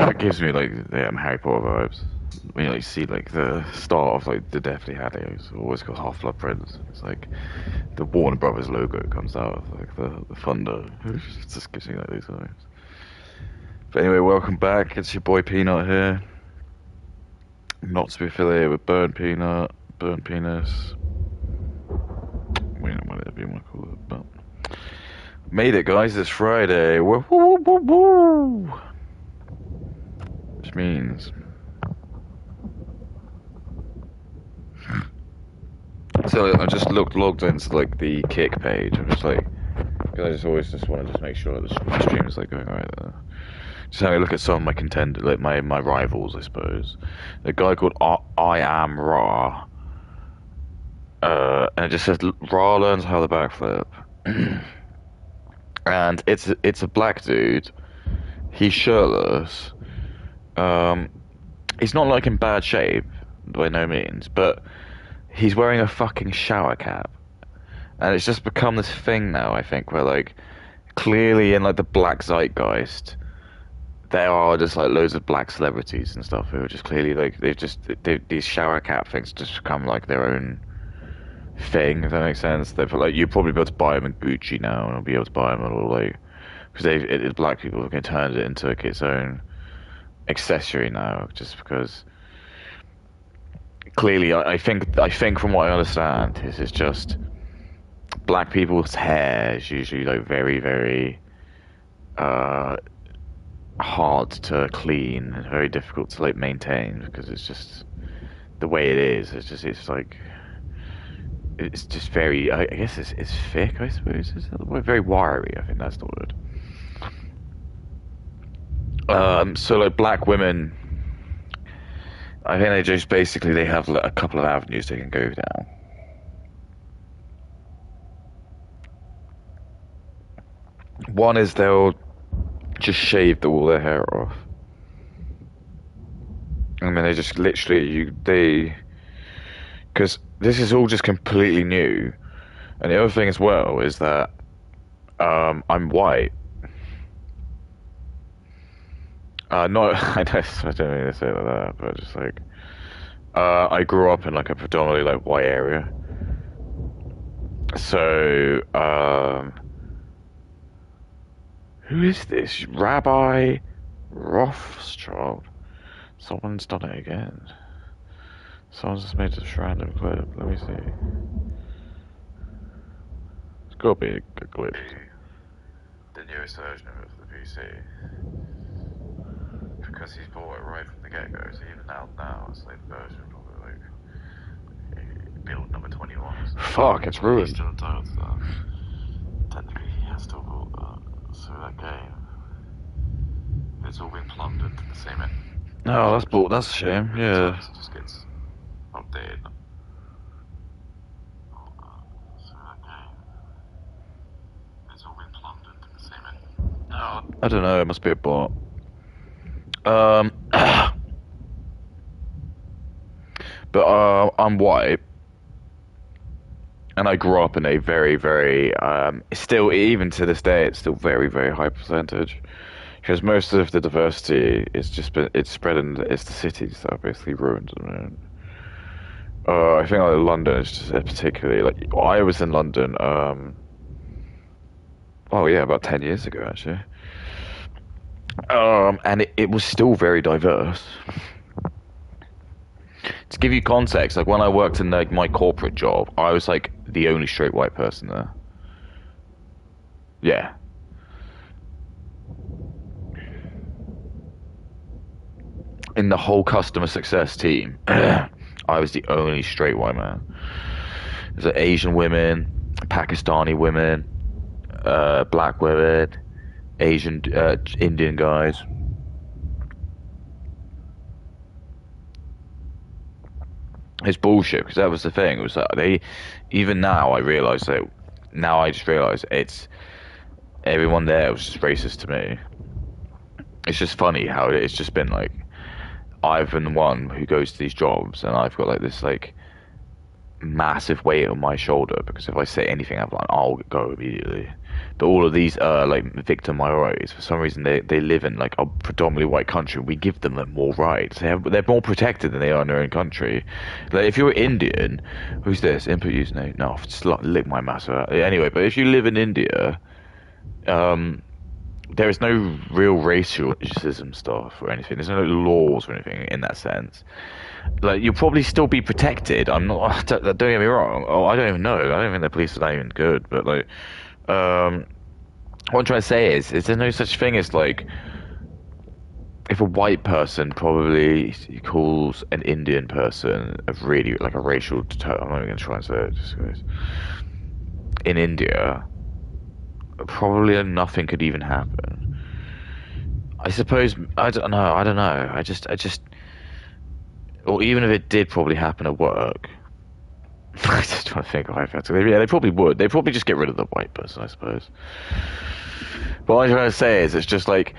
It gives me like the Harry Potter vibes. When you like see like the start of like the Deathly Hallows, always got Half Blood Prince. It's like the Warner Brothers logo comes out of like the thunder. It just gives me like these vibes. But anyway, welcome back. It's your boy Peanut here. Not to be affiliated with Burn Peanut, Burn Penis. We don't know whatever you want to call it, but made it, guys. It's Friday. Woo, woo, woo, woo. Which means so I just logged into like the Kick page. I'm just like, because I just always just want to just make sure that the stream is like going right there. Just having a look at some of my contenders, like my rivals, I suppose. A guy called I Am Ra, and it just says Ra learns how to backflip, and it's a black dude. He's shirtless. Um, he's not like in bad shape by no means, but he's wearing a fucking shower cap, and it's just become this thing now. I think where like clearly in like the black zeitgeist, there are just like loads of black celebrities and stuff who are just clearly like these shower cap things just become like their own thing. If that makes sense, they've like you'll probably be able to buy them in Gucci now, and I'll be able to buy them at all like because black people have turned it into like, its own accessory now, just because clearly I think from what I understand is just black people's hair is usually like very very hard to clean and very difficult to like maintain because it's just the way it is. It's like it's just very. I guess it's thick. I suppose it's very wiry. I think that's the word. So like black women, I think they just basically they have like, a couple of avenues they can go down. One is they'll just shave all their hair off. I mean, they just literally because this is all just completely new. And the other thing as well is that I'm white. Not I don't mean to say it like that, but just like I grew up in like a predominantly like white area. So who is this? Rabbi Rothschild. Someone's done it again. Someone's just made this random clip. Let me see. It's got to be a good glitch. The newest version of it for the PC. Because he's bought it right from the get-go, so even now it's like the version of it, like build number 21. So fuck, it's ruined. He's still entitled to that. Technically, he has still bought that. So that game, it's all been plundered to the same end. Oh, that's a shame. Yeah. So it just gets updated. So that game, it's all been plundered to the same end. Oh, I don't know. It must be a bot. But I'm white, and I grew up in a very, very still even to this day it's still very, very high percentage because most of the diversity is just it's spread in it's the cities that are basically ruined. I mean, I think like London is just particularly like I was in London. Oh yeah, about 10 years ago actually. And it was still very diverse. To give you context, like when I worked in like my corporate job, I was like the only straight white person there. Yeah. In the whole customer success team, I was the only straight white man. There's like Asian women, Pakistani women, black women, Asian, Indian guys. It's bullshit because that was the thing. It was that even now I realise that now I just realise it's everyone there was just racist to me. It's just funny how it's just been like I've been the one who goes to these jobs and I've got like this like massive weight on my shoulder because if I say anything, I'll go immediately. But all of these like victim minorities, for some reason, they live in like a predominantly white country. We give them like more rights. They're more protected than they are in their own country. Like if you're Indian, who's this? Input username. No, just lick my massive. Anyway, but if you live in India, um, there is no real racism stuff or anything. There's no laws or anything in that sense. Like you'll probably still be protected. I'm not. Don't get me wrong. Oh, I don't even know. I don't think the police are that even good. But like, what I'm trying to say is there's no such thing as like if a white person probably calls an Indian person a really like a racial. I'm not even gonna try and say it just 'cause. In India, probably nothing could even happen. I suppose I don't know. I don't know. I just, or even if it did probably happen at work. I just trying to think of hypothetically. Yeah, they probably would. They'd probably just get rid of the white person, I suppose. But what I'm trying to say is, it's just like,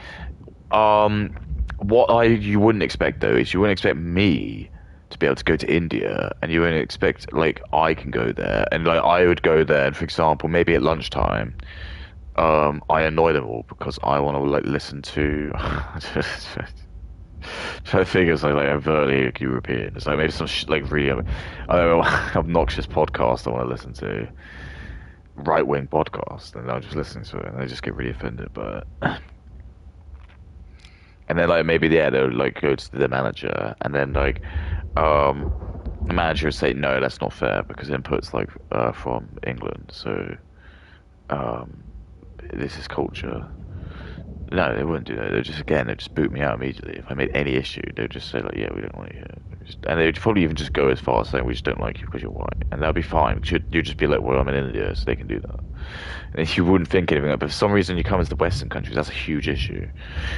um, you wouldn't expect though is you wouldn't expect me to be able to go to India, and you wouldn't expect like I can go there, and like I would go there, and for example, maybe at lunchtime, I annoy them all because I want to like listen to. So I figure it's like overtly like, European. It's like maybe some like really, I don't know, obnoxious podcast I want to listen to, right wing podcast, and I'll just listen to it, and they just get really offended by it. And then like maybe yeah, they'll like go to the manager, and then like the manager would say no, that's not fair because input's like from England, so um, this is culture. No, they wouldn't do that. They'd just boot me out immediately. If I made any issue, they'd just say like, yeah, we don't want you here. And they'd probably even just go as far as saying we just don't like you because you're white, and that'd be fine. You'd just be like, well, I'm in India, so they can do that. And you wouldn't think anything. But for some reason, you come into the Western countries, that's a huge issue.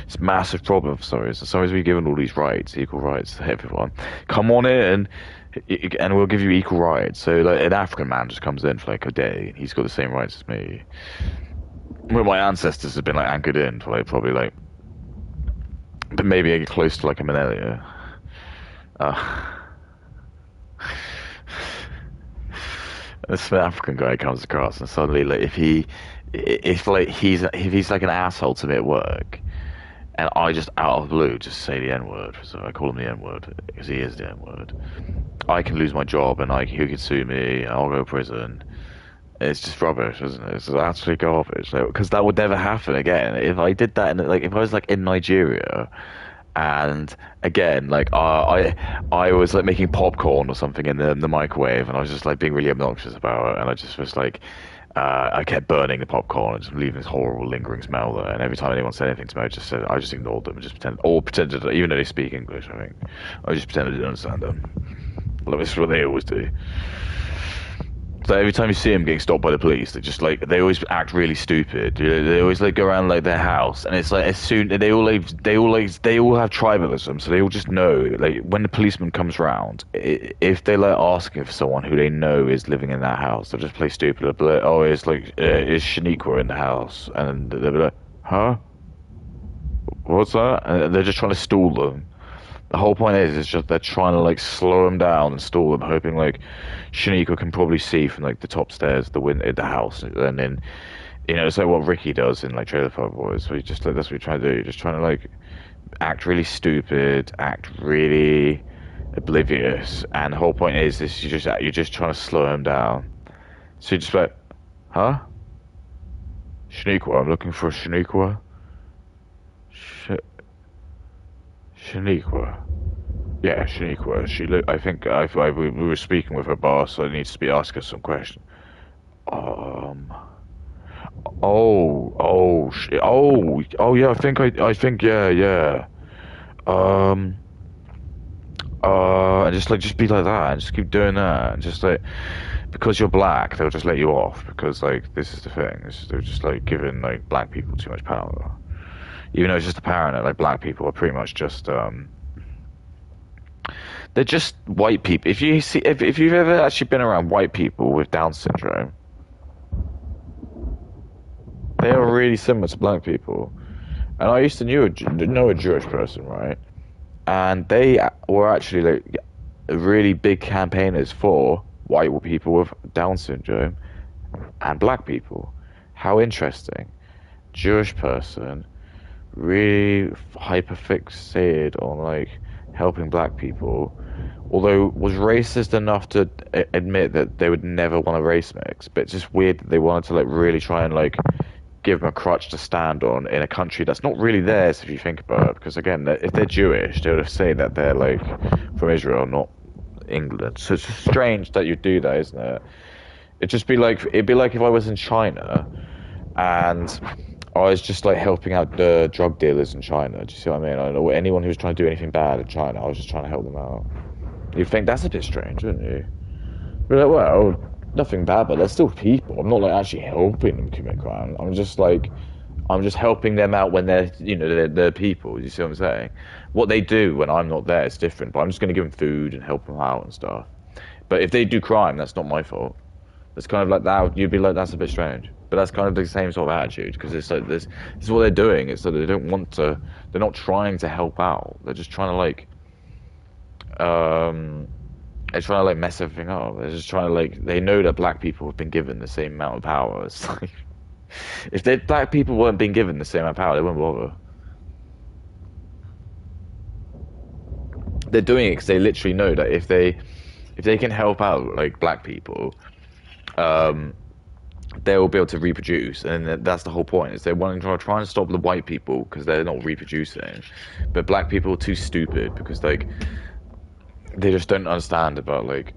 It's a massive problem for some reason. For some reason, we're given all these rights, equal rights to everyone. Come on in, and we'll give you equal rights. So like, an African man just comes in for like a day, and he's got the same rights as me. Well, my ancestors have been like anchored in for like probably like, but maybe I get close to like a millennia. Uh, this African guy comes across, and suddenly like if he's like an asshole to me at work, and I just out of the blue just say the N word, so I call him the N word because he is the N word. I can lose my job, and like he could sue me, and I'll go to prison. It's just rubbish, isn't it? It's absolutely garbage. Because that would never happen again. If I did that, like if I was like in Nigeria, and again, like I was like making popcorn or something in the microwave, and I was just like being really obnoxious about it, and I just was like, I kept burning the popcorn and just leaving this horrible lingering smell there. And every time anyone said anything to me, I just ignored them and just pretended, even though they speak English, I think, I just pretended I didn't understand them. Well, this is what they always do. So every time you see them getting stopped by the police, they always act really stupid. You know, they always like go around like their house, and it's like as soon they all have tribalism, so they all just know like when the policeman comes round, if they like asking for someone who they know is living in that house, they'll just play stupid. They'll be like, oh, it's like is Shaniqua in the house, and they'll be like, huh, what's that? And they're just trying to stall them. The whole point is, it's just they're trying to like slow them down and stall them, hoping like Shaniqua can probably see from like the top stairs, the house, and then it's like what Ricky does in like Trailer Park Boys. So just like that's what you're trying to do. You're just trying to like act really stupid, act really oblivious, and the whole point is you're just trying to slow them down. So you're just like, huh? Shaniqua, I'm looking for Shaniqua. Shaniqua. Yeah, Shaniqua. I think we were speaking with her boss, so I need to be asking some questions. Um. Yeah. I think. Yeah. Um. And just be like that, and just keep doing that, and just like because you're black, they'll just let you off because like this is the thing. They're just like giving like black people too much power. Even though it's just apparent that like black people are pretty much just they're just white people. If you've ever actually been around white people with Down syndrome, they are really similar to black people. And I used to know a Jewish person, right? And they were actually like really big campaigners for white people with Down syndrome and black people. How interesting. Jewish person, really hyper fixated on like helping black people, although was racist enough to admit that they would never want to race mix, but it's just weird that they wanted to like really try and like give them a crutch to stand on in a country that's not really theirs if you think about it. Because again, if they're Jewish, they would have said that they're like from Israel, not England. So it's strange that you do that, isn't it? It'd be like if I was in China and I was just like helping out the drug dealers in China. Do you see what I mean? I don't know anyone who was trying to do anything bad in China. I was just trying to help them out. You'd think that's a bit strange, wouldn't you? But like, well, nothing bad, but they're still people. I'm not like actually helping them commit crime. I'm just helping them out when they're, they're people. You see what I'm saying? What they do when I'm not there is different. But I'm just going to give them food and help them out and stuff. But if they do crime, that's not my fault. It's kind of like that. You'd be like, that's a bit strange. But that's kind of the same sort of attitude because it's like this is what they're doing. It's that they don't want to. They're not trying to help out. They're just trying to like, they're trying to like mess everything up. They're just trying to like. They know that black people have been given the same amount of power. It's like, if black people weren't being given the same amount of power, they wouldn't bother. They're doing it because they literally know that if they can help out like black people, um, they will be able to reproduce, and that's the whole point. Is they want to try and stop the white people because they're not reproducing, but black people are too stupid because like they just don't understand about like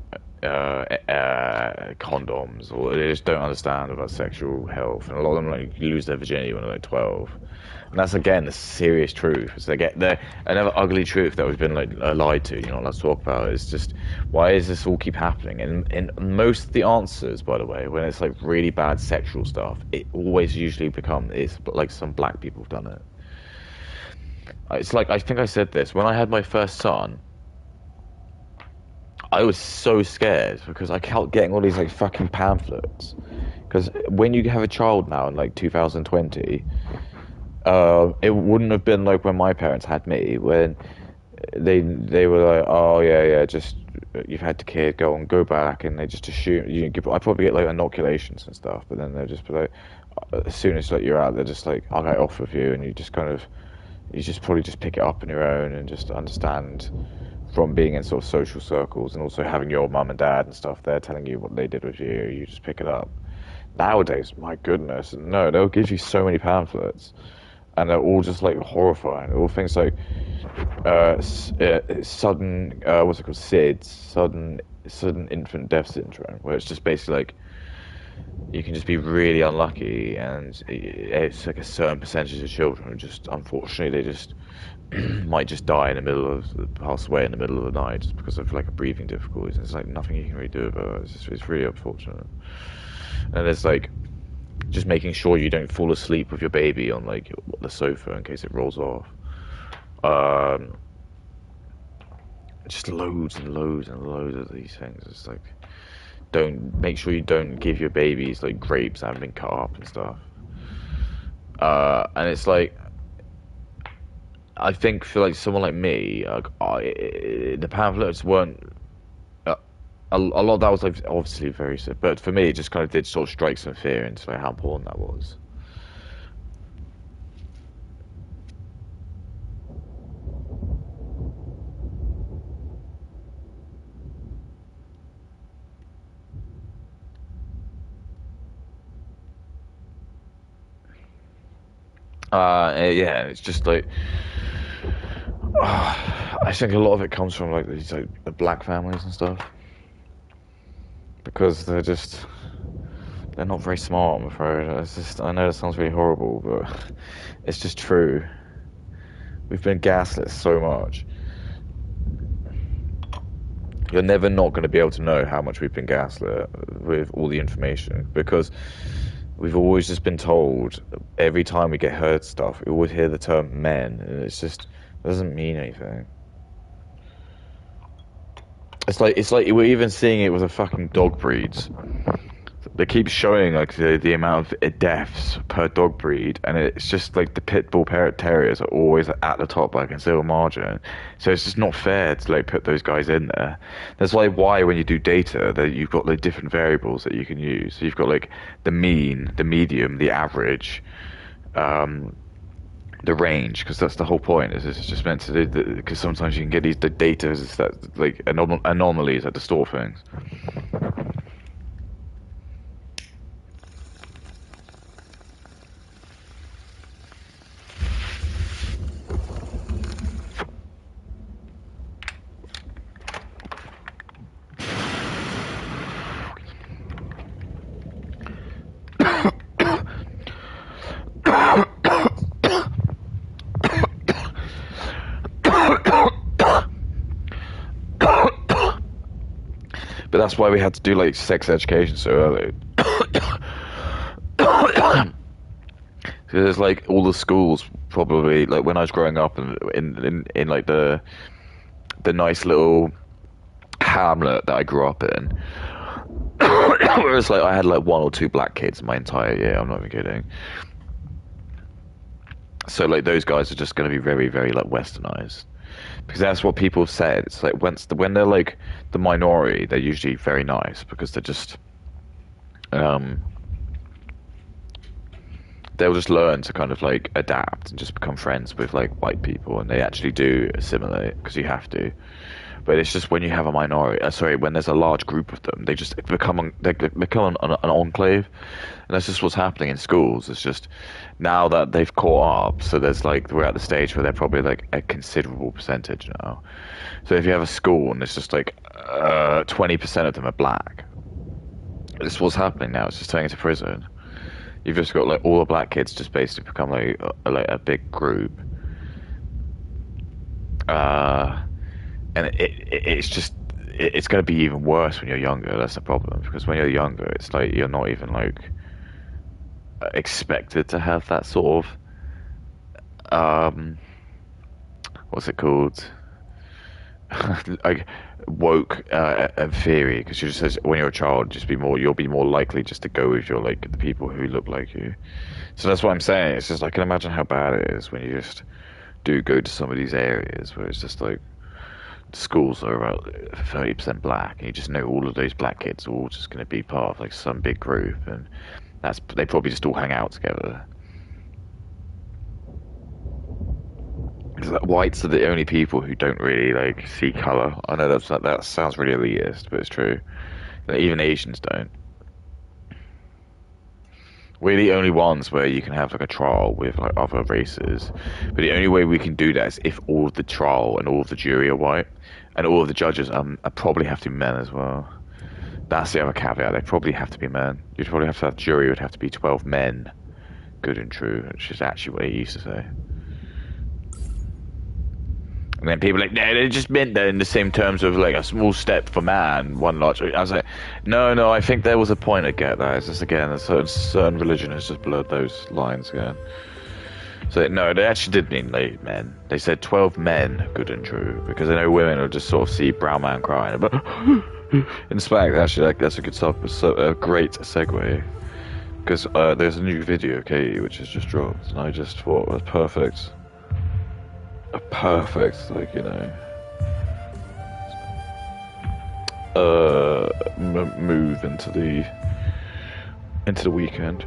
condoms, or they just don't understand about sexual health, and a lot of them like lose their virginity when they're like 12. And that's again the serious truth. Is they get there another ugly truth that we've been like lied to. Let's talk about it. It's just why does this all keep happening? And most of the answers, by the way, when it's like really bad sexual stuff, it always usually becomes it's like some black people have done it. It's like I think I said this when I had my first son. I was so scared because I kept getting all these like fucking pamphlets. Because when you have a child now in like 2020, it wouldn't have been like when my parents had me, when they were like, oh yeah, just you've had the kid, go back, and they just assume you give. I probably get like inoculations and stuff, but then they'll just be like, as soon as like you're out, they're just like, I'll get off with you, and you just probably just pick it up on your own and just understand from being in sort of social circles and also having your mum and dad and stuff there telling you what they did with you, you just pick it up. Nowadays, my goodness, no, they'll give you so many pamphlets, and they're all just like horrifying. All things like sudden, what's it called, SIDS, sudden infant death syndrome, where it's just basically like you can just be really unlucky, and it's like a certain percentage of children who just unfortunately they just might just die in the middle of pass away in the middle of the night just because of like a breathing difficulties. And it's like nothing you can really do about it. It's really unfortunate. And there's like just making sure you don't fall asleep with your baby on like the sofa in case it rolls off. Um, just loads and loads and loads of these things. It's like don't make sure you don't give your babies like grapes that haven't been cut up and stuff. And it's like I think for like someone like me, the pamphlets weren't. A lot of that was like obviously very sick, but for me, it just kind of did sort of strike some fear into like how important that was. Yeah, it's just like I think a lot of it comes from like these like the black families and stuff because they're not very smart. I'm afraid. It's just I know that sounds really horrible, but it's just true. We've been gaslit so much. You're never not going to be able to know how much we've been gaslit with all the information because we've always just been told every time we get heard stuff, we always hear the term men, and it doesn't mean anything. It's like we're even seeing it with the fucking dog breeds. They keep showing like the amount of deaths per dog breed, and it's just like the pit bull terriers are always at the top by a considerable margin. So it's just not fair to like put those guys in there. That's why when you do data, that you've got like different variables that you can use. So you've got like the mean, the medium, the average, um, the range, because that's the whole point. Is it's just meant to do because sometimes you can get the data is that like anomalies that distort things. But that's why we had to do like sex education so early. Because like all the schools probably like when I was growing up in like the nice little hamlet that I grew up in. Whereas like I had like one or two black kids my entire year. I'm not even kidding. So like those guys are just going to be very very like westernized because that's what people have said. It's like when they're like the minority, they're usually very nice because they're just um they'll just learn to kind of like adapt and just become friends with like white people, and they actually do assimilate because you have to. But it's just when you have a minority, sorry, when there's a large group of them, they become an enclave, and that's just what's happening in schools. It's just now that they've caught up, so there's like we're at the stage where they're probably like a considerable percentage now. So if you have a school and it's just like 20% of them are black, this is what's happening now. It's just turning into prison. You've just got like all the black kids just basically become like a big group. And it's just it's going to be even worse when you're younger. That's the problem because when you're younger, it's like you're not even like expected to have that sort of what's it called like woke theory because you just says when you're a child, just be more you'll be more likely just to go with your like the people who look like you. So that's what I'm saying. It's just I can imagine how bad it is when you just do go to some of these areas where it's just like schools are about 30% black, and you just know all of those black kids are all just going to be part of like some big group, and that's they probably just all hang out together. Because like, whites are the only people who don't really like see color. I know that sounds really elitist, but it's true. Like, even Asians don't. We're the only ones where you can have like a trial with like other races, but the only way we can do that is if all of the trial and all of the jury are white, and all of the judges probably have to be men as well. That's the other caveat. They probably have to be men. You'd probably have to have jury would have to be 12 men, good and true, which is actually what he used to say. And then people are like, no, they just meant that in the same terms of like a small step for man, one large. I was like, no, I think there was a point to get that. It's just again, a certain religion has just blurred those lines again. So no, they actually did mean like men. They said 12 men, good and true, because I know women will just sort of see brown man crying. But in fact, actually, like, that's a good stuff. So a great segue, because there's a new video, Katie, which has just dropped, and I just thought it was perfect. A perfect, like, you know, move into the weekend.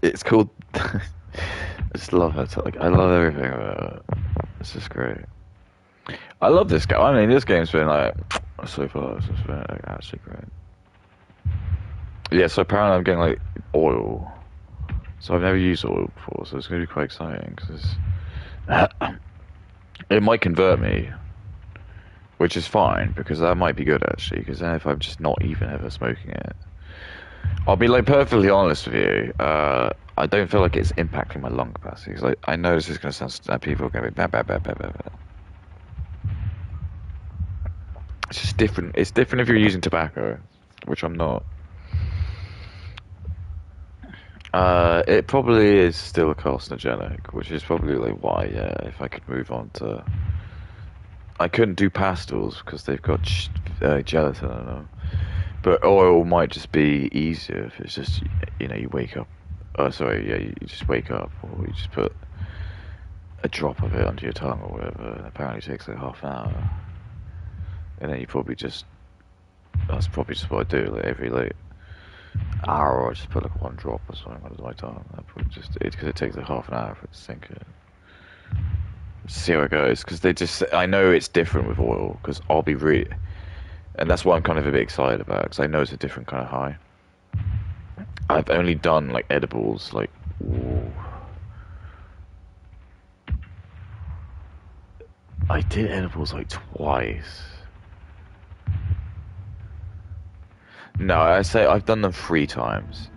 It's called. I just love it. Like I love everything about it. It's just great. I love this game. I mean, this game's been like so far. It's been like, actually great. Yeah. So apparently, I'm getting like oil. So I've never used oil before, so it's gonna be quite exciting because it might convert me, which is fine because that might be good actually. Because then if I'm just not even ever smoking it. I'll be like perfectly honest with you. I don't feel like it's impacting my lung capacity. Because I know this is going to sound people are going to be bad, bad, bad, bad, bad, bad. It's just different. It's different if you're using tobacco, which I'm not. It probably is still a carcinogenic, which is probably like why, yeah, if I could move on to. I couldn't do pastils because they've got gelatin in them. But oil might just be easier if it's just, you wake up. Oh, sorry, yeah, you just wake up, or you just put a drop of it under your tongue or whatever. And apparently it takes like half an hour. And then you probably just. That's probably just what I do, like every like hour, or I just put like one drop or something under my tongue. I probably just because it takes like half an hour for it to sink in. See how it goes, because I know it's different with oil, because I'll be really, and that's what I'm kind of a bit excited about, because I know it's a different kind of high. I've only done like edibles, like, ooh. I did edibles like twice. No, I say I've done them 3 times,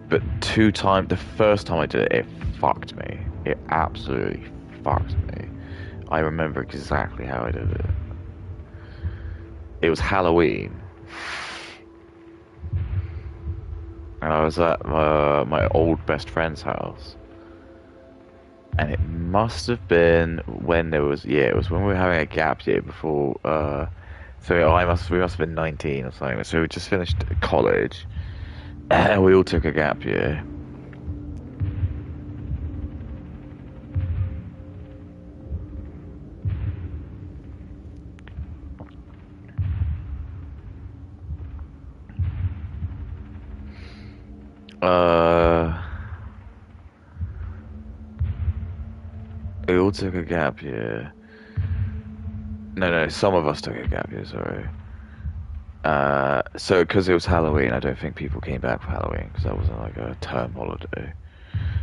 but 2 times, the first time I did it, it fucked me. It absolutely fucked me. I remember exactly how I did it. It was Halloween, and I was at my old best friend's house, and it must have been when it was when we were having a gap year before. So we must have been 19 or something. So we just finished college, and we all took a gap year. Uh, we all took a gap year. No, no, some of us took a gap year, sorry. So because it was Halloween, I don't think people came back for Halloween because that wasn't like a term holiday.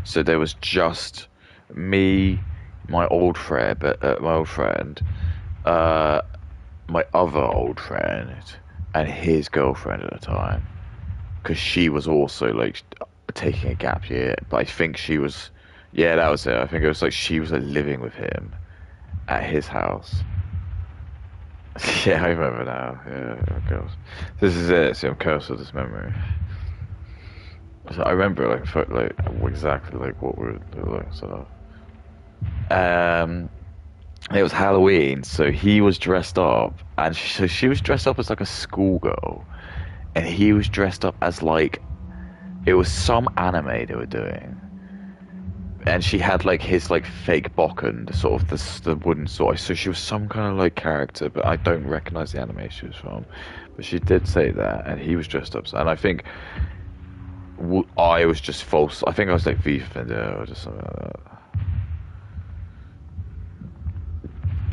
So there was just me, my old friend, uh, my other old friend, and his girlfriend at the time, because she was also like taking a gap year. But I think she was, yeah, that was it. I think it was like she was like, living with him at his house. Yeah, I remember now. Yeah, of course. This is it. See, I'm cursed with this memory. So I remember like exactly like what we were doing. So, um, it was Halloween, so he was dressed up, and so she was dressed up as like a schoolgirl, and he was dressed up as like it was some anime they were doing, and she had like his like fake bokken, the sort of the wooden sword. So she was some kind of like character, but I don't recognize the anime she was from. But she did say that, and he was dressed up, and I think I was just false. I think I was like V Vendetta or just something like that.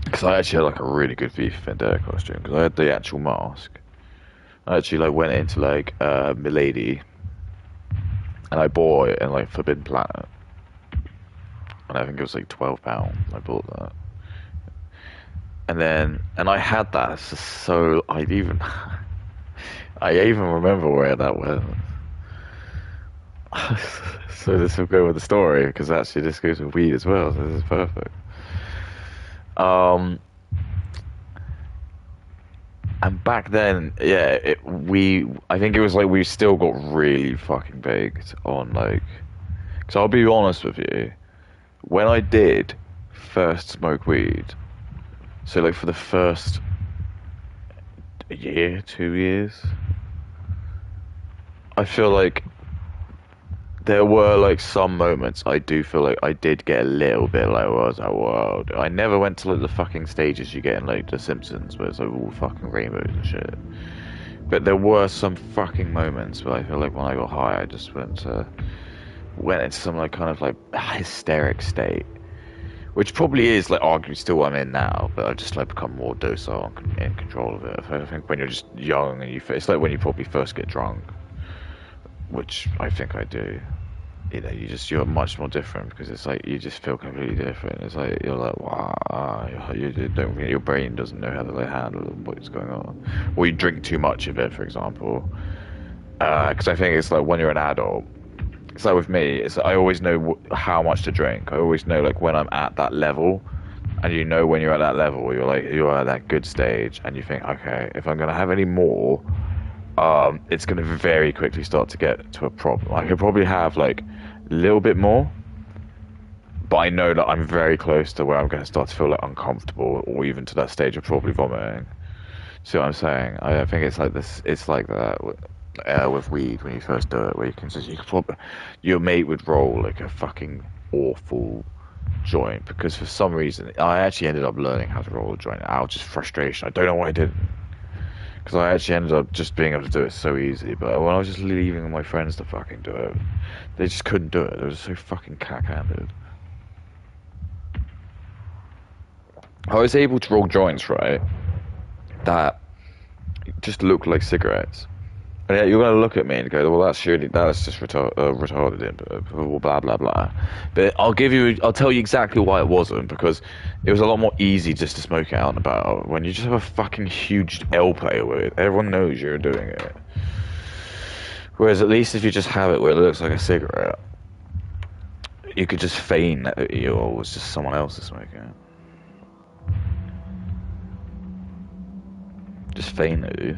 Because I actually had like a really good V Vendetta costume because I had the actual mask. I actually like went into like Milady, and I bought it in like Forbidden Planet, and I think it was like £12. I bought that, and I had that. So I even remember where that went. So this will go with the story because actually this goes with weed as well. So this is perfect. Um, and back then, yeah, I think it was like we still got really fucking baked on like, because I'll be honest with you, when I did first smoke weed, so like for the first year, 2 years, I feel like there were like some moments I do feel like I did get a little bit like, well, I was like, whoa. I never went to like the fucking stages you get in like The Simpsons where it's like all fucking rainbows and shit. But there were some fucking moments where I feel like when I got high, I just went into some like kind of like hysteric state, which probably is like arguably still what I'm in now, but I've just like become more docile and in control of it. I think when you're just young and it's like when you probably first get drunk, which I think I do. You're much more different because it's like you just feel completely different. It's like you're like, wow, you don't, your brain doesn't know how to like handle what's going on, or you drink too much of it, for example. Because I think it's like when you're an adult, It's like with me, it's I always know how much to drink. I always know like when I'm at that level, and you know when you're at that level, you're at that good stage, and you think, okay, if I'm gonna have any more, it's gonna very quickly start to get to a problem. I could probably have like a little bit more, but I know that I'm very close to where I'm gonna start to feel like uncomfortable, or even to that stage of probably vomiting. See what I'm saying? I think it's like this. It's like that with weed when you first do it, where you can probably your mate would roll like a fucking awful joint because for some reason I actually ended up learning how to roll a joint out of just frustration. I don't know why I didn't, because I actually ended up just being able to do it so easy. But when I was just leaving my friends to fucking do it, they just couldn't do it. They were so fucking cack-handed. I was able to roll joints, right, that just looked like cigarettes. And yeah, you're gonna look at me and go, "Well, that's just retarded, blah blah blah." But I'll tell you exactly why it wasn't, because it was a lot more easy just to smoke it out and about when you just have a fucking huge L player with it. Everyone knows you're doing it. Whereas at least if you just have it where it looks like a cigarette, you could just feign that you was just someone else is smoking it. Just feign it.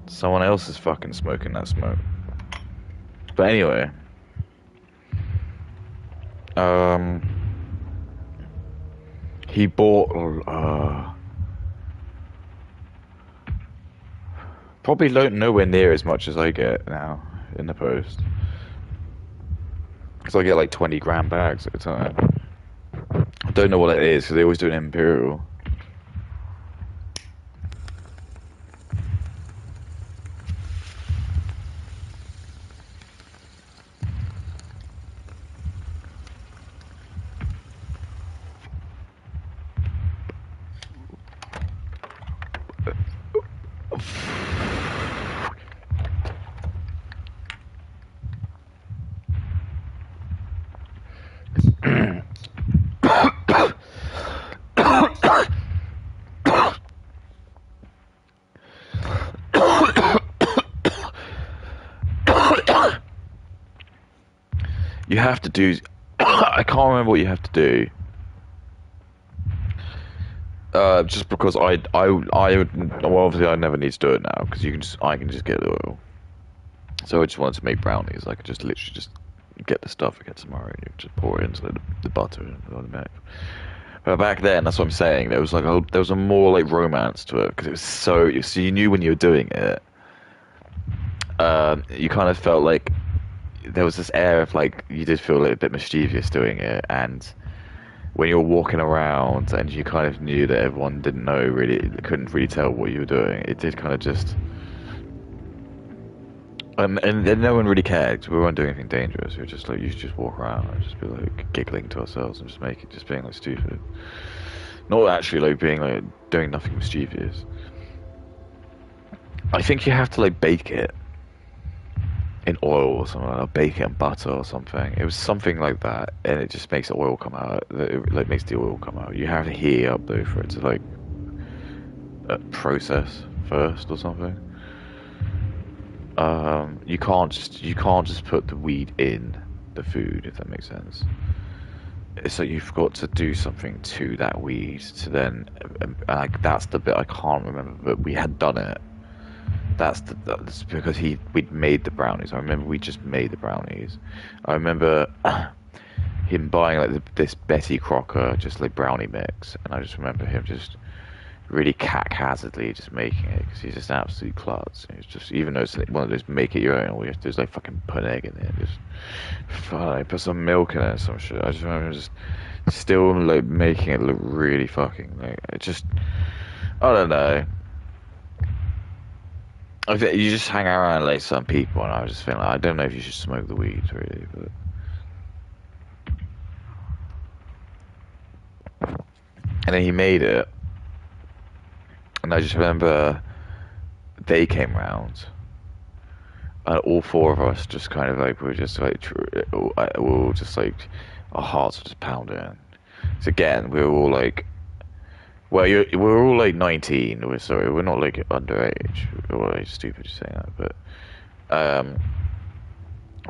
Someone else is fucking smoking that smoke. But anyway, um, he bought probably nowhere near as much as I get now in the post, because I get like 20 gram bags at a time. I don't know what it is because they always do an imperial. You have to do. I can't remember what you have to do. Just because would, well, obviously I never need to do it now because I can just get the oil. So I just wanted to make brownies. I could just literally just get the stuff I get tomorrow and you just pour it into the butter and the milk. But back then, that's what I'm saying. There was a more like romance to it because it was so you knew when you were doing it. You kind of felt like there was this air of like you did feel like a bit mischievous doing it, and when you were walking around and you kind of knew that everyone didn't know really, couldn't really tell what you were doing, it did kind of just. And no one really cared because we weren't doing anything dangerous. We were just like, you should just walk around and just be like giggling to ourselves and just being like stupid. Not actually like being like doing nothing mischievous. I think you have to like bake it in oil or something, or bake it in butter or something. It was something like that, and it just makes the oil come out. It like makes the oil come out. You have to heat up though for it to like process first or something. You can't just put the weed in the food, if that makes sense. So you've got to do something to that weed to then, like that's the bit I can't remember, but we had done it. That's because we'd made the brownies. I remember we just made the brownies. I remember him buying like this Betty Crocker just like brownie mix, and I just remember him just really haphazardly just making it because he's just an absolute klutz. It's just, even though it's like one of those make it your own, all you have to do is like fucking put an egg in it, just fine, put some milk in it, some shit. I just remember just still like making it look really fucking like it just. I don't know. I think you just hang around like some people, and I was just feeling like I don't know if you should smoke the weed really, but. And then he made it. And I just remember they came round, and all four of us just kind of like we were just like we were all just like our hearts were just pounding. So again, we were all like, well, we were all like 19. We're not like underage. We're all like stupid just saying that,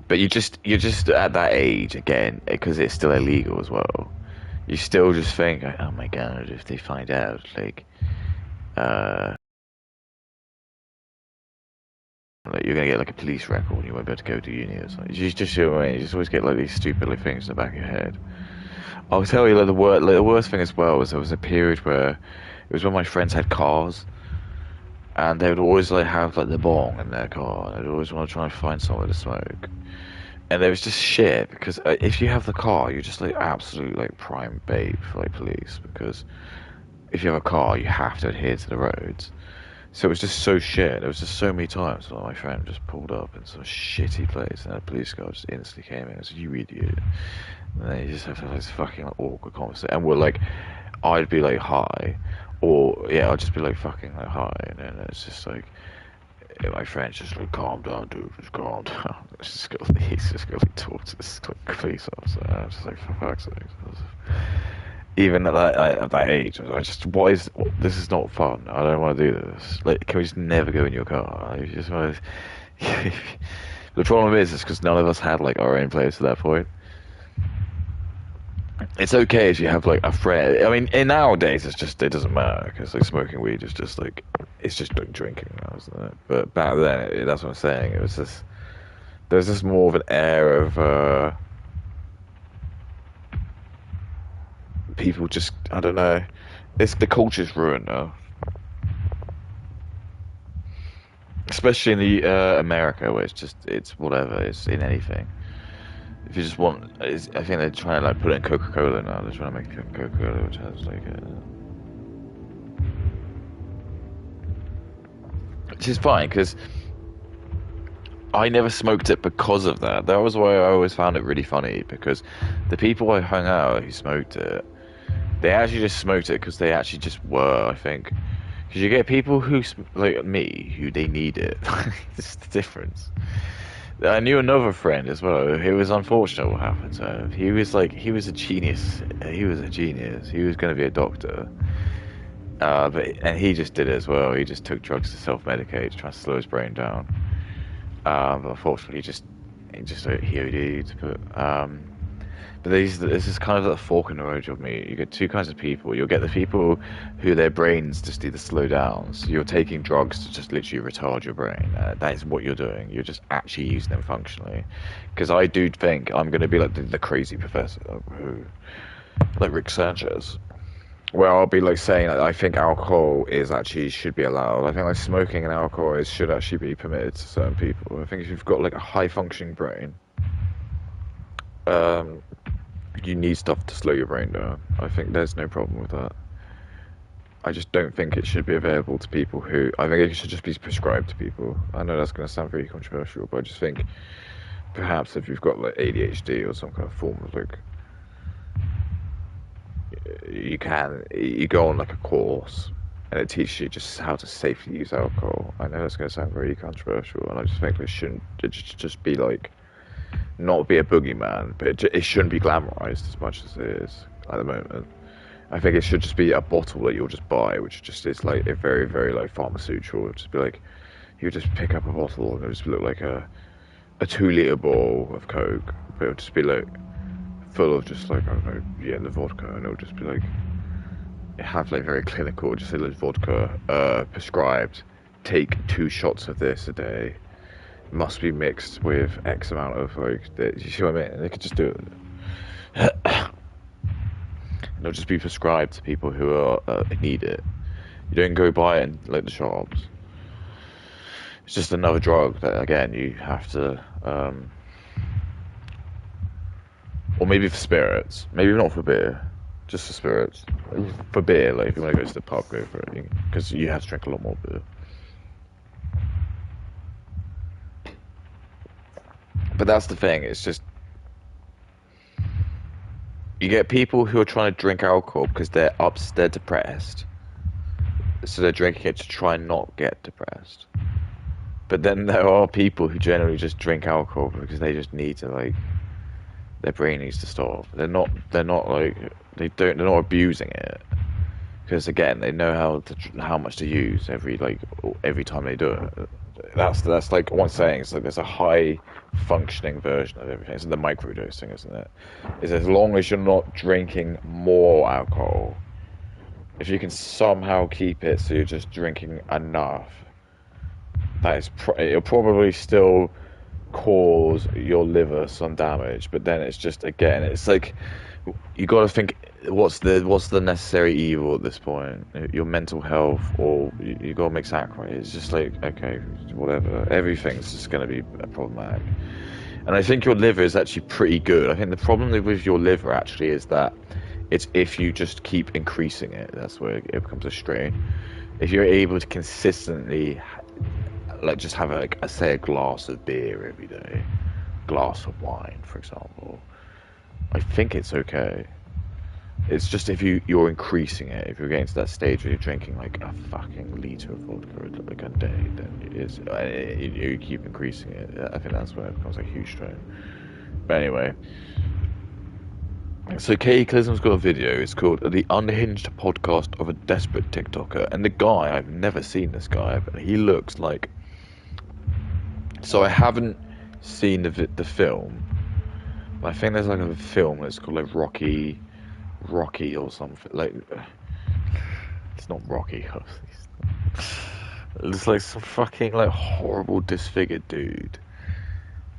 But you're just at that age again because it's still illegal as well. You still just think, like, oh my god, if they find out, uh, like you're gonna get like a police record and you won't be able to go to uni or something. You just, you know what I mean? You just always get like these stupid like, things in the back of your head. I'll tell you, like, the worst thing as well was there was a period where it was when my friends had cars and they would always like have like the bong in their car and they'd always want to try and find somewhere to smoke. And there was just shit because if you have the car, you're just like absolute like prime bait for like police because if you have a car, you have to adhere to the roads. So it was just so shit. There was just so many times where my friend just pulled up in some shitty place and a police car just instantly came in and said, "You idiot." And then you just have to have this fucking like, awkward conversation. And we're like, I'd be like high, or yeah, I'd just be like fucking like high, and then it's just like my friend's just like, "Calm down, dude, just calm down." It's just go, he's just going like talk to this like police officer. And I'm just like, for fuck's sake. Even at that age, I was just, what is, this is not fun. I don't want to do this. Like, can we just never go in your car? Like, you just want to. The problem is because none of us had like our own place at that point. It's okay if you have like a friend. I mean, in nowadays it's just it doesn't matter because like smoking weed is just like it's just like drinking now, isn't it? But back then, that's what I'm saying. It was just there's just more of an air of people just I don't know. It's the culture's ruined now, especially in the America where it's just it's whatever. It's in anything. If you just want, I think they're trying to like put it in Coca-Cola now. They're trying to make Coca-Cola which has like which is fine because I never smoked it because of that. That was why I always found it really funny because the people I hung out who smoked it, they actually just smoked it because they actually just were. I think because you get people who like me who they need it. It's the difference. I knew another friend as well. It was unfortunate what happened to him. He was like he was a genius. He was a genius. He was going to be a doctor. But and he just did it as well. He just took drugs to self-medicate to try to slow his brain down. But unfortunately, he just like, he OD'd. But this is kind of the fork in the road of me. You get two kinds of people. You'll get the people who their brains just need to slow down. So you're taking drugs to just literally retard your brain. That is what you're doing. You're just actually using them functionally. Because I do think I'm going to be like the crazy professor who, like Rick Sanchez. Where I'll be like saying that I think alcohol is actually should be allowed. I think like smoking and alcohol is should actually be permitted to certain people. I think if you've got like a high functioning brain, um, you need stuff to slow your brain down. I think there's no problem with that. I just don't think it should be available to people who. I think it should just be prescribed to people. I know that's going to sound very controversial, but I just think perhaps if you've got like ADHD or some kind of form of like you go on like a course and it teaches you just how to safely use alcohol. I know that's going to sound really controversial, and I just think it should just be like not be a boogeyman, but it shouldn't be glamorized as much as it is at the moment. I think it should just be a bottle that you'll just buy, which just is like a very very like pharmaceutical. It'll just be like you just pick up a bottle and it'll just look like a 2 liter bottle of Coke, but it'll just be like full of just like I don't know, yeah, the vodka, and it'll just be like have like very clinical, just say like vodka, prescribed. Take 2 shots of this a day. Must be mixed with X amount of like. You see what I mean? And they could just do it. And it'll just be prescribed to people who are need it. You don't go buy it in like the shops. It's just another drug that again you have to. Or maybe for spirits. Maybe not for beer. Just for spirits. For beer, like if you want to go to the pub, go for it. Because you have to drink a lot more beer. But that's the thing. It's just you get people who are trying to drink alcohol because they're depressed. So they're drinking it to try and not get depressed. But then there are people who generally just drink alcohol because they just need to like their brain needs to stop. They're not like they're not abusing it because again they know how much to use every time they do it. That's like what I'm saying. It's like there's a high functioning version of everything. It's the microdosing, isn't it? Is as long as you're not drinking more alcohol, if you can somehow keep it so you're just drinking enough, it'll probably still cause your liver some damage. But then it's just again, it's like you got to think what's the necessary evil at this point? Your mental health, or you got to make sacrifice. It's just like okay, whatever. Everything's just going to be problematic. And I think your liver is actually pretty good. I think the problem with your liver actually is that it's if you just keep increasing it, that's where it becomes a strain. If you're able to consistently, like, just have like, say, a glass of beer every day, glass of wine, for example, I think it's okay. It's just if you're increasing it, if you're getting to that stage where you're drinking like a fucking liter of vodka like a day, then you keep increasing it. I think that's where it becomes a huge strain. But anyway, so Katyklism's got a video. It's called "The Unhinged Podcast of a Desperate TikToker," and the guy, I've never seen this guy, but he looks like. So I haven't seen the film. But I think there's like a film that's called like Rocky or something. Like it's not Rocky. It's like some fucking like horrible disfigured dude,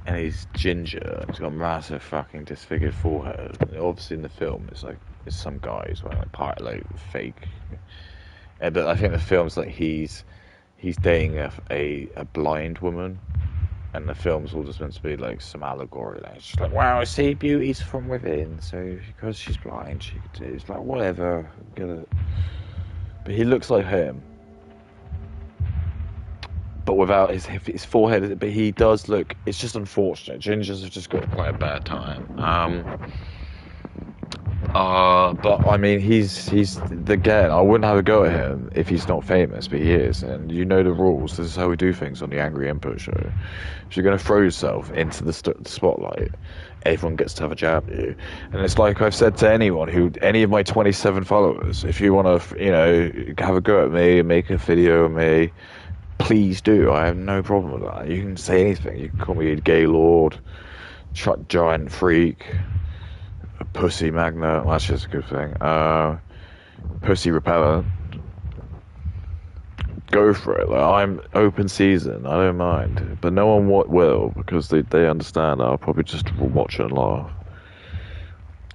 and he's ginger. He's got a massive fucking disfigured forehead. And obviously in the film, it's some guy who's wearing like fake. But I think the film's like he's dating a blind woman. And the film's all just meant to be like some allegory. Like, it's just like, wow, I see beauty's from within. So because she's blind, she could do. It's like whatever, get it. But he looks like him, but without his forehead. But he does look. It's just unfortunate. Gingers have just got quite a bad time. But I mean, he's again. I wouldn't have a go at him if he's not famous, but he is, and you know the rules. This is how we do things on the Angry Input Show. If you're going to throw yourself into the spotlight, everyone gets to have a jab at you. And it's like I've said to any of my 27 followers, if you want to, have a go at me, make a video of me, please do. I have no problem with that. You can say anything. You can call me a gay lord, giant freak, a pussy magnet. That's just a good thing. Pussy repellent. Go for it. Like, I'm open season. I don't mind. But no one will because they understand I'll probably just watch it and laugh.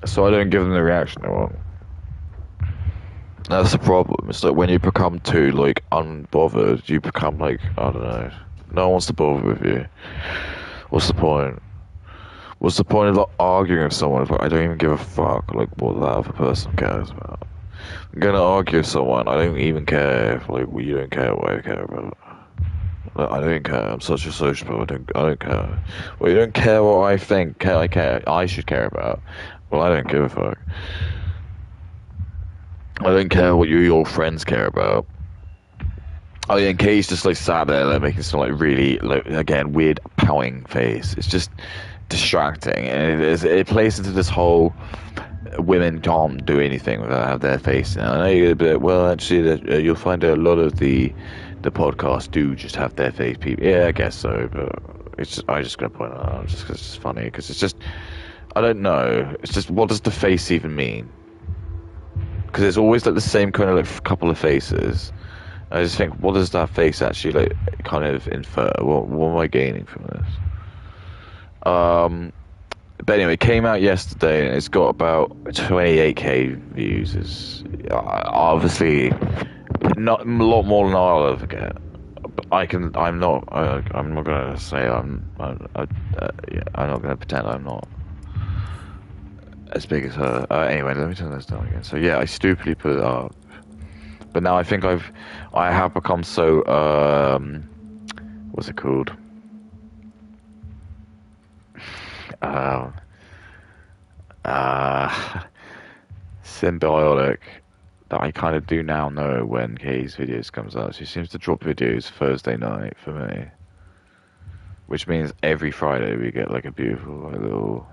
So I don't give them the reaction they want. That's the problem. It's like when you become too like unbothered, you become like I don't know. No one wants to bother with you. What's the point? What's the point of like, arguing with someone? If, like, I don't even give a fuck like what that other person cares about. I'm gonna argue with someone. I don't even care if like you don't care what I care about. Like, I don't care. I'm such a sociable. I don't care. Well, you don't care what I think. I care. I should care about. Well, I don't give a fuck. I don't care what your friends care about. Oh yeah, and Kay's just like sat there, like making some like really, like again, weird pouting face. It's just distracting, and it plays into this whole women can't do anything without have their face. And I know you're a bit well. Actually, you'll find a lot of the podcasts do just have their face. People, yeah, I guess so. But it's just I just gonna point it out just because it's funny. Because it's just I don't know. It's just what does the face even mean? Because it's always like the same kind of like couple of faces. I just think, what does that face actually like kind of infer? What am I gaining from this? But anyway, it came out yesterday and it's got about 28k views. It's obviously not a lot more than I'll ever get. But I'm not gonna say yeah, I'm not gonna pretend I'm not as big as her. Anyway, let me turn this down again. So yeah, I stupidly put it up. But now I think I have become so what's it called? Um, Symbiotic that I kind of do now know when Kay's videos comes out. She seems to drop videos Thursday night for me, which means every Friday we get like a beautiful like, little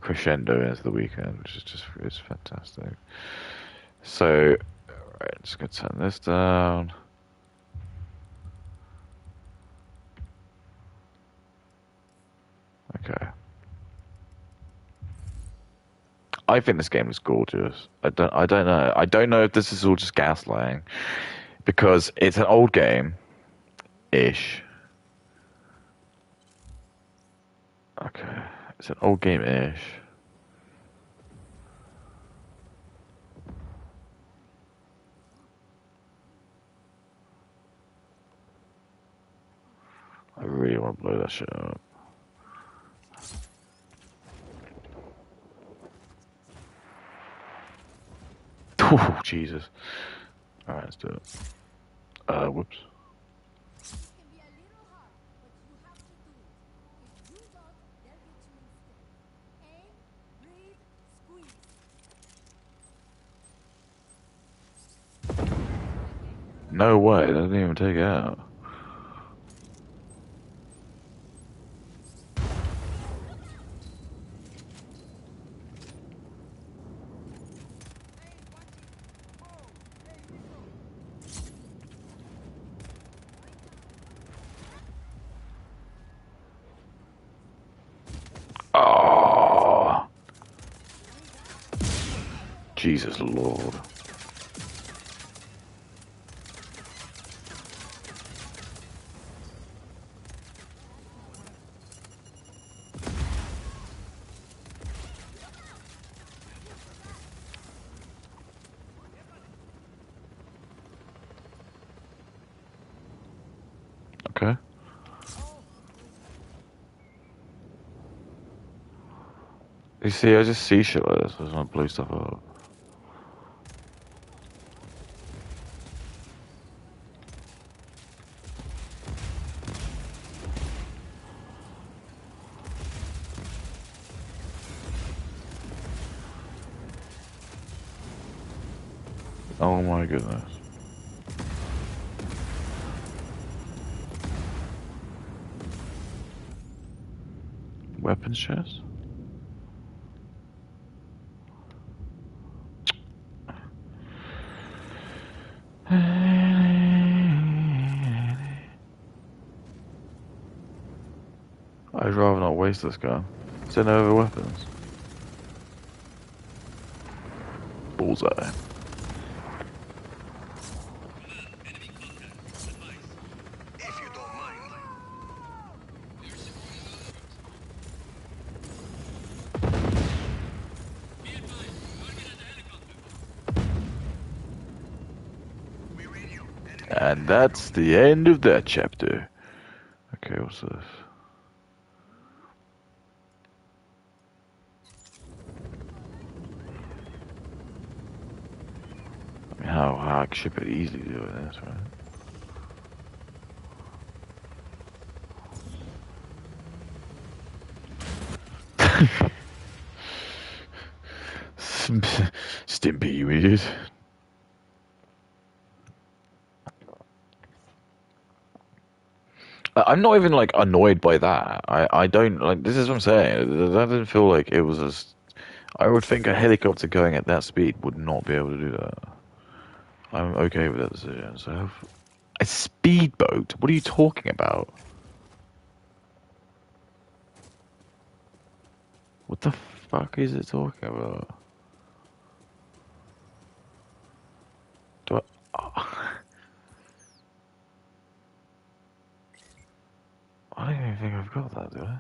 crescendo into the weekend, which is just it's fantastic. So, right, just gonna turn this down. I think this game is gorgeous. I don't know if this is all just gaslighting because it's an old game ish. Okay, it's an old game ish. I really want to blow that shit up. Oh, Jesus. Alright, let's do it. Whoops. No way, that didn't even take it out. Oh, Jesus Lord. Okay. You see, I just see shit like this. I just want to blow stuff up. Oh my goodness. Weapons chest? I'd rather not waste this gun. Send over weapons. Bullseye. And that's the end of that chapter. Okay, what's this? I mean, how I should be easily doing this, right? Stimpy, you idiot. I'm not even like annoyed by that. I don't like. This is what I'm saying. That didn't feel like it was as. I would think a helicopter going at that speed would not be able to do that. I'm okay with that decision. So, a speedboat? What are you talking about? What the fuck is it talking about? Do I? Oh, I don't even think I've got that, do I?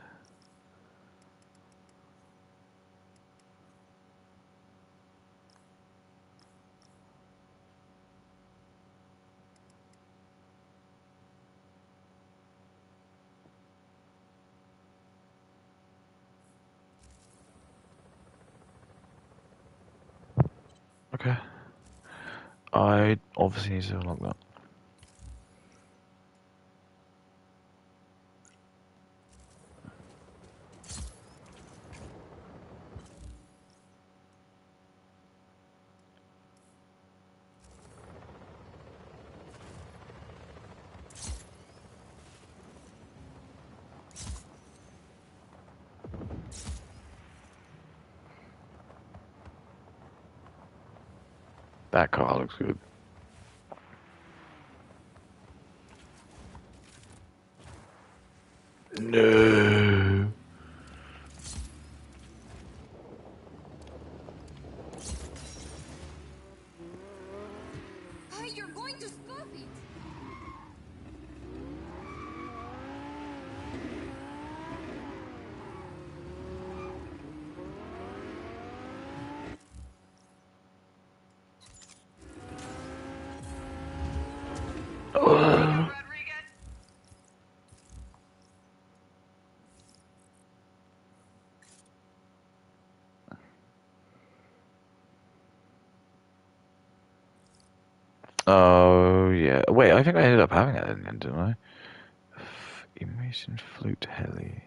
Okay. I obviously need to unlock that. That car looks good. No. yeah. Wait, I think I ended up having it in the end, didn't I? Immersion flute heli.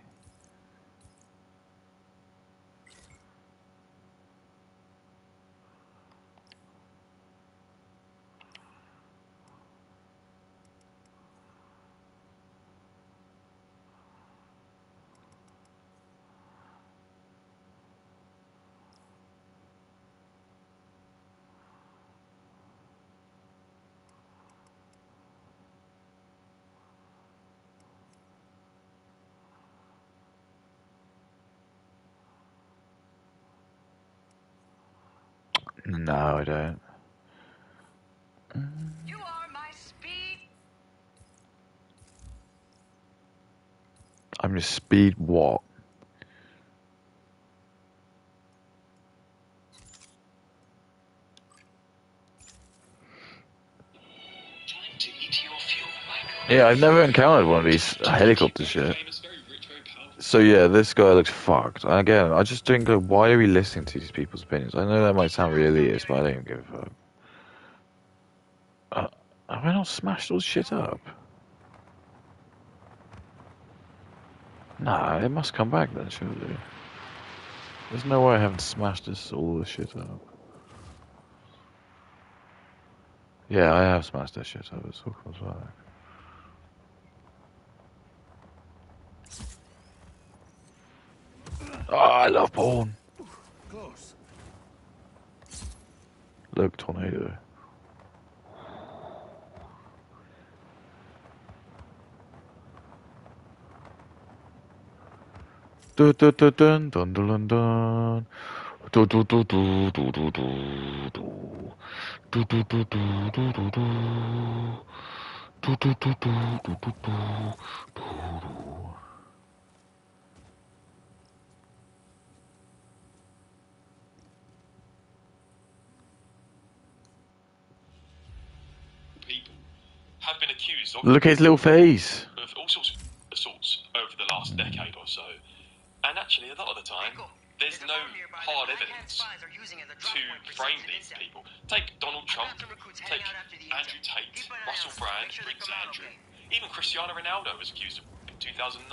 No, I don't. You are my speed. I'm just speed what? Time to eat your fuel, Michael. Yeah, I've never encountered one of these helicopter shit. So yeah, this guy looks fucked. And again, I just don't go, why are we listening to these people's opinions? I know that might sound really elitist, but I don't give a fuck. Have I not smashed all this shit up? Nah, it must come back then, surely. There's no way I haven't smashed all this shit up. Yeah, I have smashed that shit up. It all comes back. Oh, I love porn. Close. Look, tornado. Dun dun dun dun dun dun dun. Do do do do do do do do. Do do do do do do do. Do do do do do do do. People have been accused Look at his little face. of all sorts of assaults over the last decade or so. And actually, a lot of the time, there's no hard evidence to frame these people. Take Donald Trump, take Andrew Tate, Russell Brand, Prince Andrew. Even Cristiano Ronaldo was accused of in 2009.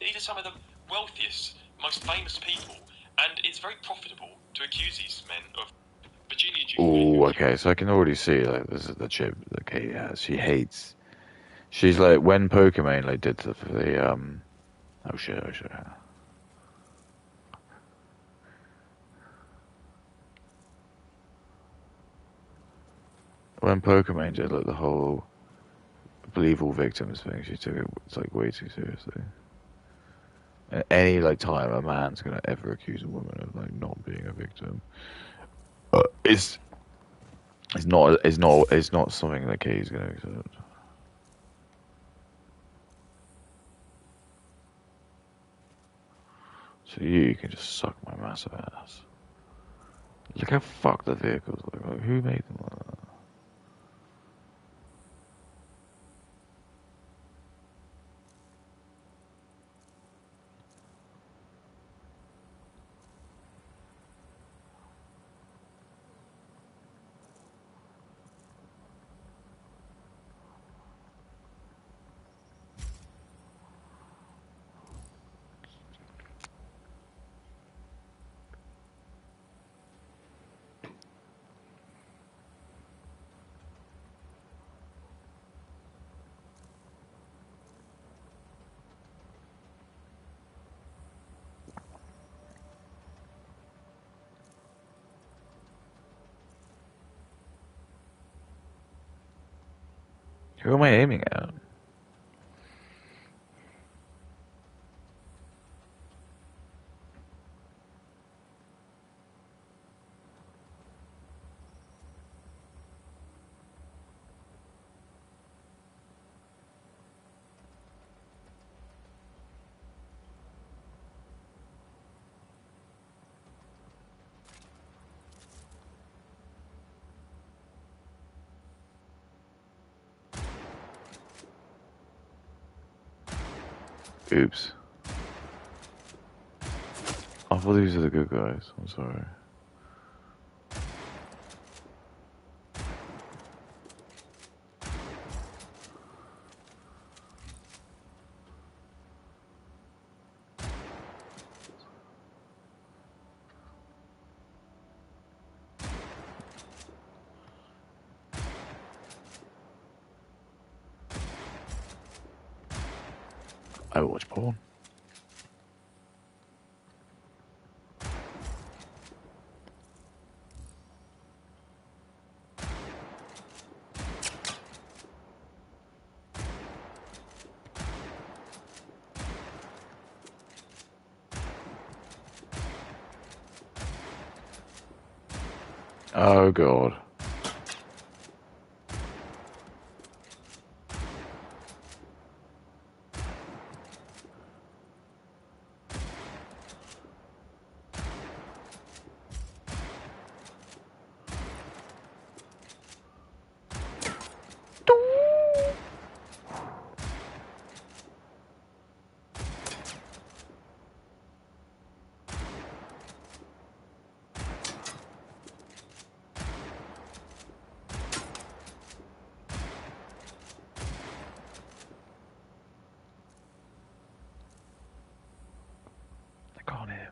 These are some of the wealthiest, most famous people, and it's very profitable to accuse these men of Virginia Oh, okay. So I can already see like this is the chip that Katie has. She hates. She's like when Pokemon like did the oh shit, oh shit. When Pokemon did like the whole believe all victims thing, she took it like way too seriously. And any like time a man's gonna ever accuse a woman of like not being a victim, it's not something that Katie's gonna accept. So you can just suck my massive ass. Look how fucked the vehicles look. Like, who made them like that? Who am I aiming at? Oops. I thought these are the good guys. I'm sorry. I watch porn. Oh god. I can't hear.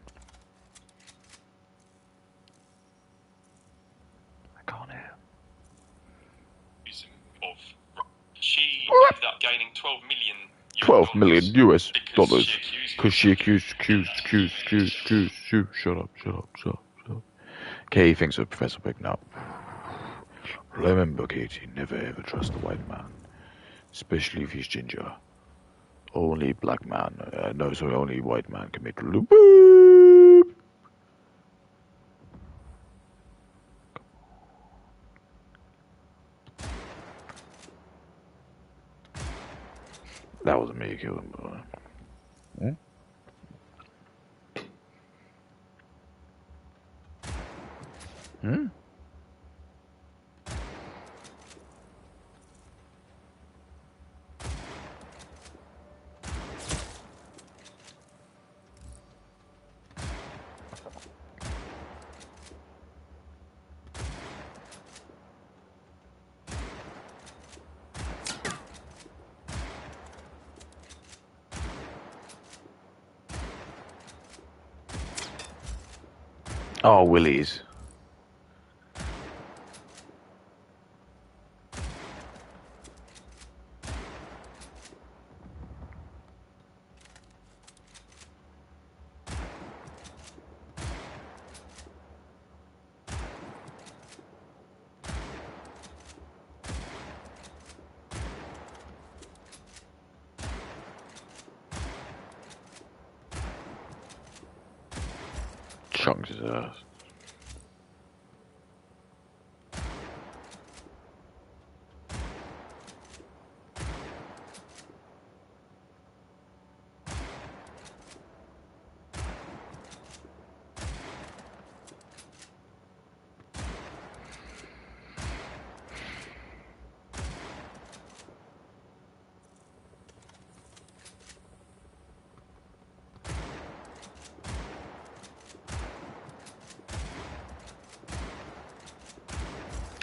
I can't hear. Of she ended up gaining 12 million 12 million US dollars. Because she accused Shut up. Katie thinks of Professor Big now. Remember, Katie, never ever trust a white man. Especially if he's ginger. Only black man, only white man can make loop. That wasn't me killing him, but... Hmm? Oh, Willies. Chunks his ass.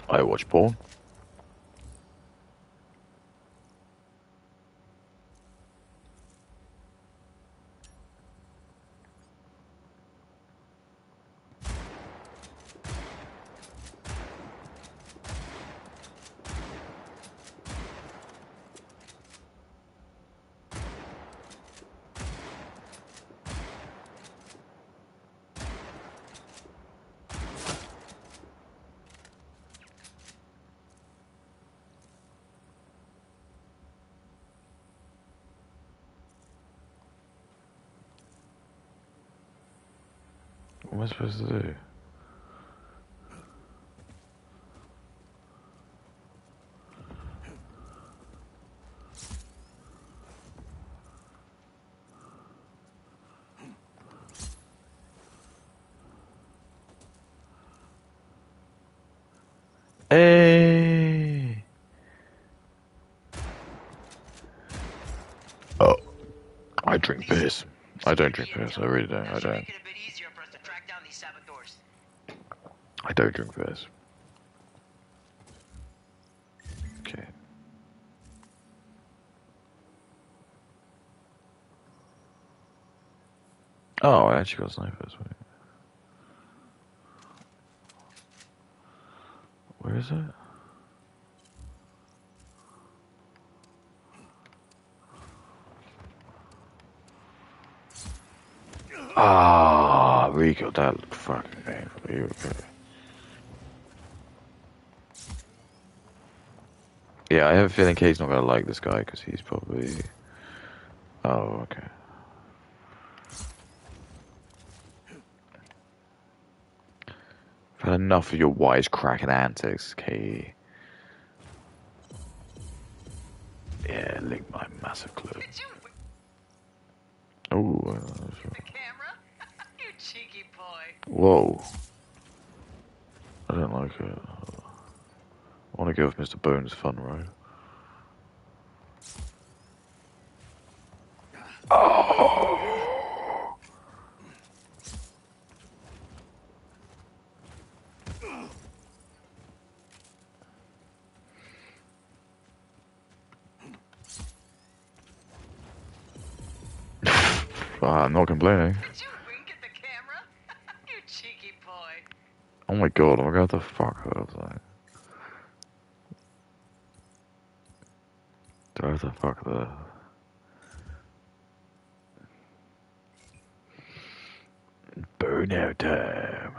I watch porn. What am I supposed to do? Hey! Oh, I drink piss. I don't drink piss. I really don't. I don't. I don't drink piss. Okay. Oh, I actually got snipers. Wait. Where is it? Ah, Rico, that looked fucking painful. You okay? Yeah, I have a feeling Kate's not gonna like this guy because he's probably. Oh, okay. I've had enough of your wisecracking antics, Kate. Yeah, lick my massive clip. Oh, The camera? You cheeky boy. whoa. I don't like it. I want to go with Mr. Bones fun ride. Oh! I'm not complaining. Did you wink at the camera? You cheeky boy. Oh my god, I'm gonna have to fuck her outside. Do I have to fuck the... Burnout time.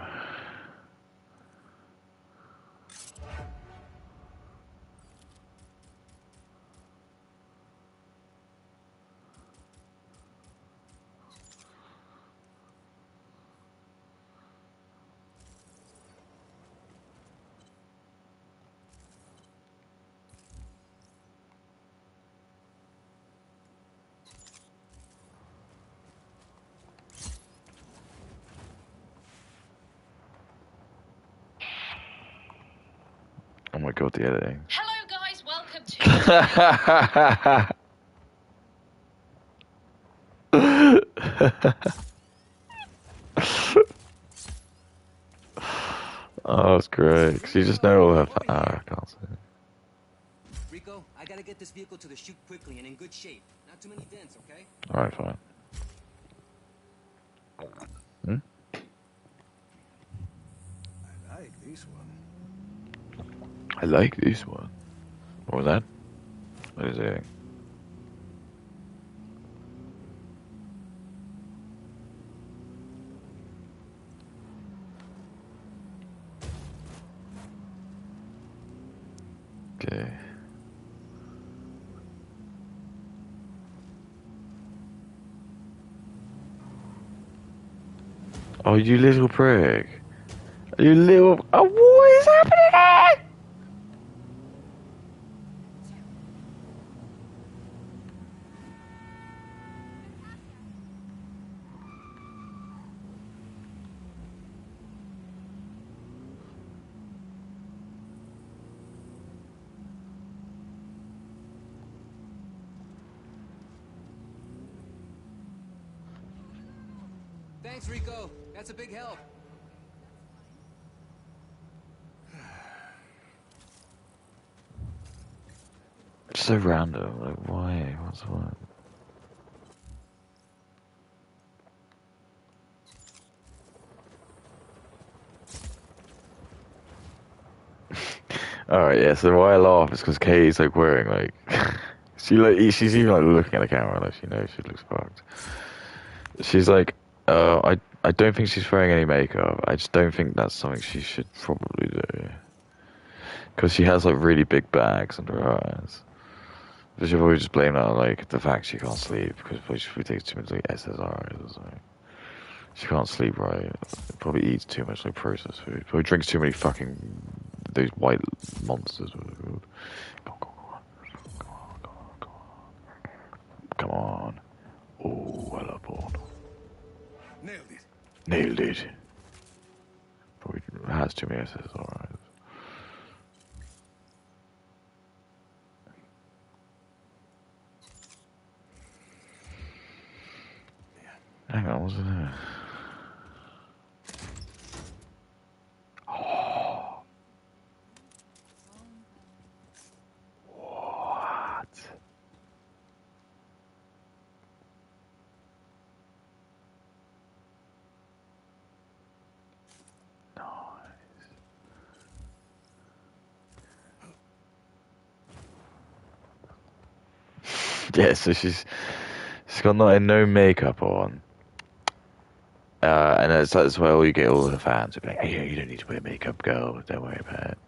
Oh my god, the editing. Hello, guys. Welcome to. Oh, that's great. Cause you just know all her. I can't say. Rico, I gotta get this vehicle to the chute quickly and in good shape. Not too many dents, okay? Alright, fine. Hmm? I like this one. I like this one. What was that? What is it? Okay. Oh, you little prick. You little... Oh, what is happening here? Thanks, Rico. That's a big help. It's so random. Like, why? What's what? Alright, yeah, so why I laugh is because Katie's like wearing like she's even like looking at the camera like she knows she looks fucked. She's like, I don't think she's wearing any makeup. I just don't think that's something she should probably do. Because she has like really big bags under her eyes. But she'll probably just blame that on like the fact she can't sleep because she takes too much like SSRIs or something. She can't sleep right. Probably eats too much like processed food. Probably drinks too many fucking those white monsters. Come on, come on, come on, come on, come on. Come on. Oh, I love porn. Nailed it. Nailed it. Probably has too many SSRIs. Hang on, what's in there? Oh. What? Nice. Yeah, so she's got no makeup on. And that's where you get all the fans who be like, hey, you don't need to wear makeup, girl. Don't worry about it.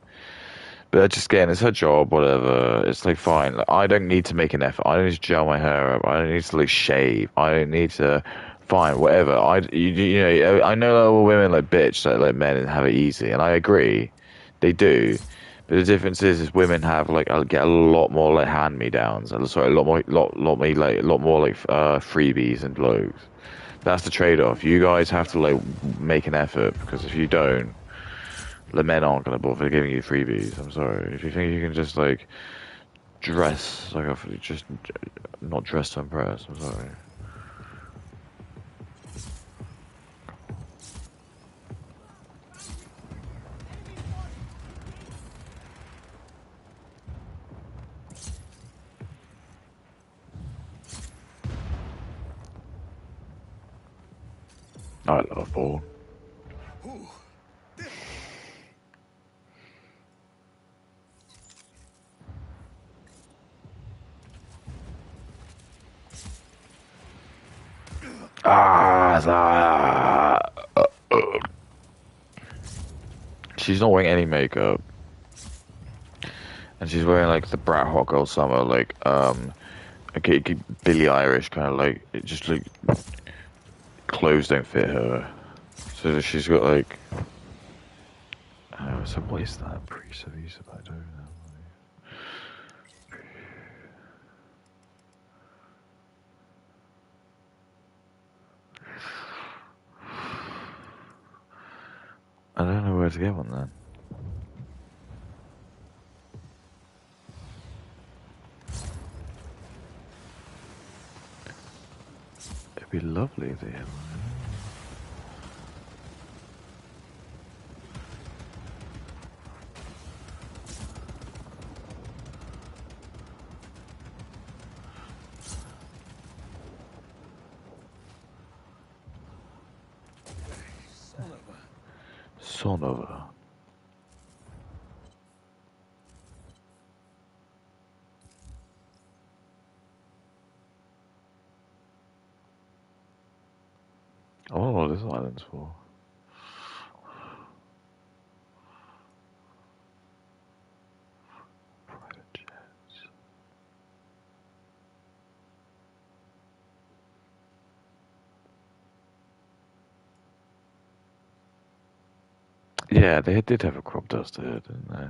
But just again, it's her job, whatever. It's like fine. Like, I don't need to make an effort. I don't need to gel my hair up. I don't need to like shave. I don't need to. Fine, whatever. You know I know that all women like bitch that like men and have it easy, and I agree, they do. But the difference is women have like I'll get a lot more like hand me downs. Sorry, a lot more like freebies and blokes. That's the trade off. You guys have to like make an effort because if you don't, the men aren't gonna bother giving you freebies. I'm sorry. If you think you can just like dress like just not dress to impress, I'm sorry. I love ball. Ooh. She's not wearing any makeup, and she's wearing like the Brat Hot Girl Summer, like okay, Billie Irish kind of like it just like clothes don't fit her, so she's got like. So what is that? Pre-service? I don't know. I don't know where to get one then. It'd be lovely if they had one. Son of a... Son of a. I don't know what this island's for. Private jets. Yeah, they did have a crop duster, didn't they?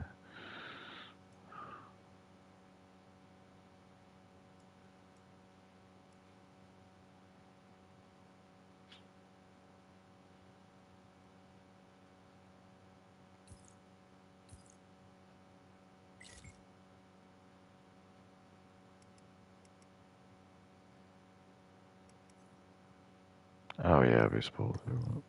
Oh yeah, we spoiled it.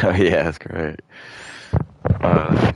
Oh yeah, that's great. Uh,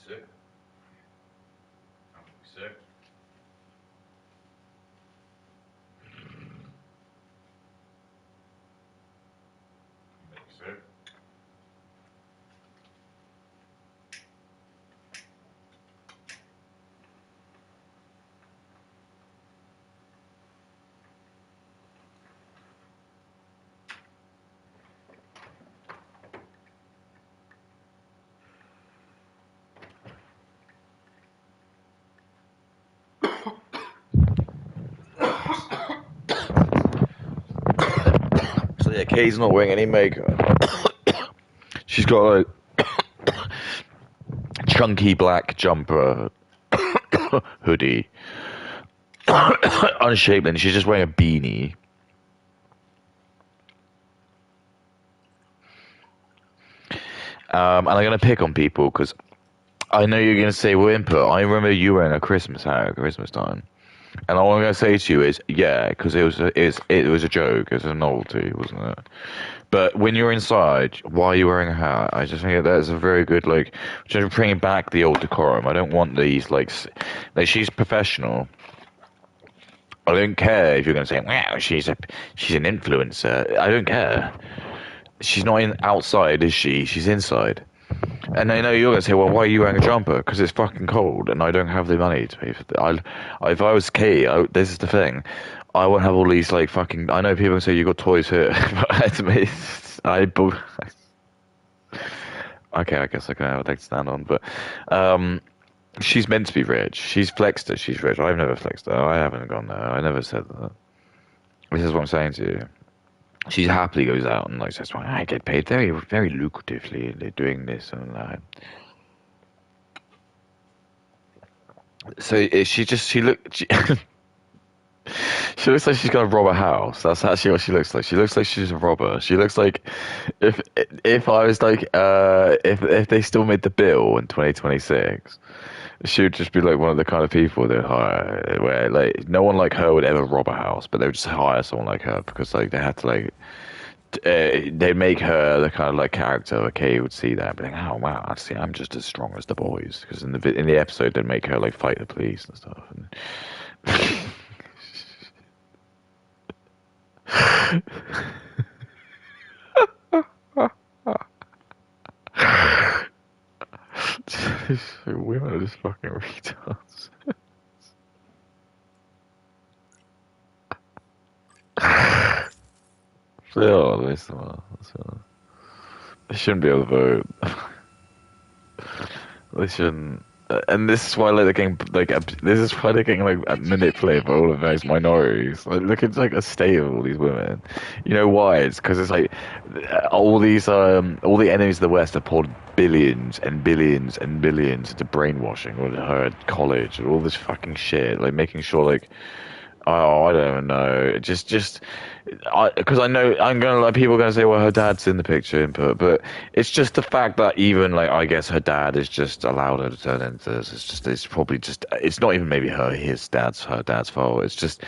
sick. I'm sick. Sick. So yeah, Kay's not wearing any makeup. She's got like chunky black jumper, hoodie, unshaven. She's just wearing a beanie. And I'm gonna pick on people because I know you're gonna say, "Well, input." I remember you wearing a Christmas hat at Christmas time, and all I'm gonna say to you is, yeah, because it was a joke, it was a novelty, wasn't it? But when you're inside, why are you wearing a hat? I just think that's a very good just bringing back the old decorum. I don't want these like she's professional. I don't care if you're gonna say, "Wow, she's an influencer." I don't care. She's not outside, is she? She's inside. And I know you're going to say, well, why are you wearing a jumper? Because it's fucking cold and I don't have the money to pay for it. If I was Key, this is the thing. I would have all these, like, fucking... I know people can say, you got toys here. But to me, okay, I guess I can have a leg to stand on. But she's meant to be rich. She's flexed her. She's rich. I've never flexed her. I haven't gone there. I never said that. This is what I'm saying to you. She happily goes out and like says, "Well, I get paid very, very lucratively. They're doing this and that." So she looks like she's gonna rob a house. That's actually what she looks like. She looks like she's a robber. She looks like if if I was like if they still made the bill in 2026, she would just be like one of the kind of people they hire where like no one like her would ever rob a house, but they would just hire someone like her because like they had to like they make her the kind of like character. Okay, you would see that, and be like, oh wow, I see, I'm just as strong as the boys. Because in the episode, they make her like fight the police and stuff. Women are just fucking retards. Oh, they shouldn't be able to vote. They shouldn't. And this is why like they're getting this is why they're getting like manipulated by all of those minorities. Like look at like a state of all these women. You know why? It's because it's like all the enemies of the West have poured billions and billions and billions into brainwashing all her at college and all this fucking shit. Like making sure like oh, I don't even know. Just, because I know I'm gonna like people are gonna say, well, her dad's in the picture input, but it's just the fact that even like I guess her dad has just allowed her to turn into this. It's probably just it's not even maybe her dad's fault. It's just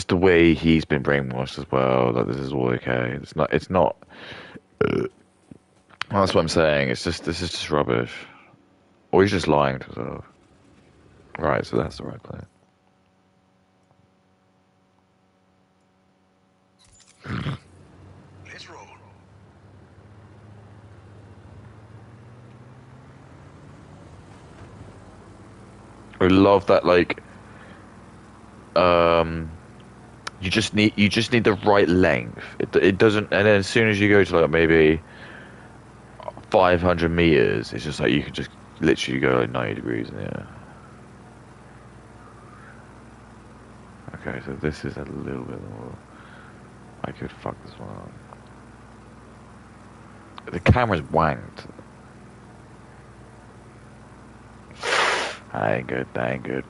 the way he's been brainwashed as well. That this is all okay. It's not. That's what I'm saying. This is just rubbish. Or he's just lying to himself. Right, so that's the right play. Let's roll. I love that you just need the right length. It doesn't and then as soon as you go to like maybe 500 meters, it's just like you can just literally go like 90 degrees in the air. Okay, so this is a little bit more. I could fuck this one up. The camera's wanked. That ain't good. That ain't good.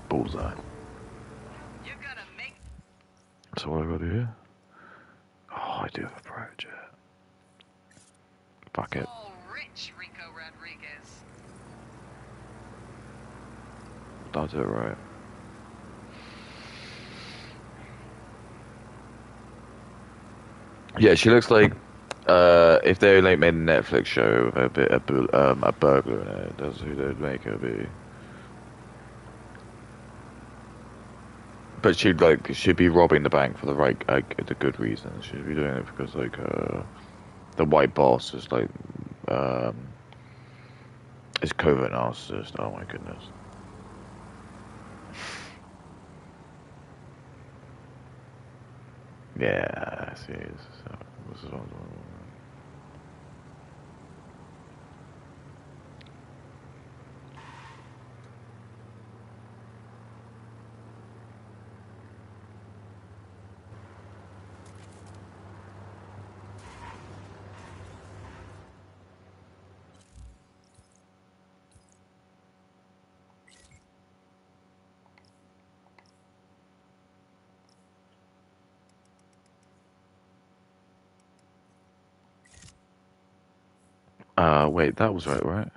Bullseye. You're gonna make So what do I got to do here? Oh, I do have a private jet. Fuck it. all rich, Rico Rodriguez. I'll do it right. Yeah, she looks like if they like made a Netflix show with a burglar in it, that's who they'd make her be. But she'd be robbing the bank for the right the good reasons. She'd be doing it because the white boss is is covert narcissist. Oh my goodness. Yeah, see, this is what I'm talking wait, that was right?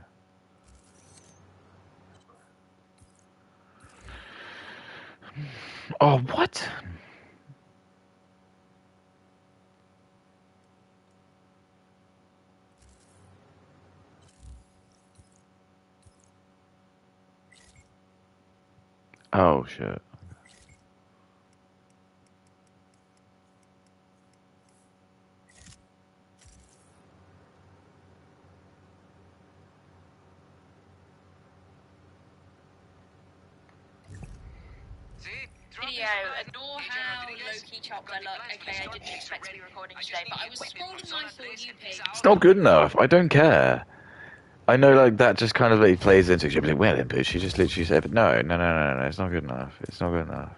Oh, what? Oh, shit. Video, adore how low-key chopped I look. Okay, I didn't expect to be recording today, but I was scrolling and I saw you pigs. It's not good enough. I don't care. I know, like, that just kind of, like, plays into it. She'll be like, well, then, bitch, she just literally said, but no, it's not good enough. It's not good enough.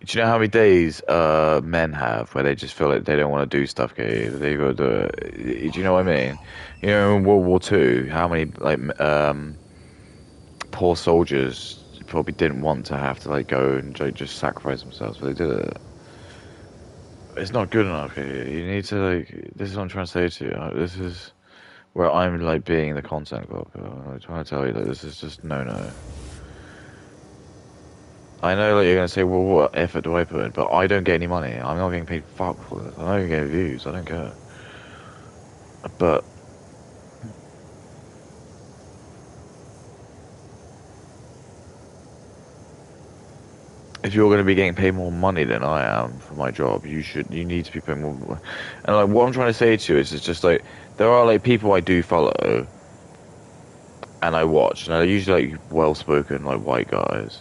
Do you know how many days men have where they just feel like they don't want to do stuff, okay? They got to do it. Do you know what I mean? You know, in World War II, how many, like, poor soldiers probably didn't want to have to, like, go and like, just sacrifice themselves, but they did it. It's not good enough, okay? You need to, like, this is what I'm trying to say to you. This is where I'm, like, being the content cop. I'm trying to tell you that this is just no. I know that you're going to say, well, what effort do I put in? But I don't get any money. I'm not getting paid fuck for this. I'm not even getting views. I don't care. But if you're going to be getting paid more money than I am for my job, you need to be paying more. And like what I'm trying to say to you is, it's just like there are like people I do follow and I watch, and they're usually like well-spoken like white guys.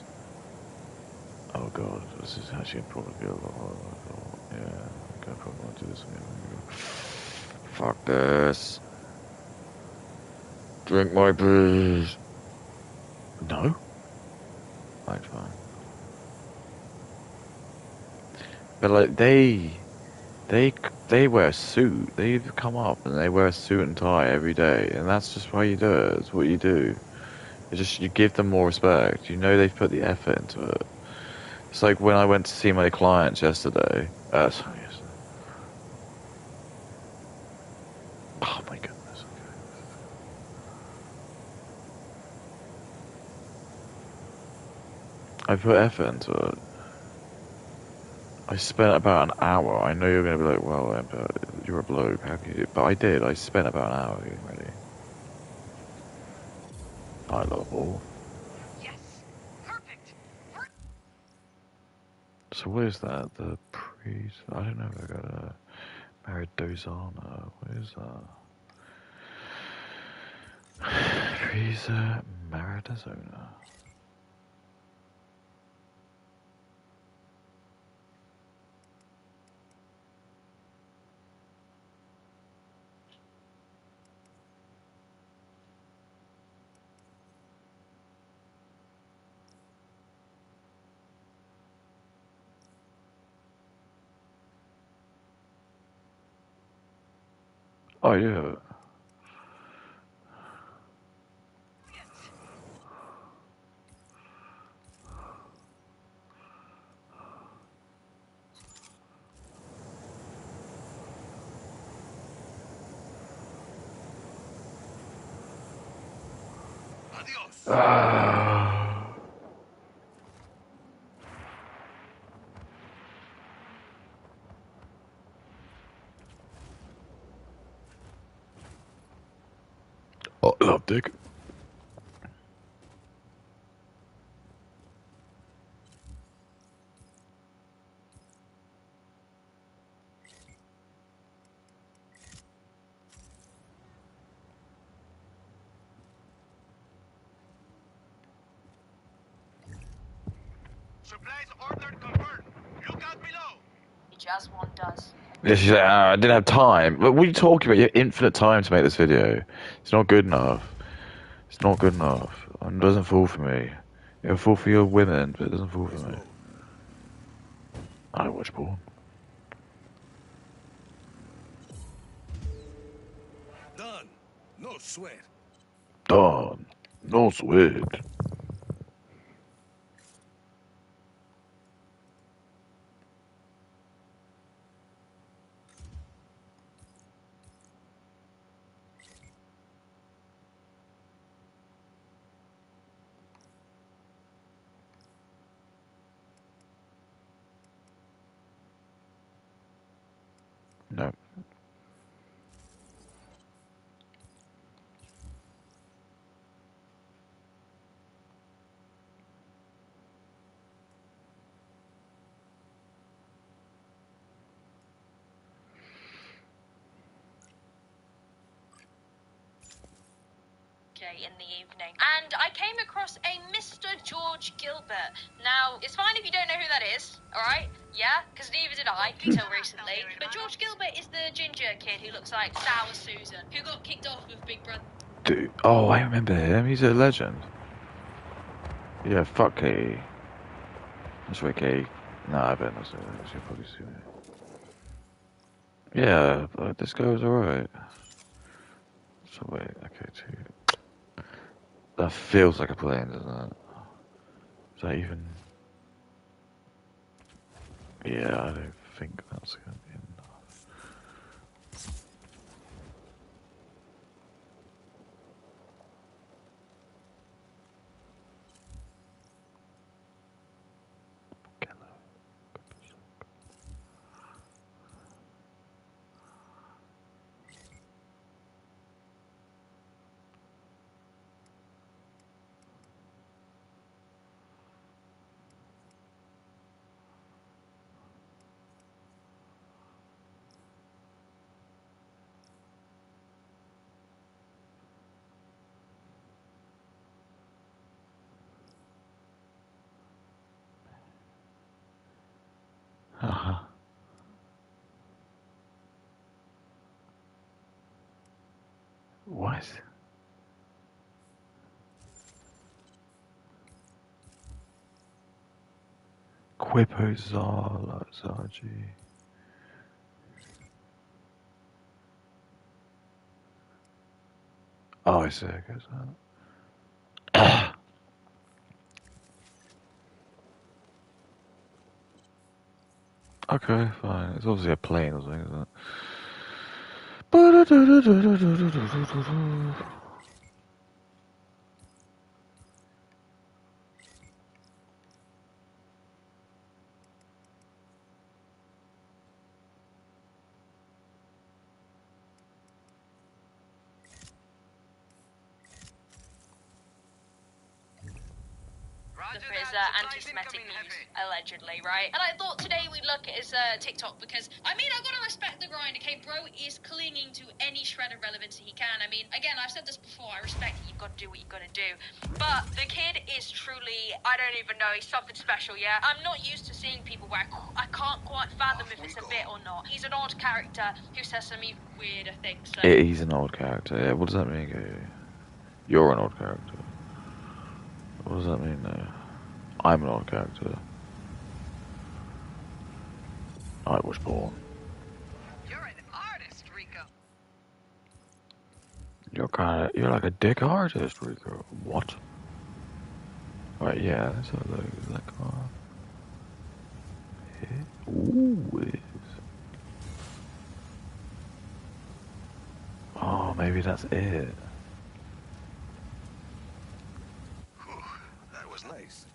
Oh god, this is actually probably a lot harder than I thought. Yeah, okay, I probably want to do this again. Fuck this. Drink my booze. No? Right, fine. But like they they wear a suit. They come up and they wear a suit and tie every day, and that's just why you do it. It's what you do. It's just you give them more respect. You know they've put the effort into it. It's like when I went to see my clients yesterday. Sorry, yesterday. Oh my goodness. Okay. I put effort into it. I spent about an hour. I know you're going to be like, well, but you're a bloke. How can you? But I did. I spent about an hour getting ready. I love all. Yes. Perfect. So what is that? The priest? I don't know if I got a Maradozana. What is that? Freezer Maradozana. Oh yeah. Adios. Ah. Oh, I love dick. Supplies ordered confirmed. Look out below. As one does. Yeah, she's like, I didn't have time. What are you talking about? You have infinite time to make this video. It's not good enough. It's not good enough. It doesn't fall for me. It'll fall for your women, but it doesn't fall for me. I watch porn. Done. No sweat. Done. No sweat. No. In the evening, and I came across a Mr. George Gilbert. Now, it's fine if you don't know who that is, alright? Yeah, because neither did I until recently. But George Gilbert is the ginger kid who looks like Sour Susan, who got kicked off of Big Brother. Dude. Oh, I remember him. He's a legend. Yeah, fuck Katie. That's right, Katie. No, I bet not say that. She'll probably see me. Yeah, but this guy was alright. So wait, okay, two. That feels like a plane, doesn't it? Is that even... Yeah, I don't think that's gonna be enough. Haha. What? Quippo Zala Zaji. Oh, I see, I guess that. Okay, fine. It's obviously a plane or something, isn't it? For his anti-Semitic views, allegedly, right? And I thought today we'd look at his TikTok because, I mean, I've got to respect the grind, okay? Bro is clinging to any shred of relevancy he can. I mean, again, I've said this before, I respect that you've got to do what you've got to do. But the kid is truly, I don't even know, he's something special, yeah? I'm not used to seeing people where I can't quite fathom if it's a bit or not. He's an odd character who says some even weirder things. So. He's an old character, yeah. What does that mean, Gary? You're an old character. What does that mean, though? I'm an old character. I was born. You're an artist, Rico. You're like a dick artist, Rico. What? Right, yeah, that's what it looks like. Ooh, it is. Oh, maybe that's it. That was nice.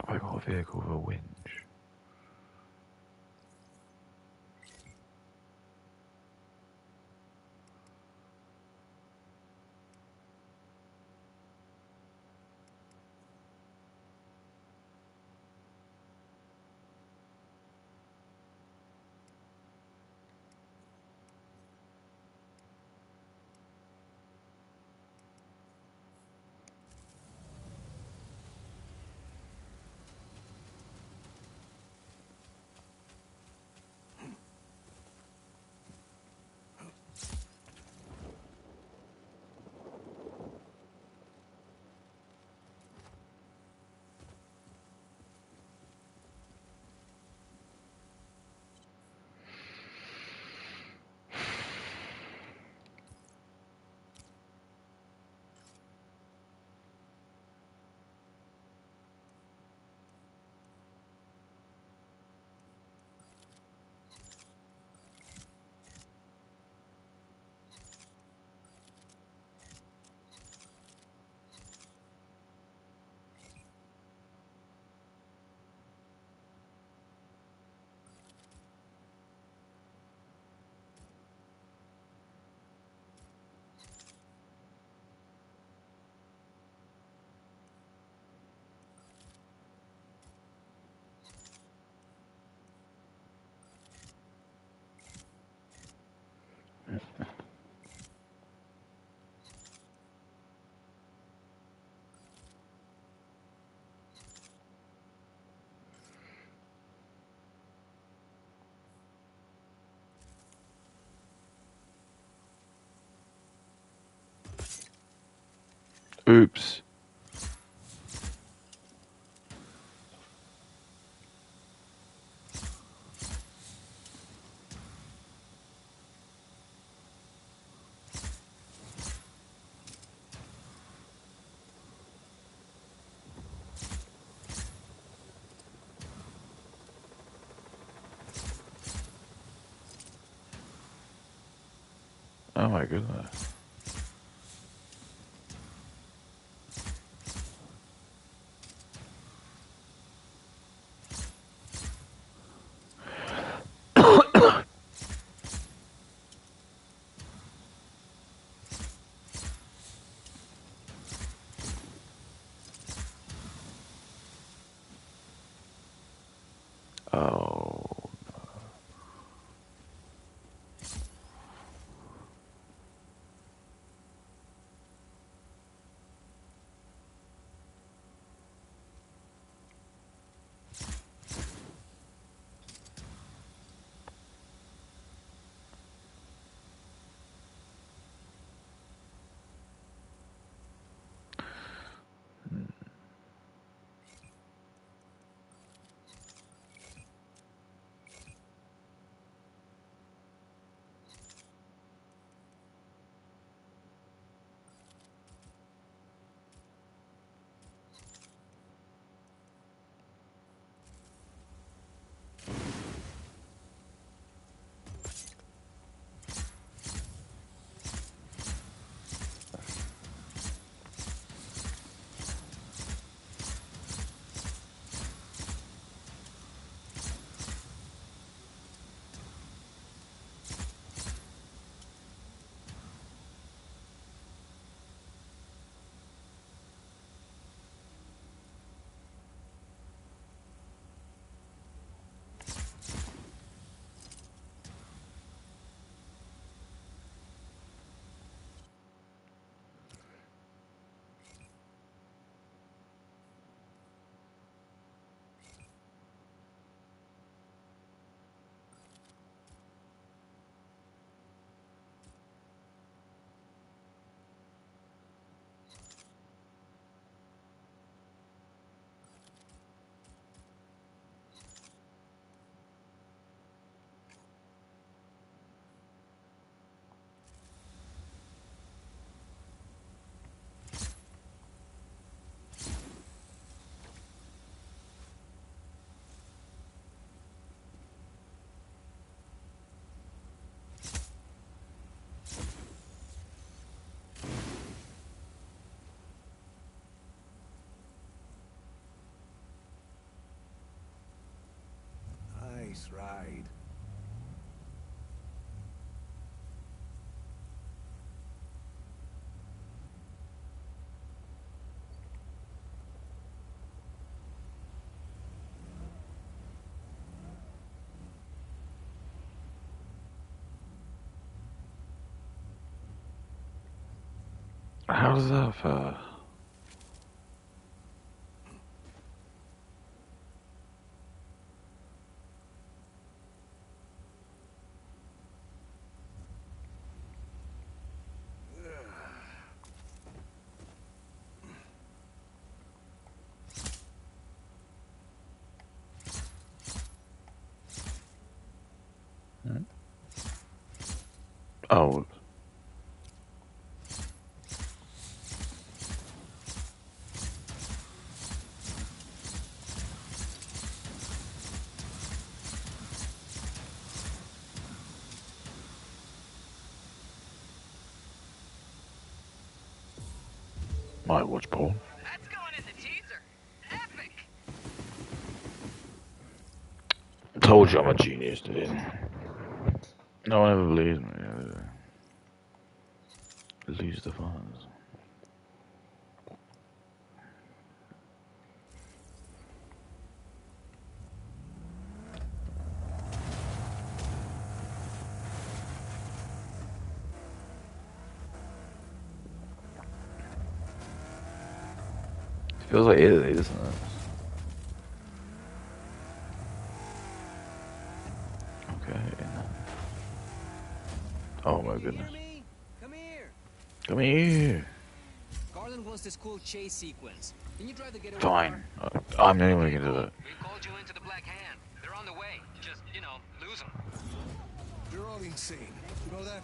Have I got a vehicle with a winch? Oops. Oh my goodness. Oh. Nice ride. How does that fare? Oh. Might watch porn. That's going in the teaser. Epic. Told you I'm a genius, dude. No one ever believes me. Lose the funds. Feels like Italy, doesn't it? Okay. Oh my You hear goodness. me? Come here. Come here. Carla Marlon wants this cool chase sequence. Can you drive the getaway Fine. car? I'm the only one who can do it. We called you into the Black Hand. They're on the way. Just, lose them. You're all insane. You know that?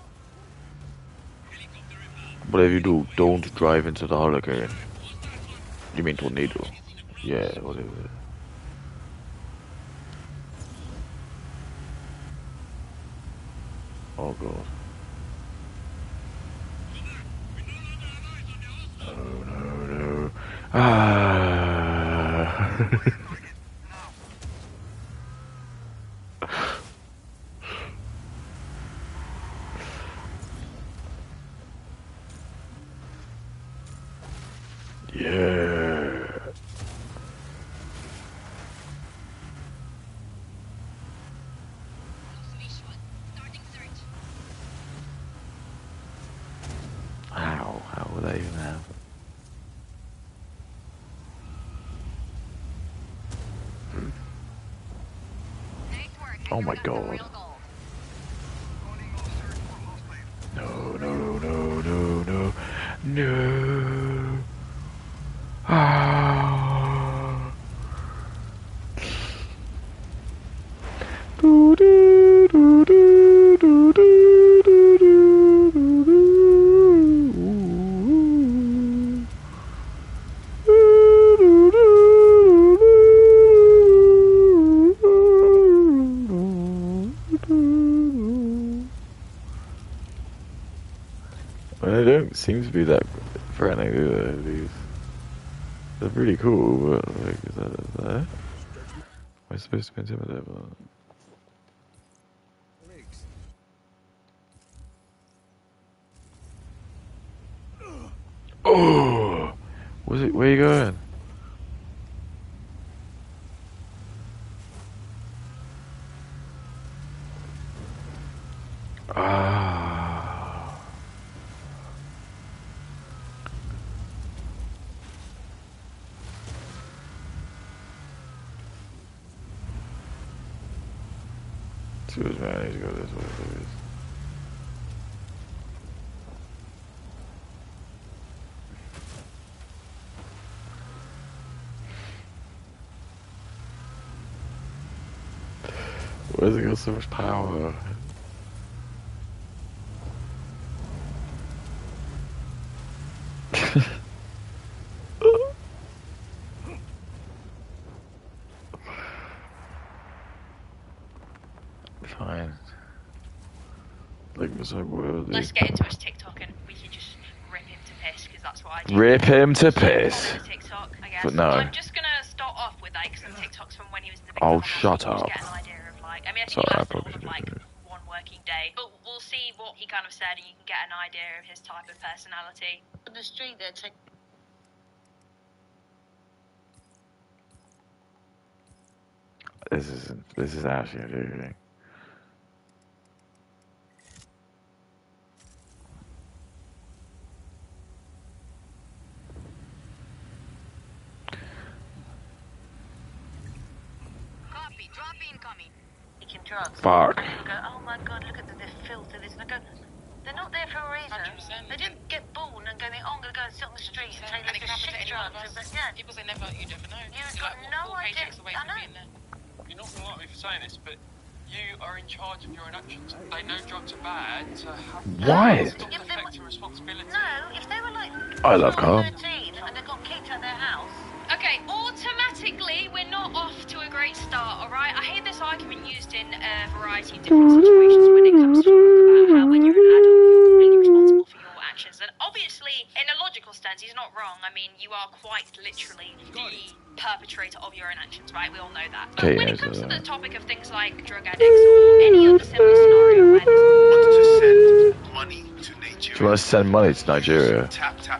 Whatever you do, don't drive into the hurricane. You mean tornado? Yeah, whatever. Oh god. Oh no, no. Ah. Yeah. How will they even have? Oh my god. No, no, no, no, no. No. Ah. Do, do, do, do, do, do, do, do, do, do. Well, they don't seem to be that threatening, do they? They're pretty cool, but like, is that? Am I supposed to be intimidated? Riggs. Oh, was it? Where you going? Ah. Excuse me, I need to go this way, please. Why does it got so much power? Fine. Like, it's like worthy. Let's get into his TikTok and we can just rip him to piss, because that's what I do. Rip him to piss. TikTok, I guess. But no. I'm just gonna start off with like some TikToks from when he was in the big Oh, club, shut just up. Get an idea of like, I mean, I think Sorry, he I lasted probably all of should like do it. one working day, but we'll see what he kind of said, and you can get an idea of his type of personality. On the street, they're taking. This is actually amazing. Copy. Drop incoming. Taking drugs. Fuck. And you go, oh my god, look at the filth of this. And I go, they're not there for a reason. 100%. They didn't get born and go, oh, I'm going to go and sit on the street and take And loads it can of happen to shit any one of drugs. us. But yeah, People say never, you never know. You've You're got like, no four idea. paychecks away I from know. being there. You're not going to like me for saying this, but you are in charge of your own actions. They know drugs are bad, so have Why? stop If they deflecting responsibility. no, if they were like I love 12, Carl. 13 and they got kicked out of their house. Okay, automatically, we're not off to a great start, alright? I hear this argument used in a variety of different situations when it comes to talk about how when you're an adult, you're completely responsible for your actions. And obviously, in a logical sense, he's not wrong. I mean, you are quite literally the perpetrator of your own actions, right? We all know that. But Okay, when yeah, it comes so, to the topic of things like drug addicts or any other similar scenario where Want to send money to Nigeria? If you want to send money to Nigeria,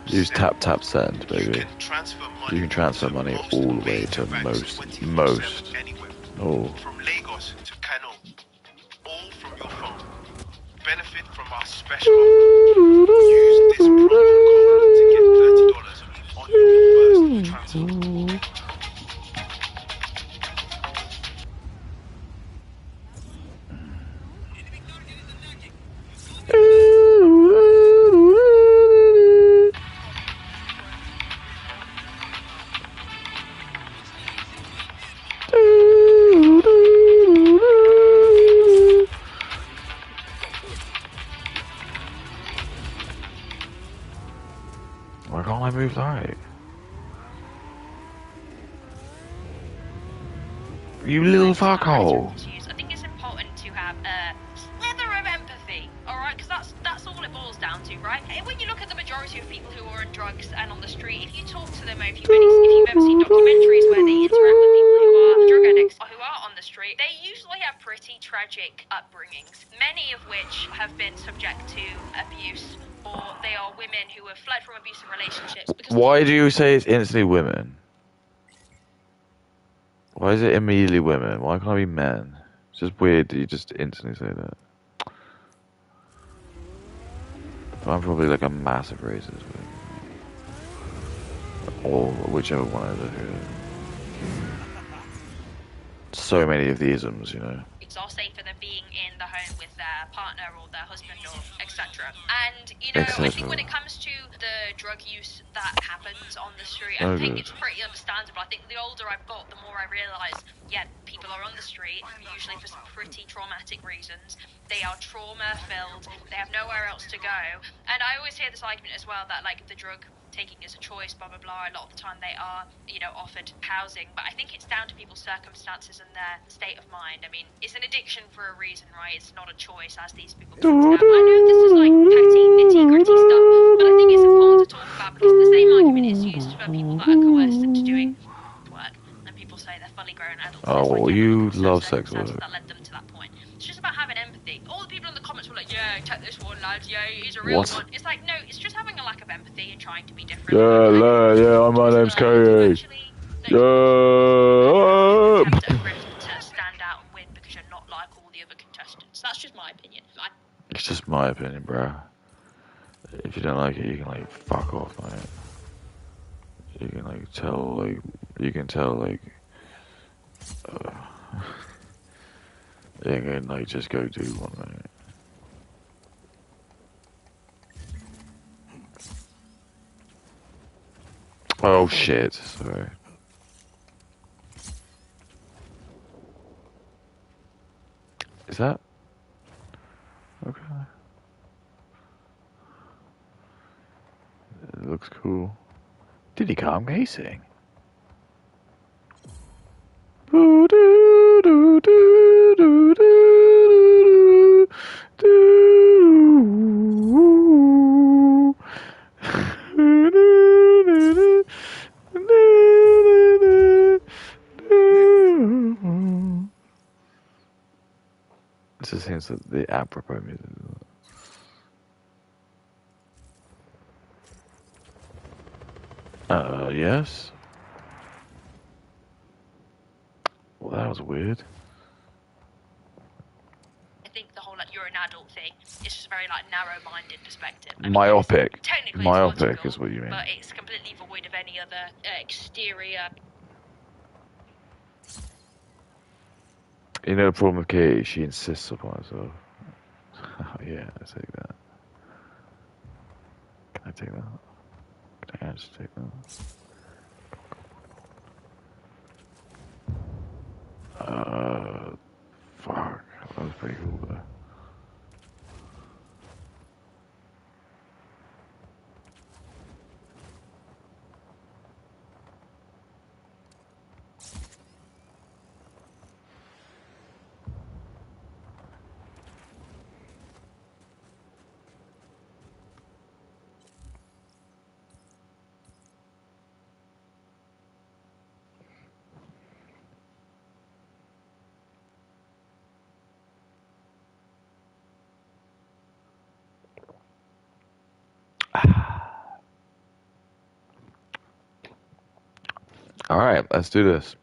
use send. tap tap send, You baby. can transfer money. You can transfer to money most all the way major to banks most 24/7 anywhere. Oh. From Lagos to Kano, all from your phone. Benefit from our special offer. Use this promo code to get $30 on your first transfer. Why can't I move right? You little fuckhole. I think it's important to have a slither of empathy, alright? Because that's all it boils down to, right? And when you look at the majority of people who are on drugs and on the street, if you talk to them, or if you've ever seen documentaries where they interact with people who are drug addicts or who are on the street, they usually have pretty tragic upbringings, many of which have been subject to abuse, or they are women who have fled from abusive relationships. Why do you say it's instantly women? Why is it immediately women? Why can't it be men? It's just weird that you just instantly say that. But I'm probably like a massive racist. Or whichever one I look at. So many of the isms, you know. Are safer than being in the home with their partner or their husband or etc. And you know, I think when it comes to the drug use that happens on the street, I think it's pretty understandable. I think the older I've got, the more I realise, yeah, people are on the street usually for some pretty traumatic reasons. They are trauma filled. They have nowhere else to go. And I always hear this argument as well that like the drug taking is a choice, blah blah blah. A lot of the time they are, you know, offered housing, but I think it's down to people's circumstances and their state of mind. I mean, it's an addiction for a reason, right? It's not a choice, as these people point out. I know this is like petty, nitty gritty stuff, but I think it's important to talk about because the same argument is used for people that are coerced into doing work, and people say they're fully grown adults. Oh, you love sex work. That led them to that point. It's just about having empathy. All the people in the comments were like, yeah, take this one, lads, yeah, he's a real one. It's like, no, it's just having a lack of empathy and trying to be different. Yeah, my name's Cody. Yeah. To stand out and win because you're not like all the other contestants. That's just my opinion. It's just my opinion, bro. If you don't like it, you can like fuck off, mate. You can like tell, like, you can like just go do one, mate. Oh shit, sorry. Is that? Okay. It looks cool. Did he come casing? This is hints at the apropos music. Yes. Well, that was weird. I think the whole like you're an adult thing is just a very like narrow-minded perspective. I mean, Myopic. Technically, Myopic is what you mean. But it's completely void of any other exterior. You know the problem with Katie? She insists upon herself. Oh yeah, I take that. Can I take that? Can I just take that? Fuck. That was pretty cool though. All right, let's do this.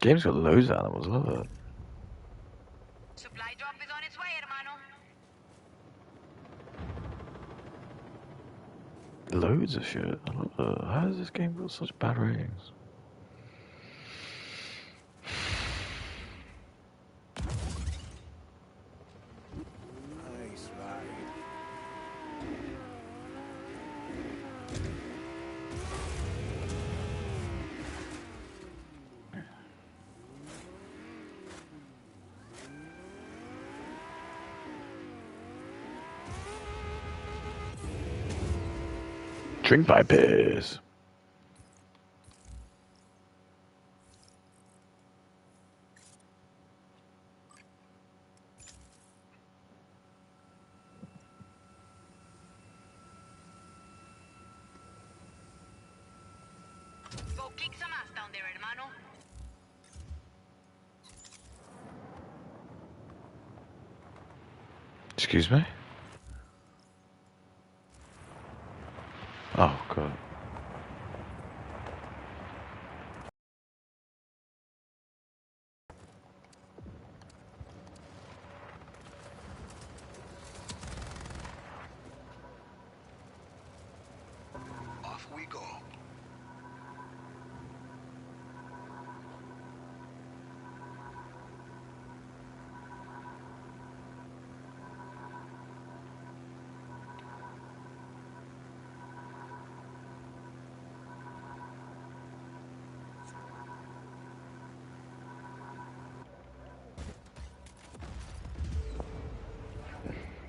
Game's got loads of animals, I love it. Supply drop is on its way, hermano. Loads of shit. I love it. How has this game got such bad ratings? Nice ride. Drink my piss. Go kick some ass down there, hermano. Excuse me? Oh, God. Off we go.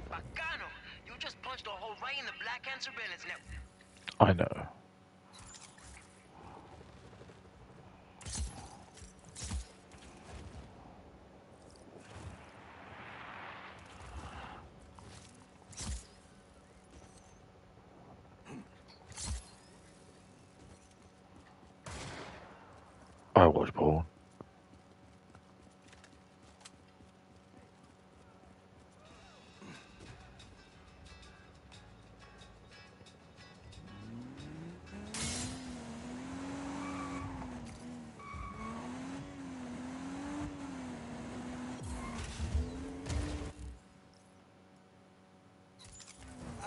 Bacano! You just punched a hole right in the black hand surveillance network. I know. I watch porn.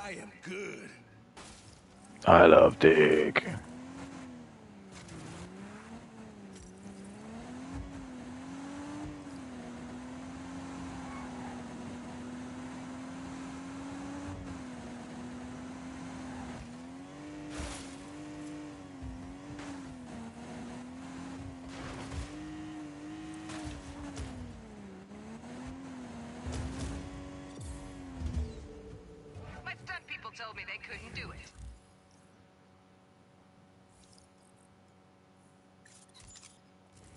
I am good. I love dick. My stunt people told me they couldn't do it.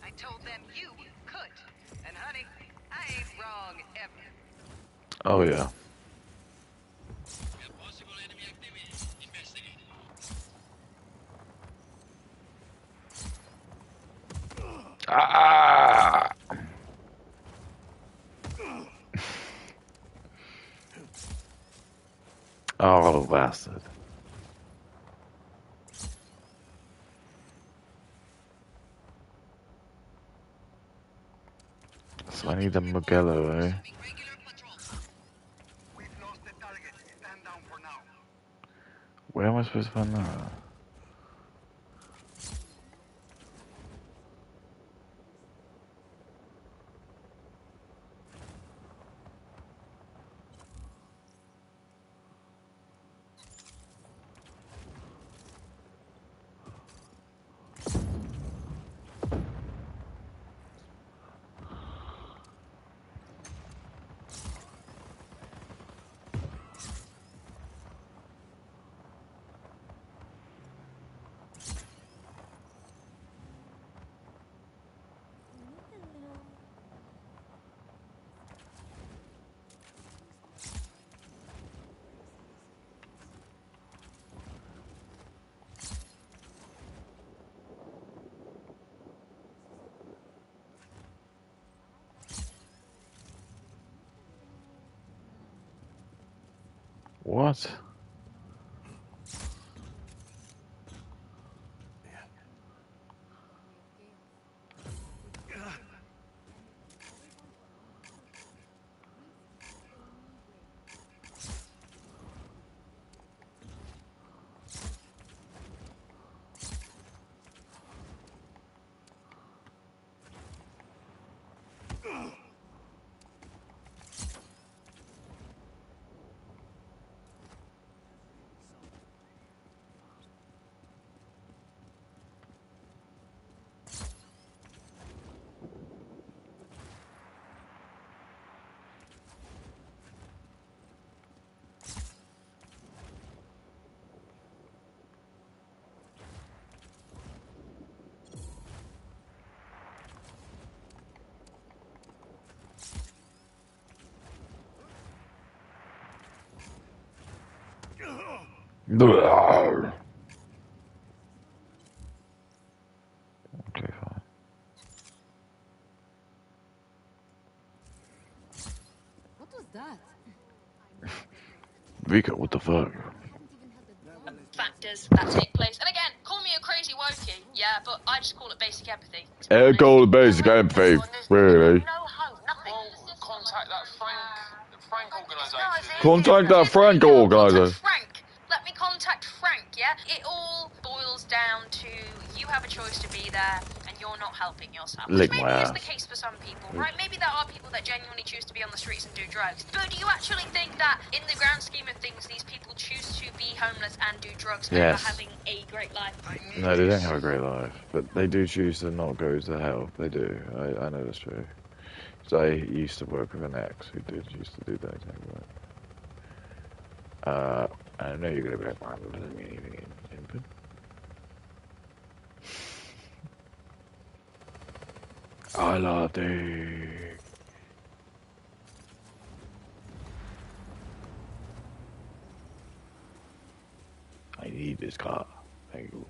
I told them you could. And honey, I ain't wrong ever. Oh, yeah. Possible enemy activity. Investigate. Ah! Oh, bastard. So I need a Mugello, eh? We've lost the target. Stand down for now. Where am I supposed to find that? What? Okay, fine. What was that? Rico, what the fuck? Factors that take place. And again, call me a crazy wokey, yeah, but I just call it basic empathy. To be honest. Call the basic empathy, really. No hope, nothing. Well, contact that Frank organisation. Contact that Frank organizer. Contact Frank. Let me contact Frank, yeah? It all boils down to you have a choice to be there and you're not helping yourself. Which Lick my maybe is the ass. case for some people, right? Maybe there are people that genuinely choose to be on the streets and do drugs. But do you actually think that in the grand scheme of things, these people choose to be homeless and do drugs over Yes. having a great life? No, they don't have a great life, but they do choose to not go to hell. They do. I know that's true. So I used to work with an ex who did used to do that exact work. I know you're gonna be like, "Wow, that doesn't mean anything." Input. I love it. I need this car. Thank you.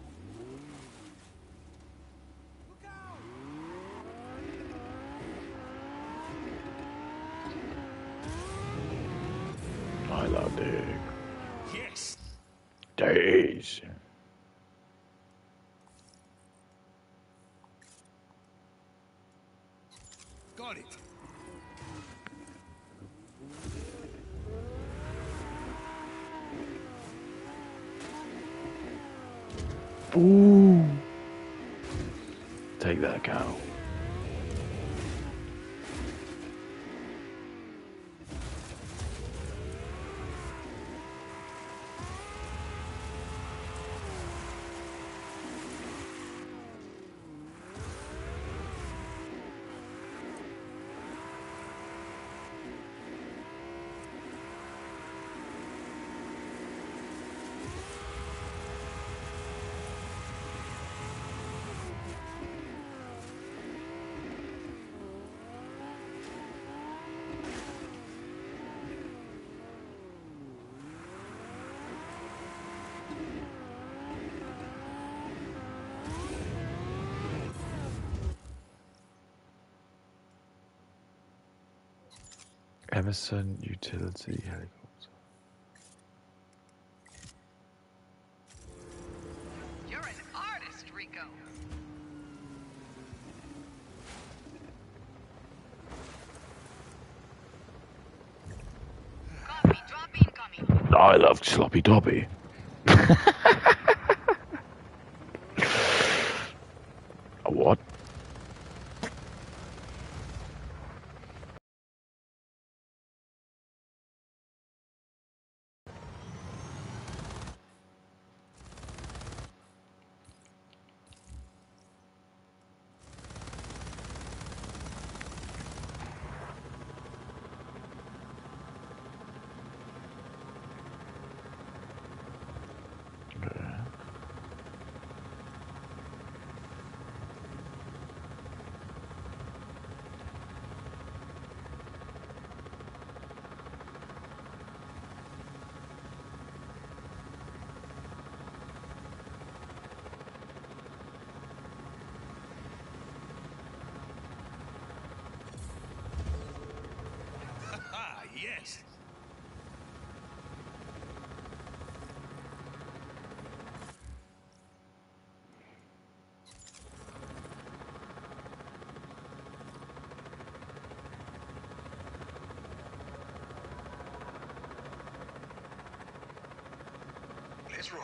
I love it. Yes. Days. Got it. Ooh. Take that cow. Emerson utility helicopter. You're an artist, Rico. Copy, drop incoming. I love sloppy dobby. A what? Ah, yes. Let's roll.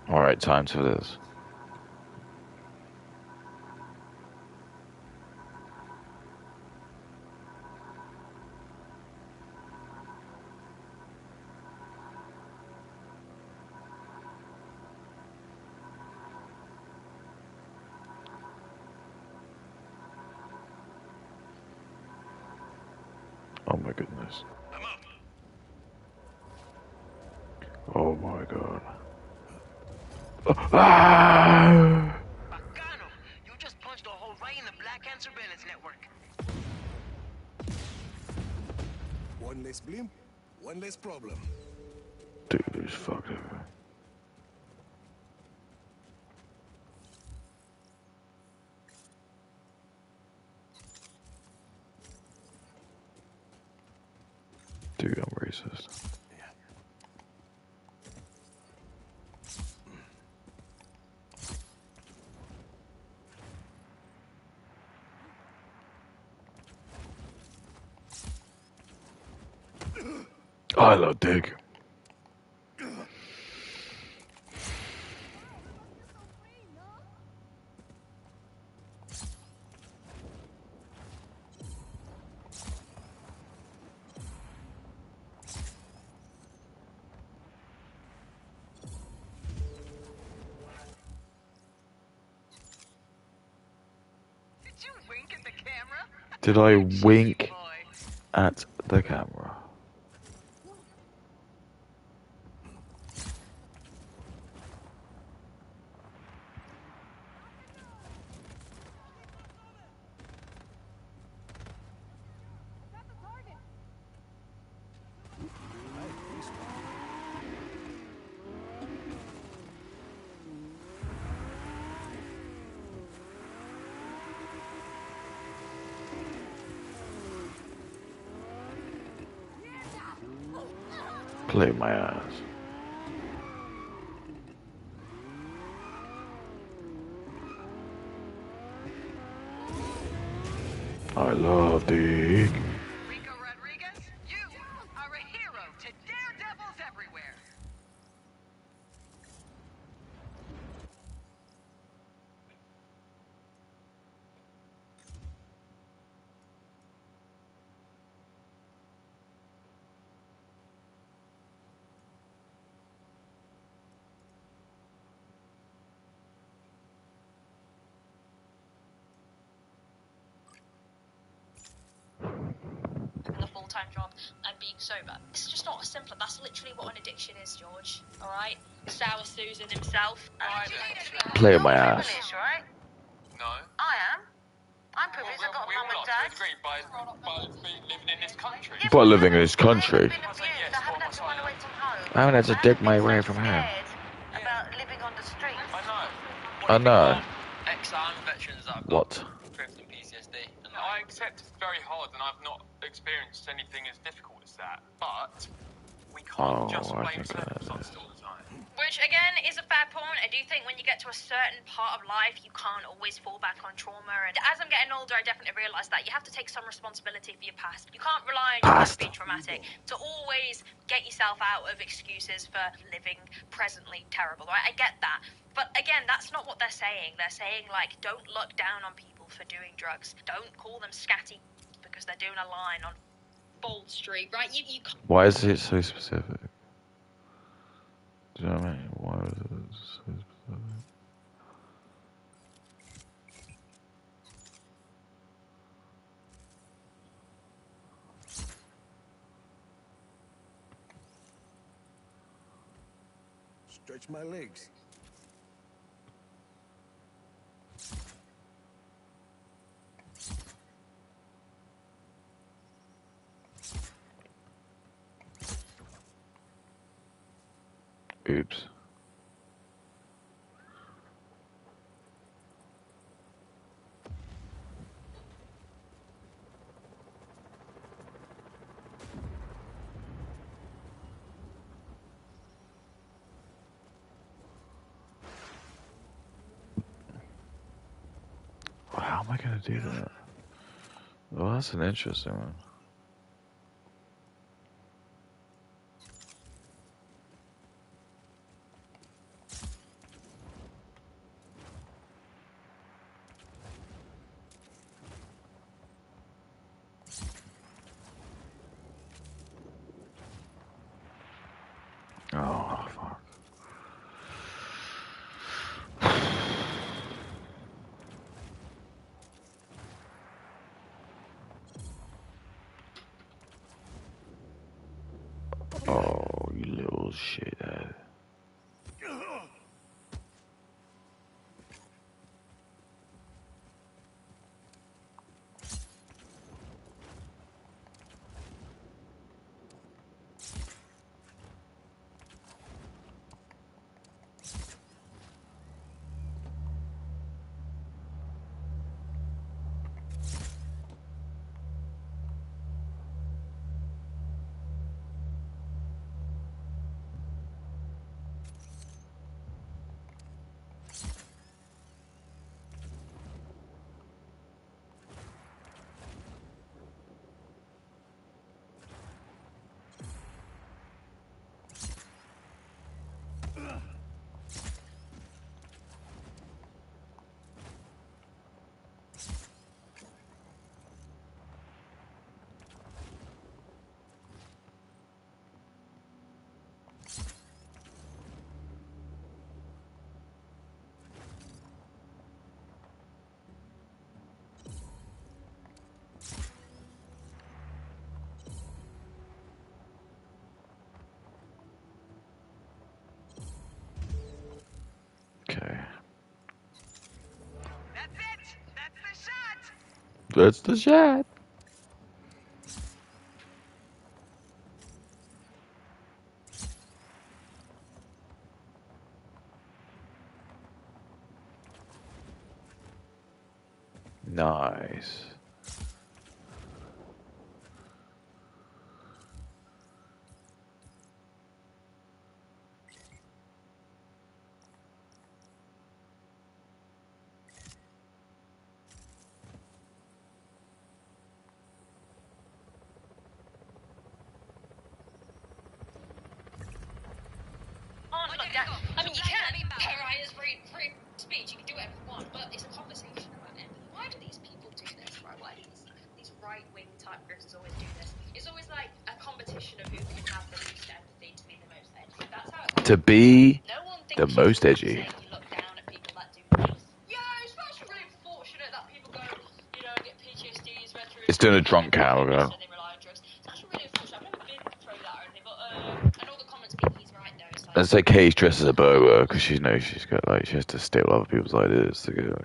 Alright, time for this. Oh my goodness. I'm up. Oh my god. Ah! Bacano! You just punched a hole right in the Black Hand surveillance network. One less blimp, one less problem. Dude, it's fucked over. Dude, I'm racist. I love Dig. Did you wink at the camera? Did I wink at the camera? Play my ass. I love Dig. Rico Rodriguez, you are a hero to daredevils everywhere. A full-time job and being sober. It's just not as simple. That's literally what an addiction is, George. All right? Sour Susan himself. Play my ass. Privileged, right? No. I am. I'm privileged. I've got a We mum all and are to a dad. degree by living in this country. By living in this country. I've been abused. I haven't had to run away from home. I haven't had to dig my been way so from home. scared about living on the streets. I know. I know. Ex-army veterans that I've got What? privs and PTSD. And I accept it's very hard, and I've not experienced anything as difficult as that. But we can't just I blame think that circumstances all the time. Which, again, is a fair point. I do think when you get to a certain part of life, you can't always fall back on trauma. And as I'm getting older, I definitely realise that you have to take some responsibility for your past. You can't rely on your past being traumatic to always get yourself out of excuses for living presently terrible, right? I get that. But again, that's not what they're saying. They're saying, like, don't look down on people for doing drugs. Don't call them scatty because they're doing a line on Bold Street, right? You can't. Why is it so specific? Do you know what I mean? Why is it so specific? Stretch my legs. Oops. How am I going to do that? Well, that's an interesting one. Oh, fuck. shit. Okay. That's it. That's the shot. That's the shot. Nice. I mean, you can. Right, it's free speech. You can do whatever you want, but it's a conversation about empathy. Why do these people do this, right? Why do these right-wing type grifters always do this? It's always like a competition of who can have the least empathy to be the most edgy. That's how it To be no one thinks the most edgy. you look down at people that do this. Yeah, it's actually really unfortunate that people go, you know, get PTSDs, veterans. It's doing a drunk camera. And they rely on drugs. It's actually really unfortunate. I've never been through that or anything, but and all the comments being he's right though. So. Let's say Katie's dressed as a burglar because she knows she's got she has to steal other people's ideas to go.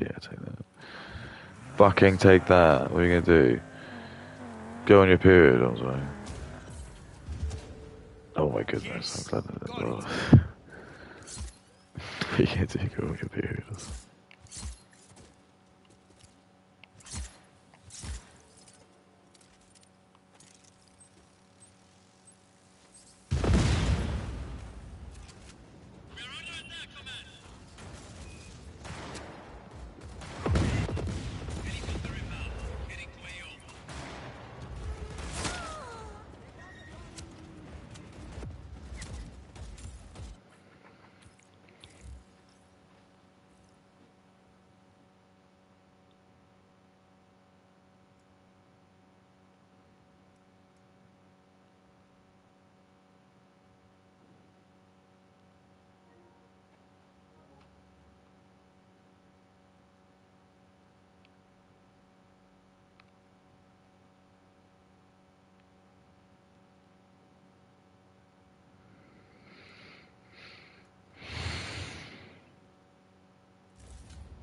Yeah, take that. Fucking take that. What are you gonna do? Go on your period, I was like. Oh my goodness, I'm glad that as well. What are you gonna do? Go on your period.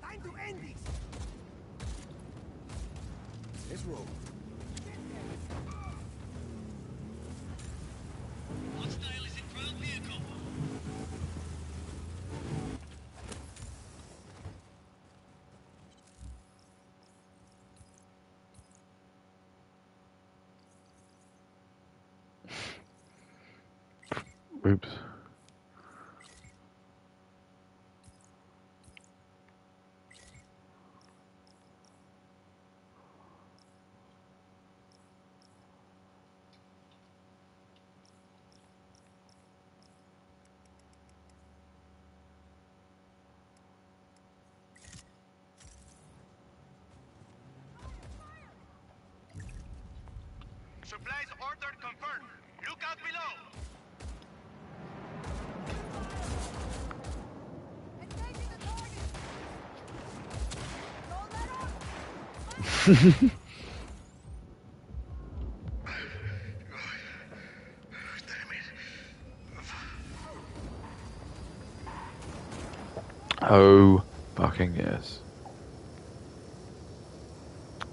Time to end this. Let's roll. Hostile is in ground vehicle. Oops. Supplies ordered confirmed. Look out below. Oh, fucking yes.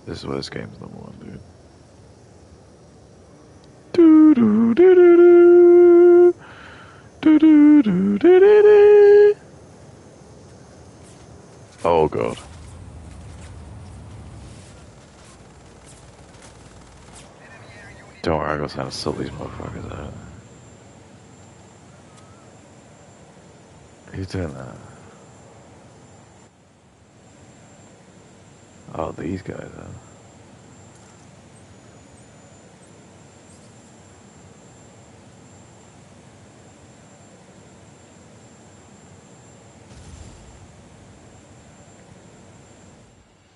This is where this game's number one, dude. Do do do do do do do do do do. Oh god. Don't worry, I got time to sort these motherfuckers out. Who's doing that? Oh, these guys are.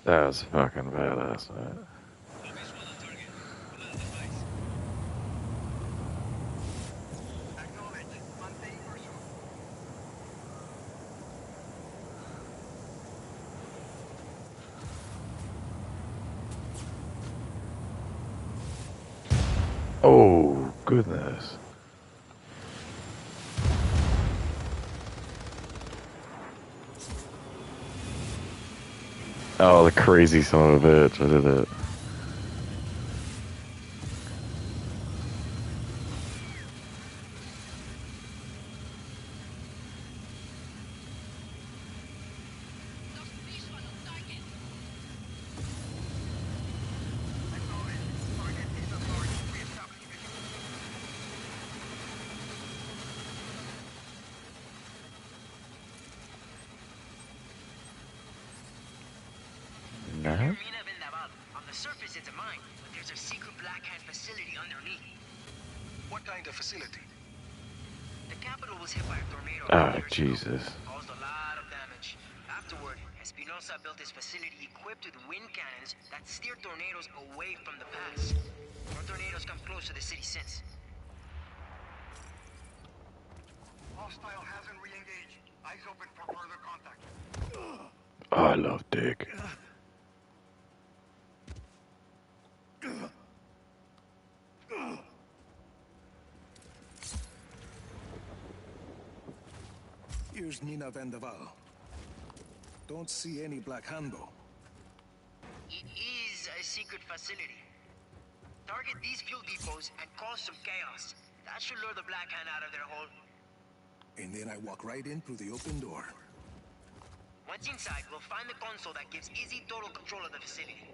That was fucking badass, man. Oh, goodness. Oh, the crazy son of a bitch. I did it. No? On the surface, it's a mine, but there's a secret Black Hand facility underneath. What kind of facility? The capital was hit by a tornado Oh, years Jesus. ago. Caused a lot of damage. Afterward, Espinosa built this facility equipped with wind cannons that steer tornadoes away from the pass. No tornadoes come close to the city since. Hostile hasn't re-engaged. Eyes open for further contact. I love dick. Here's Nina Vanderwaal. Don't see any Black Hand though. It is a secret facility. Target these fuel depots and cause some chaos. That should lure the Black Hand out of their hole. And then I walk right in through the open door. Once inside, we'll find the console that gives Izzy total control of the facility.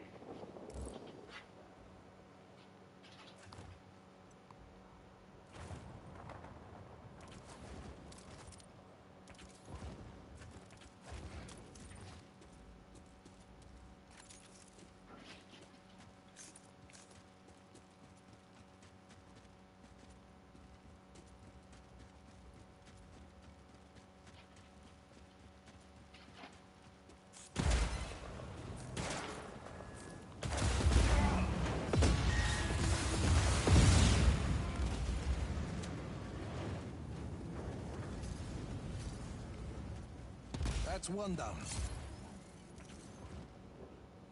That's one down.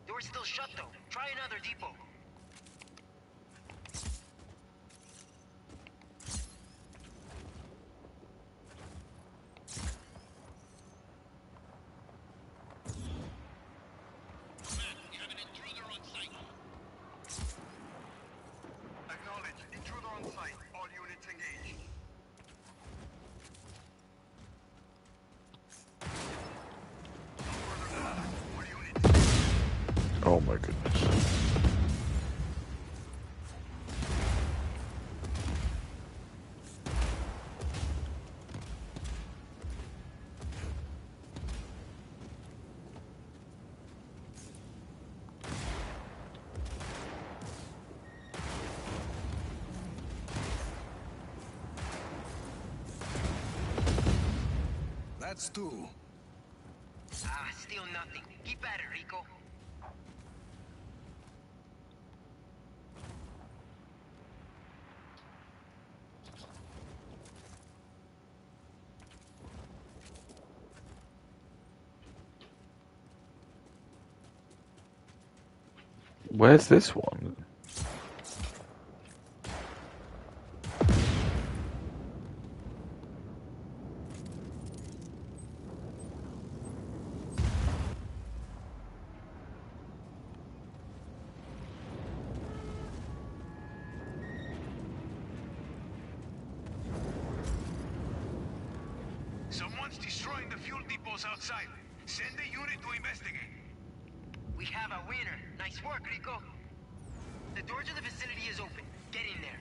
Door's still shut though. Try another depot. Acknowledge. Intruder on site. All units engaged. Oh my goodness. That's two. Still nothing. Keep at it, Rico. Where's this one? in the fuel depots outside. Send a unit to investigate. We have a winner. Nice work, Rico. The door to the facility is open. Get in there.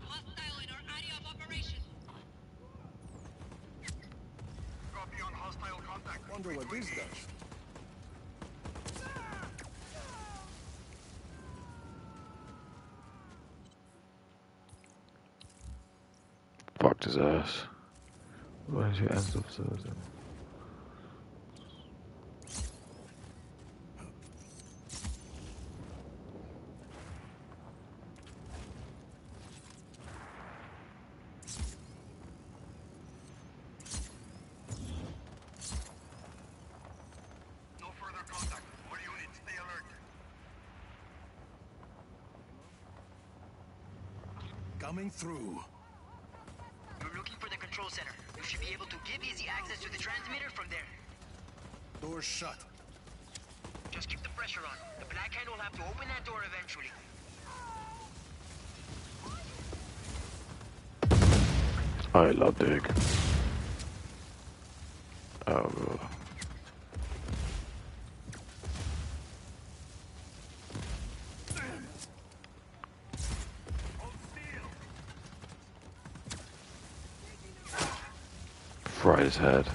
Hostile in our area of operation. Copy on hostile contact. Wonder what this does. Fucked his ass. Where did you end up, sir? No further contact. All units, stay alert. Coming through. You're looking for the control center. You should be able to give easy access to the transmitter from there. Door shut. Just keep the pressure on. The Black Hand will have to open that door eventually. I love dig. Oh, God. Fried his head.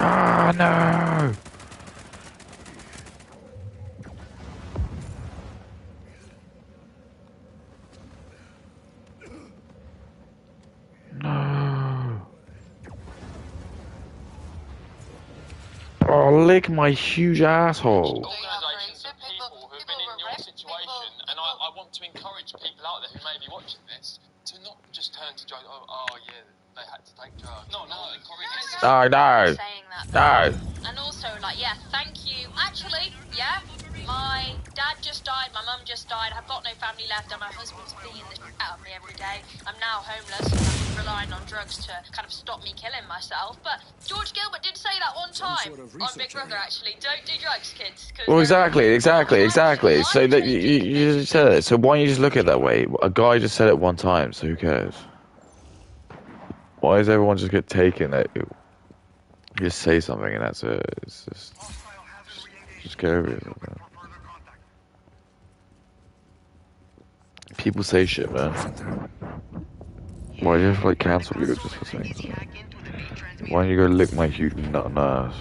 Ah, no! No. Oh, lick my huge asshole. Organisations of people who've been in your situation, and I want to encourage people out there who may be watching this to not just turn to drugs. Oh yeah, they had to take drugs. No. Oh, no. Saying that. No. And also, like, yeah, thank you. Actually, yeah, my dad just died, my mum just died, I've got no family left, and my husband's beating the shit out of me every day. I'm now homeless, and I'm relying on drugs to kind of stop me killing myself. But George Gilbert did say that one time on Big Brother, actually, don't do drugs, kids. Well, exactly. So that you just said it. So why don't you just look at it that way? A guy just said it one time, so who cares? Why does everyone just get taken that you just say something and that's it? It's just get over it. People say shit, man. Why do you have to like cancel people just for saying something? Why don't you go lick my huge nut and ass?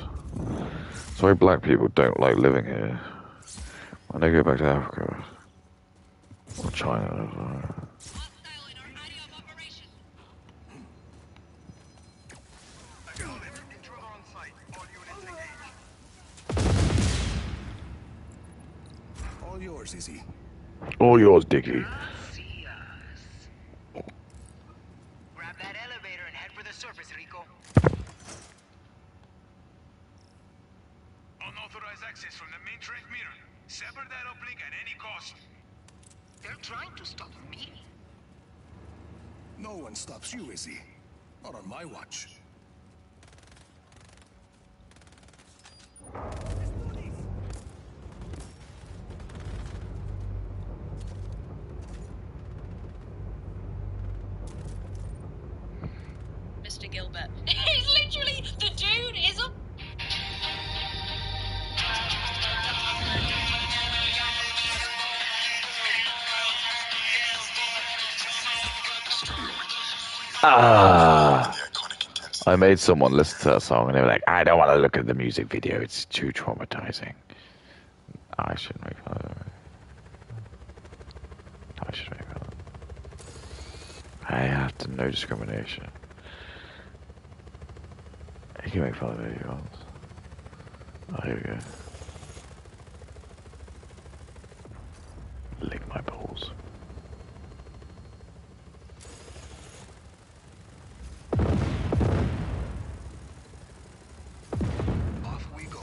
Sorry, black people don't like living here. When they go back to Africa or China. All yours, Izzy. All yours, Dickie. Grab that elevator and head for the surface, Rico. Unauthorized access from the main transmitter. Sever that uplink at any cost. They're trying to stop me. No one stops you, Izzy. Not on my watch. Mr. Gilbert. He's literally, the dude is a... I made someone listen to that song and they were like, I don't want to look at the music video, it's too traumatizing. I shouldn't make fun of it. I should make fun of it. I have to no discrimination. You can make fun of it if you want. Oh, here we go. Lick my balls. Off we go.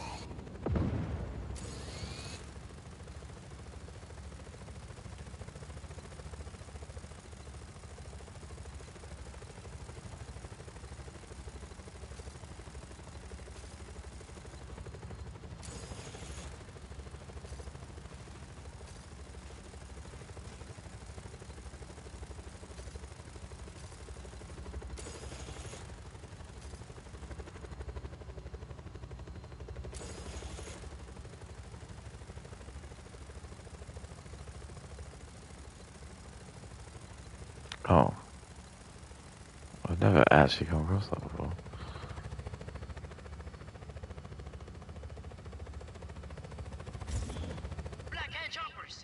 Oh. I've never actually come across that before. Black hand choppers.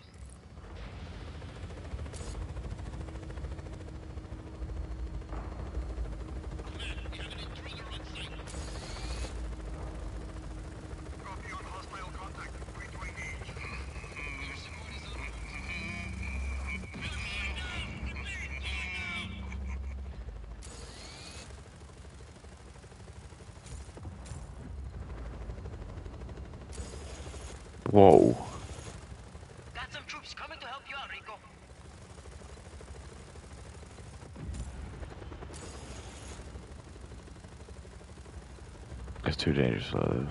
Copy on hostile contact. Free to engage. Whoa. Got some troops coming to help you out, Rico. It's too dangerous to live.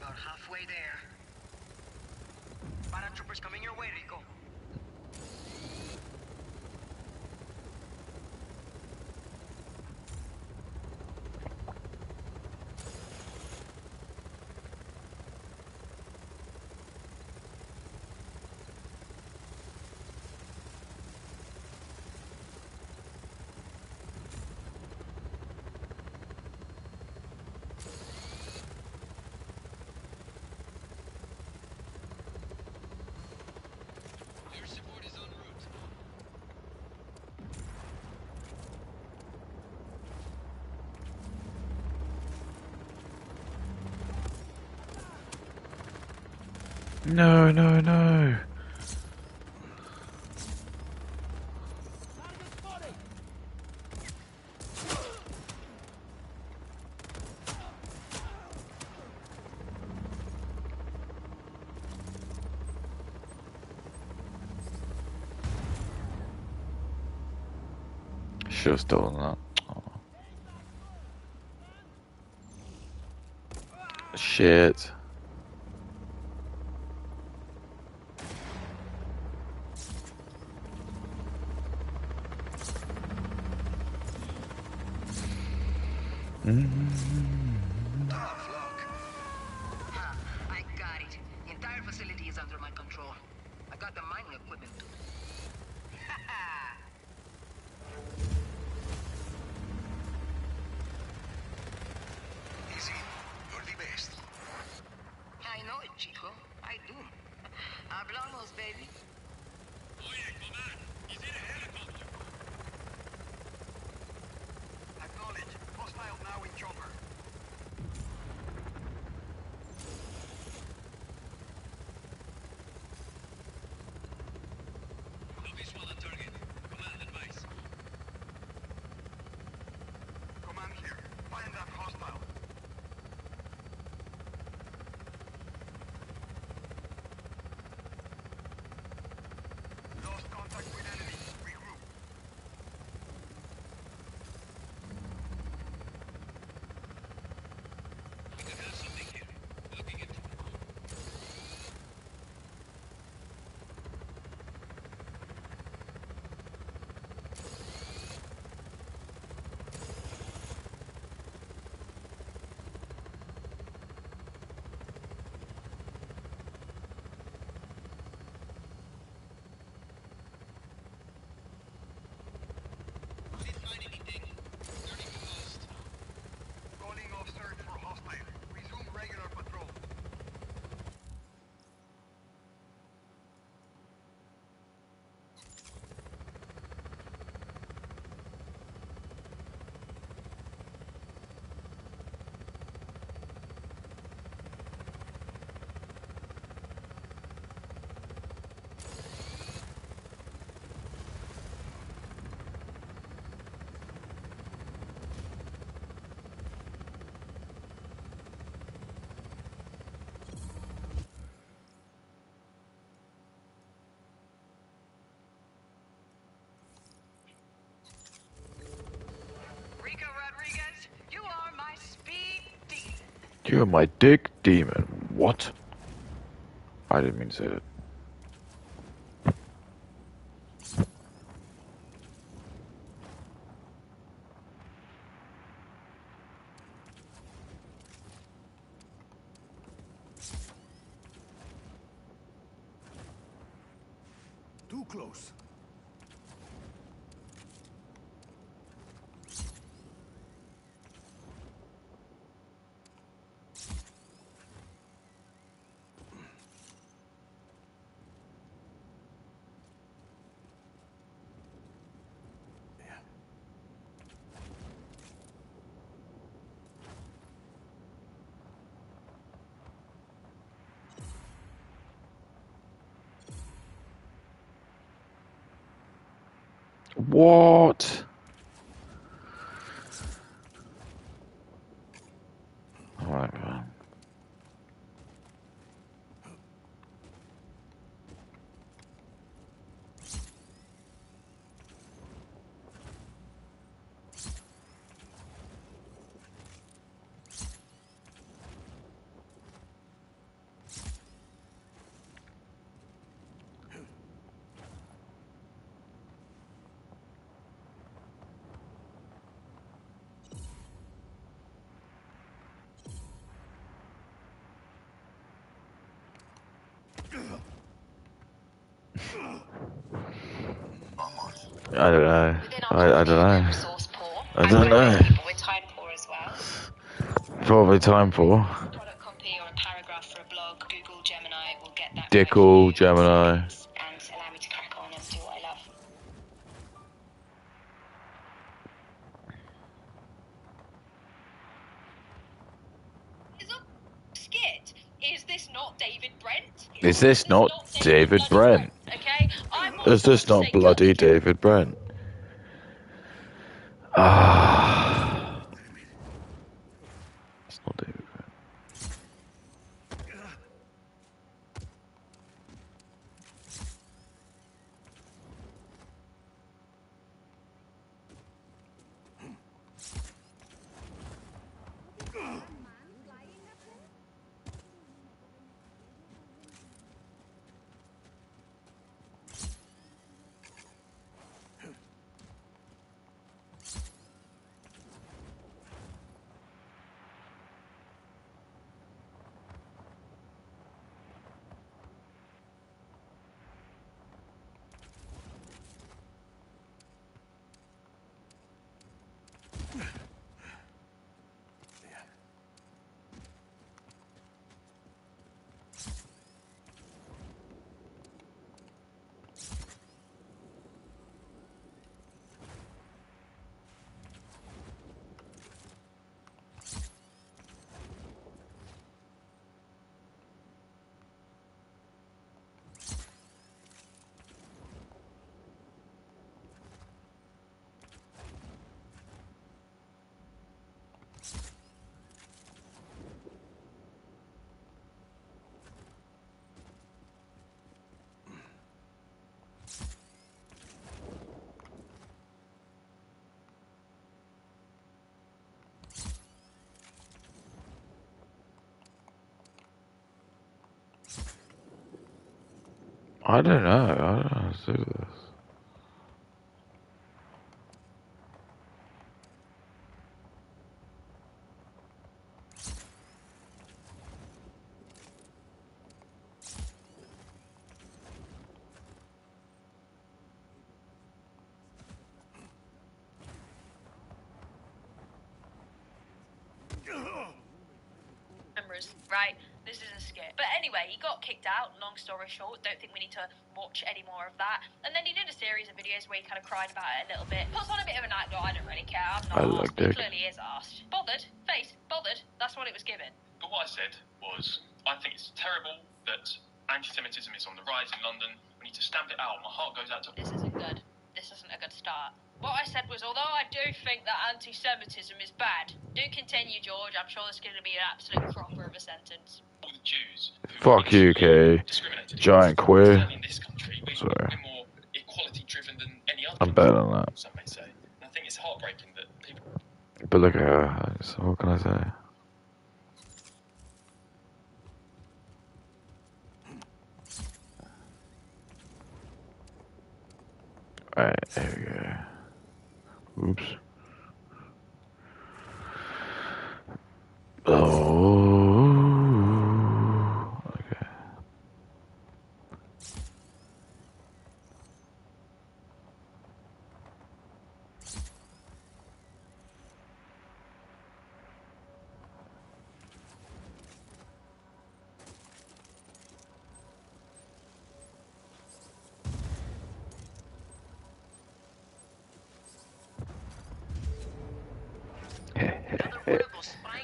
About halfway there. Paratroopers coming your way, Rico. Your support is en route. No, no, no. Should have stolen that. Oh. Shit. Tough luck. Ha, I got it. The entire facility is under my control. I got the mining equipment too. Easy. You're the best. I know it, Chico. I do. Hablamos, baby. Oye, command, he's in a helicopter. Acknowledge. Hostile now in chopper. No visual on target. Command advice. Command here. Find that hostile. Lost contact with enemy. Regroup. We could have something here. Looking into it. Didn't find anything. Turning to post. Calling off search for hostile. Resume regular patrol. You're my dick demon. What? I didn't mean to say that. Too close. What? Alright, man. I don't know. I don't know. I don't know. We're time poor as well. Probably time for. Product copy or a paragraph for a blog. Google Gemini will get that right for Dickle, you Gemini. and allow me to crack on and do what I love. Is up skit? Is this not David Brent? Is this not David Brent? Okay, Is this not bloody David Brent? Ah. It's not David Brent. I don't know. I don't know how to do this. Cameras, right? This is a skit. But anyway, he got kicked out, long story short. Don't think we need to watch any more of that. And then he did a series of videos where he kind of cried about it a little bit. Puts on a bit of an act, though. I don't really care. I'm not I asked. like He Dick. clearly is asked. Bothered? Face? Bothered? That's what it was given. But what I said was, I think it's terrible that anti-Semitism is on the rise in London. We need to stamp it out. My heart goes out to... This isn't good. This isn't a good start. What I said was, although I do think that anti-Semitism is bad, do continue, George. I'm sure this is going to be an absolute cropper of a sentence. All the Jews who Fuck you, Kay. discriminated Giant against. queer. Certainly in this country, Sorry. we're more equality-driven than any other I'm country, better than that. some may say. And I think it's heartbreaking that people... But look at her. So what can I say? Alright, there we go. Oops. Oh. Okay.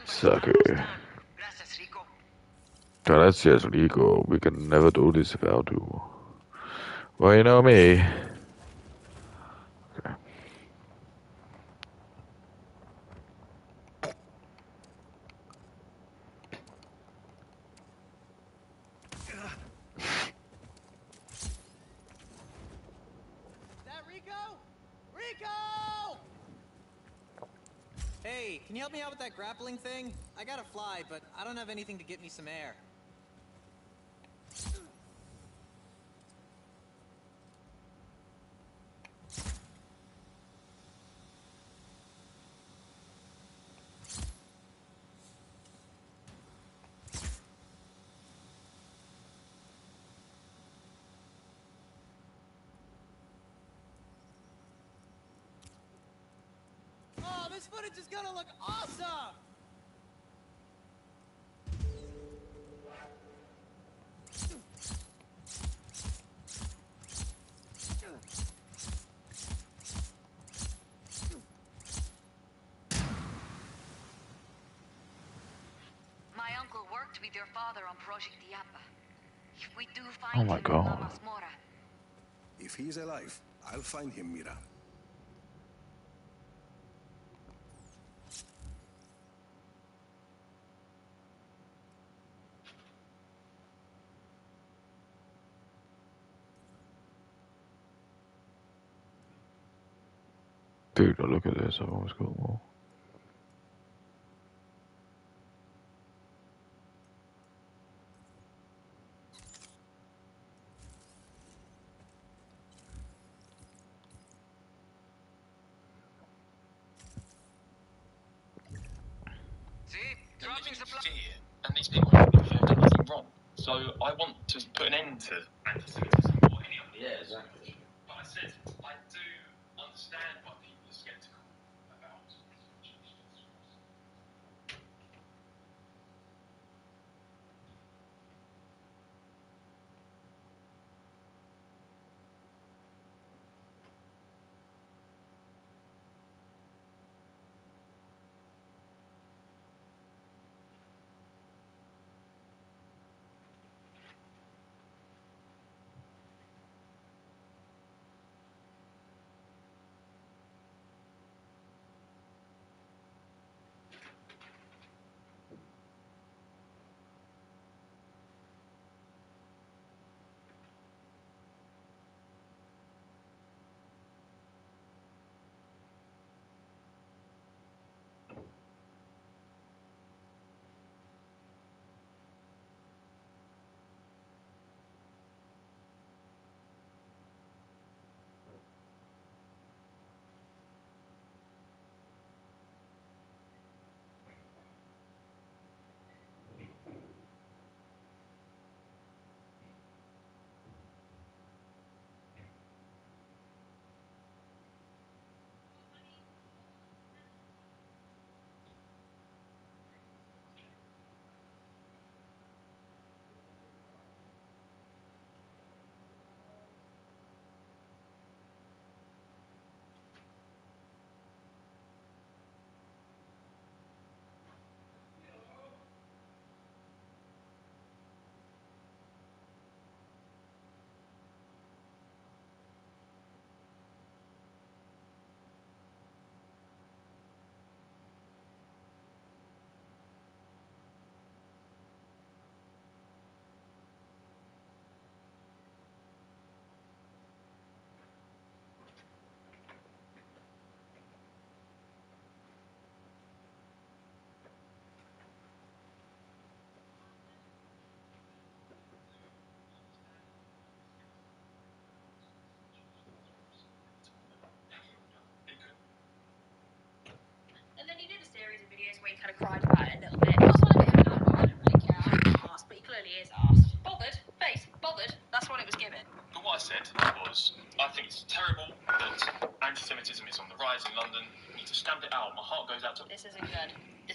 Sucker. Gracias, Rico. We can never do this without you. Well, you know me. Okay. That Rico? Rico! Hey, can you help me out with that grappling thing? I gotta fly, but I don't have anything to get me some air. Oh, this footage is gonna look awesome! My uncle worked with your father on Project Diapa. If we do Oh find my him in La god. Masmorra, If he's alive, I'll find him, Mira. Dude, look at this. I've almost got more. Dropping supply. And these people haven't done anything wrong. So I want to put an end to anti-Semitism or any other. Yeah, exactly. But I said I do understand why people are sceptical about.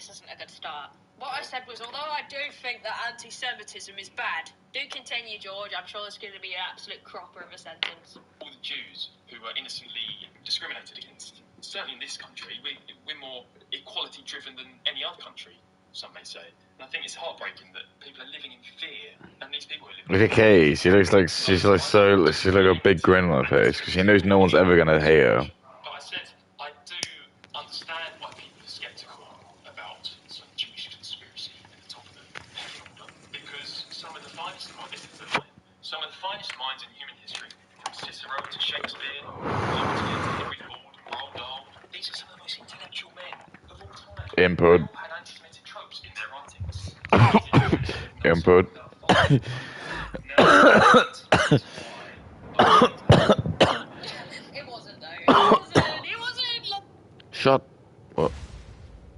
this isn't a good start. What I said was, although I do think that anti-Semitism is bad, do continue, George. I'm sure it's going to be an absolute cropper of a sentence. All the Jews who were innocently discriminated against. Certainly in this country, we're more equality-driven than any other country, some may say. And I think it's heartbreaking that people are living in fear, and these people are living Look at Kay. She looks like she's like a big grin on her face because she knows no one's ever gonna hate her. But I said, I do understand why people are sceptical about some Jewish conspiracy at the top of the pecking order. Because some of the finest minds, this is the line, some of the finest minds in human history, from Cicero to Shakespeare, Locke to Henry Ford and Roald Dahl, these are some of the most intellectual men of all time. Input. They all had anti-Semitic tropes in their writings. Input. It wasn't though. It wasn't. Shut. What?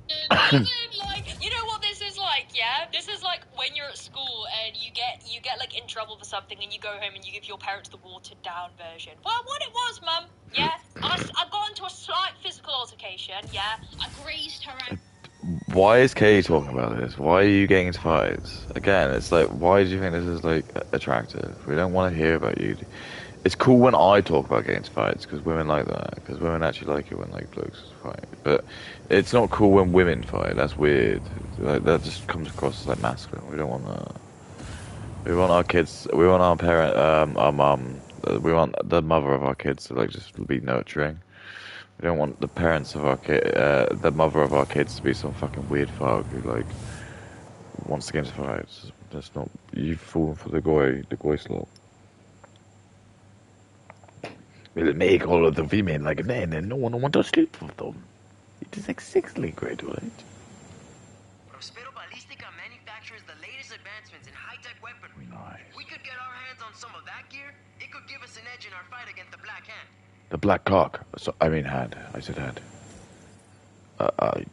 It wasn't like, you know what this is like, yeah? This is like when you're at school and you get like in trouble for something and you go home and you give your parents the watered down version. Well, what it was, Mum, yeah? I got into a slight physical altercation, yeah? I grazed her ankle. Why is Kay talking about this? Why are you getting into fights? Again, it's like, why do you think this is like attractive? We don't want to hear about you. It's cool when I talk about getting into fights because women like that. Because women actually like it when like blokes fight. But it's not cool when women fight. That's weird. Like, that just comes across as like masculine. We don't want that. We want our kids. We want our parent, our mum. We want the mother of our kids to like just be nurturing. We don't want the parents of our kid, the mother of our kids to be some fucking weird fuck who like wants to get into fights. That's not. You've fallen for the goy slot. We'll make all of the women like men and no one will want to sleep with them. It is exactly great, right? Prospero Ballistica manufactures the latest advancements in high-tech weaponry. Nice. We could get our hands on some of that gear. It could give us an edge in our fight against the Black Hand. The black cock. So, I mean hand. I said hand.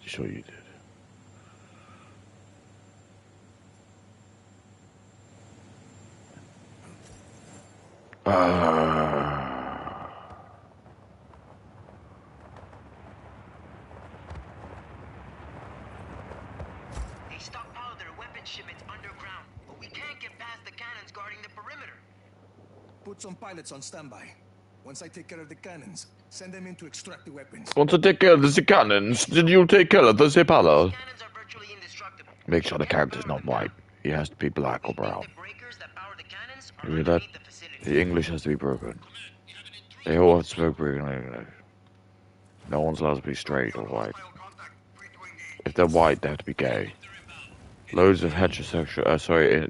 Sure you did. They stockpile their weapon shipments underground, but we can't get past the cannons guarding the perimeter. Put some pilots on standby. Once I take care of the cannons, send them in to extract the weapons. Want to take care of the cannons? Did you take care of the Zipala? Cannons are virtually indestructible. Make sure the character's not white. He has to be black or brown. You hear that? The English has to be broken. They all have to speak broken English. No one's allowed to be straight or white. If they're white, they have to be gay. Loads of heterosexual,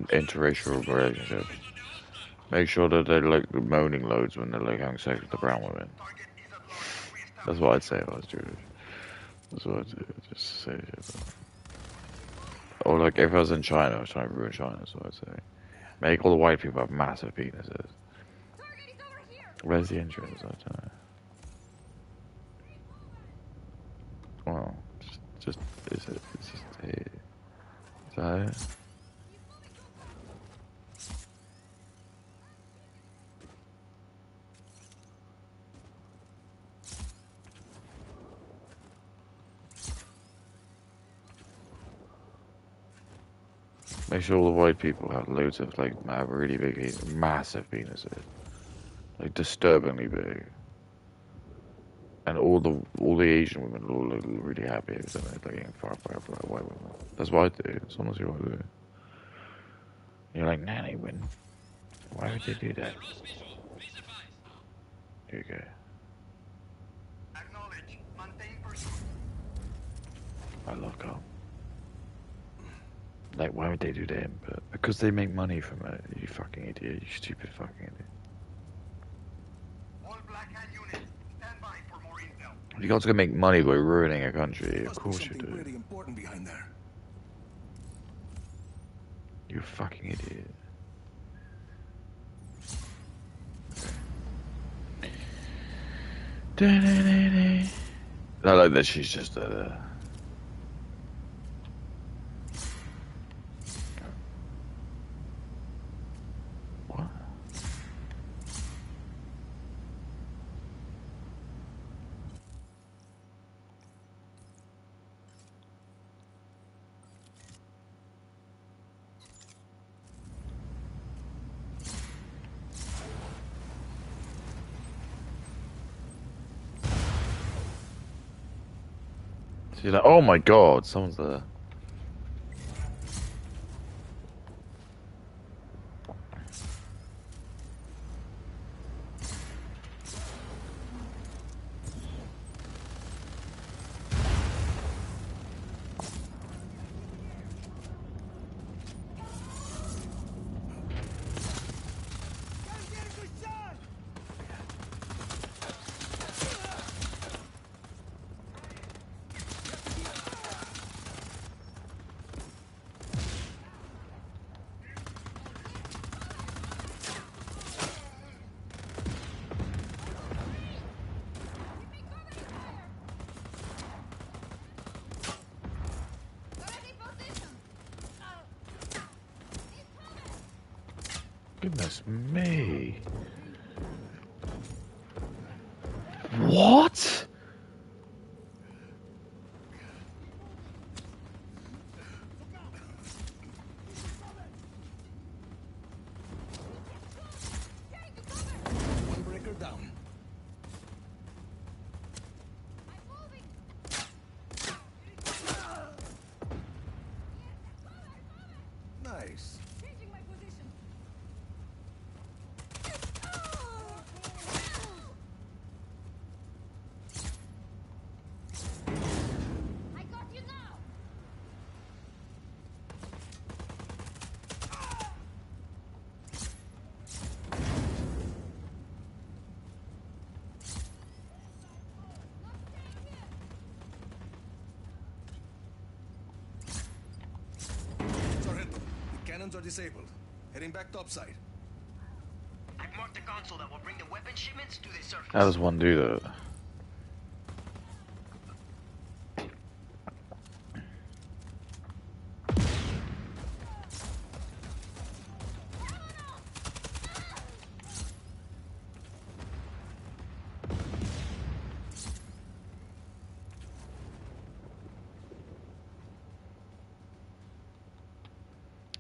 interracial relationships. Make sure that they're like moaning loads when they're like having sex with the brown women. That's what I'd say if I was Jewish. That's what I'd do. Just say shit. Or like if I was in China, I was trying to ruin China, that's what I'd say. Make all the white people have massive penises. Where's the entrance? I don't know. Well, just is it? It's just here. Is that it? Make sure all the white people have loads of like have really big, massive penises, like disturbingly big, and all the Asian women all look really happy if they're like getting fucked by white women. That's what I do. That's honestly what I do. You're like, nanny, when? Why would they do that? Here you go. I love God. Like, why would they do that? But because they make money from it, you fucking idiot. You stupid fucking idiot. All Black Hand units, stand by for more intel. You guys can make money by ruining a country. Of Must course be you something do. really important behind there. You fucking idiot. I like that she's just what? You're like, oh my god, someone's there. Goodness me. What? One breaker down. Nice. I got you now. Sargento, the cannons are disabled. Heading back topside. I've marked the console that will bring the weapon shipments to the surface. How does one do that?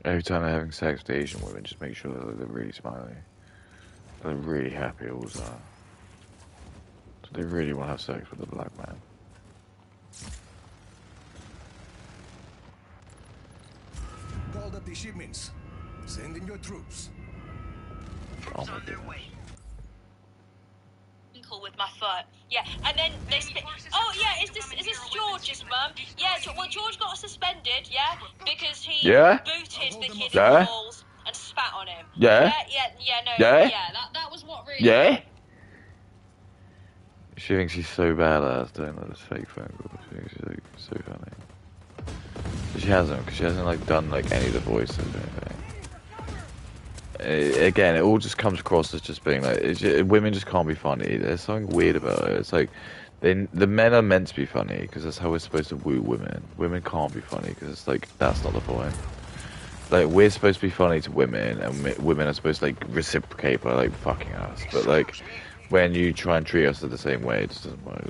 Every time they're having sex with Asian women, just make sure that they're really smiling. They're really happy all the time. So they really want to have sex with a black man. Called up the shipments. Send in your troops. Troops on their way. With my foot, yeah, and then they spit. Oh yeah, is this George's mum? Yeah, well George got suspended, yeah, because he booted the kid in the balls and spat on him. Yeah, that was what really. Yeah. She thinks she's so badass doing like this fake phone call. She thinks she's like so funny. But she hasn't, because she hasn't like done like any of the voices or anything. Again, it all just comes across as just being like women just can't be funny. There's something weird about it. It's like the men are meant to be funny because that's how we're supposed to woo women. Women can't be funny because it's like that's not the point. Like we're supposed to be funny to women, and women are supposed to like reciprocate by like fucking us. But like when you try and treat us the same way, it just doesn't work.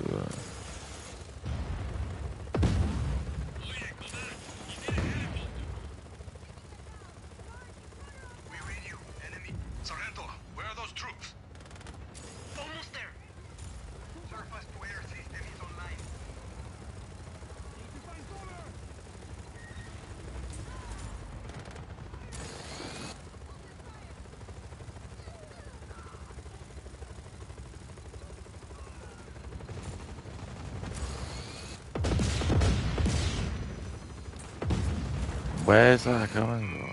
Where's that coming from?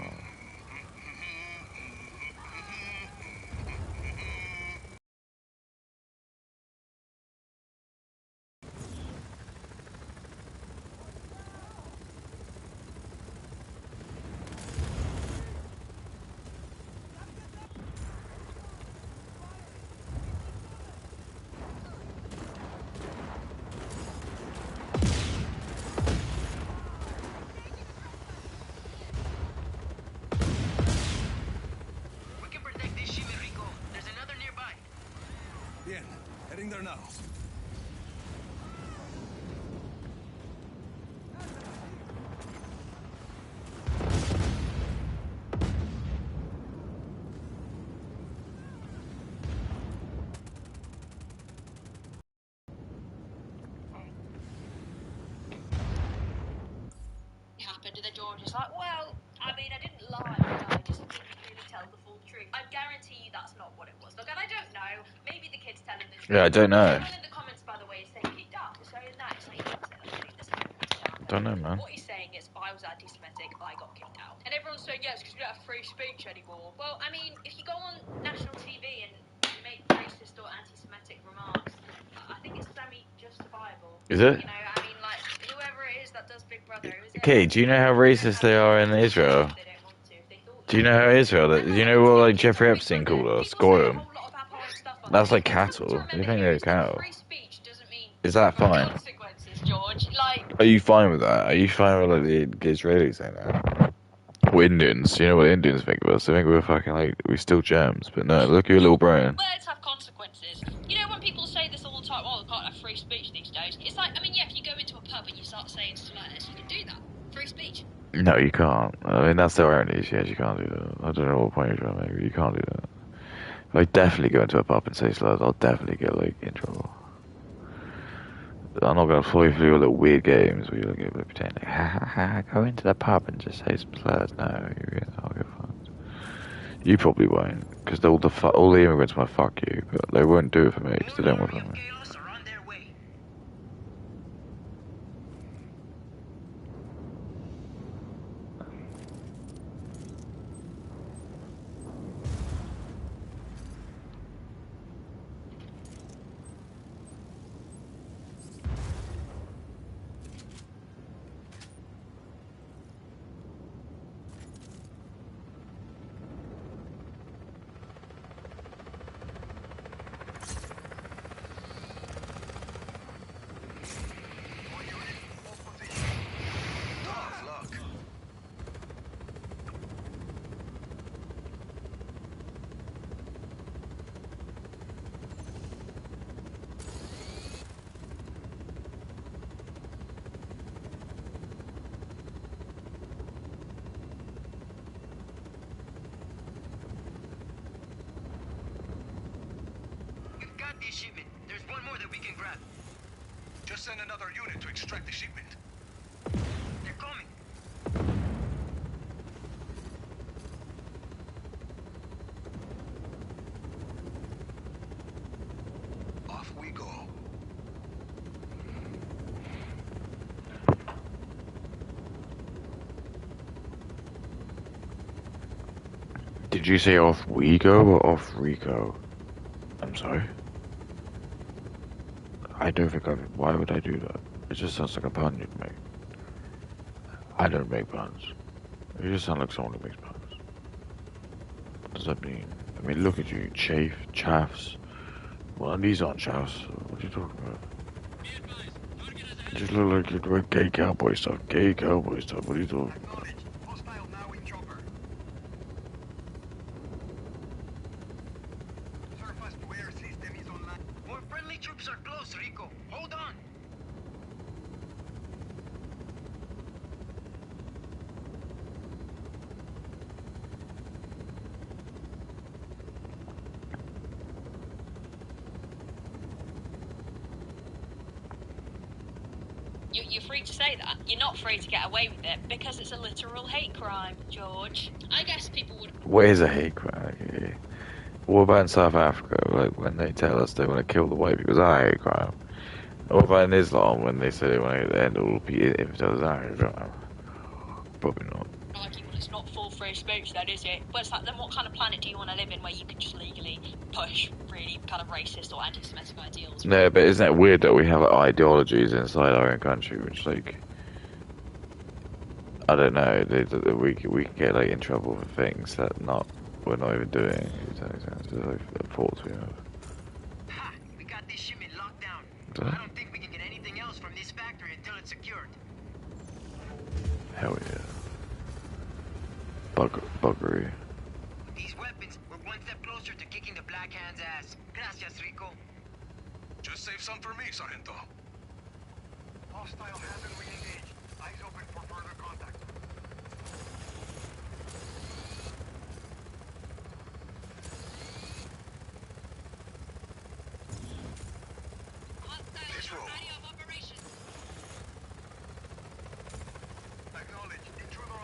George is like, well, I mean, I didn't lie, but I just didn't really tell the full truth. I guarantee you that's not what it was. Look, and I don't know. Maybe the kid's telling the truth. Yeah, I don't know. Everyone in the comments, by the way, is saying kicked out. So that is like, Don't know, man. what he's saying is, I was anti-Semitic, I got kicked out. And everyone's saying, yes, because we don't have free speech anymore. Well, I mean, if you go on national TV and you make racist or anti-Semitic remarks, I think it's semi-justifiable. Is it? You know, I mean, like, whoever it is that does Big Brother, who is it? Okay, do you know how racist they are in Israel? Do you know how Israel? Do you know what like Jeffrey Epstein called us? Goyim. That's like cattle. You think they're cattle? Is that fine? Are you fine with that? Are you fine with like the Israelis saying that? Or Indians? You know what Indians think of us? They think we're fucking like we're still germs. But no, look at your little brain. Words have consequences. You know when people say this all the time, oh, I can't have free speech these days. It's like, I mean, yeah, if you go into a pub and you start saying slurs, you can do that. Free speech. No, you can't. I mean, that's the irony. Yes, you can't do that. I don't know what point you're trying to make, but you can't do that. If I definitely go into a pub and say slurs, I'll definitely get like in trouble. I'm not gonna follow you through your little weird games where you like pretend like, ha ha ha, go into the pub and just say some slurs. No, I'll get fucked. You probably won't, because all the immigrants might fuck you, but they won't do it for me because they don't want to fuck me. The shipment. There's one more that we can grab. Just send another unit to extract the shipment. They're coming. Off we go. Did you say off we go or off Rico? I'm sorry. I don't think I've. Why would I do that? It just sounds like a pun you'd make. I don't make puns. You just sound like someone who makes puns. What does that mean? I mean, look at you, chaffs. Well, these aren't chaffs. What are you talking about? You just look like you're doing gay cowboy stuff. Gay cowboy stuff. What are you talking about? Hostile now in chopper. Surface to air system is online. More friendly troops are close, Rico. Hold on. You're free to say that. You're not free to get away with it because it's a literal hate crime, George. I guess people would. What is a hate crime? Okay. What about in South Africa, like when they tell us they want to kill the white people? Is that a hate crime? What about in Islam when they say they want to end all infidels? Is that a hate crime? Probably not. Argue, well, it's not full free speech, then, is it? But it's like, then what kind of planet do you want to live in where you can just legally push really kind of racist or anti-Semitic ideals? No, but isn't it weird that we have ideologies inside our own country, which like I don't know, we can get like in trouble for things that we're not even doing. It's like the thoughts we have. Ha! We got this shipment locked down. I don't think we can get anything else from this factory until it's secured. Hell yeah. Buggery. These weapons, we're one step closer to kicking the Black Hand's ass. Gracias, Rico. Just save some for me, Sargento. Hostile hasn't re-engaged. Eyes open for further contact. Let's roll. Acknowledge. Intruder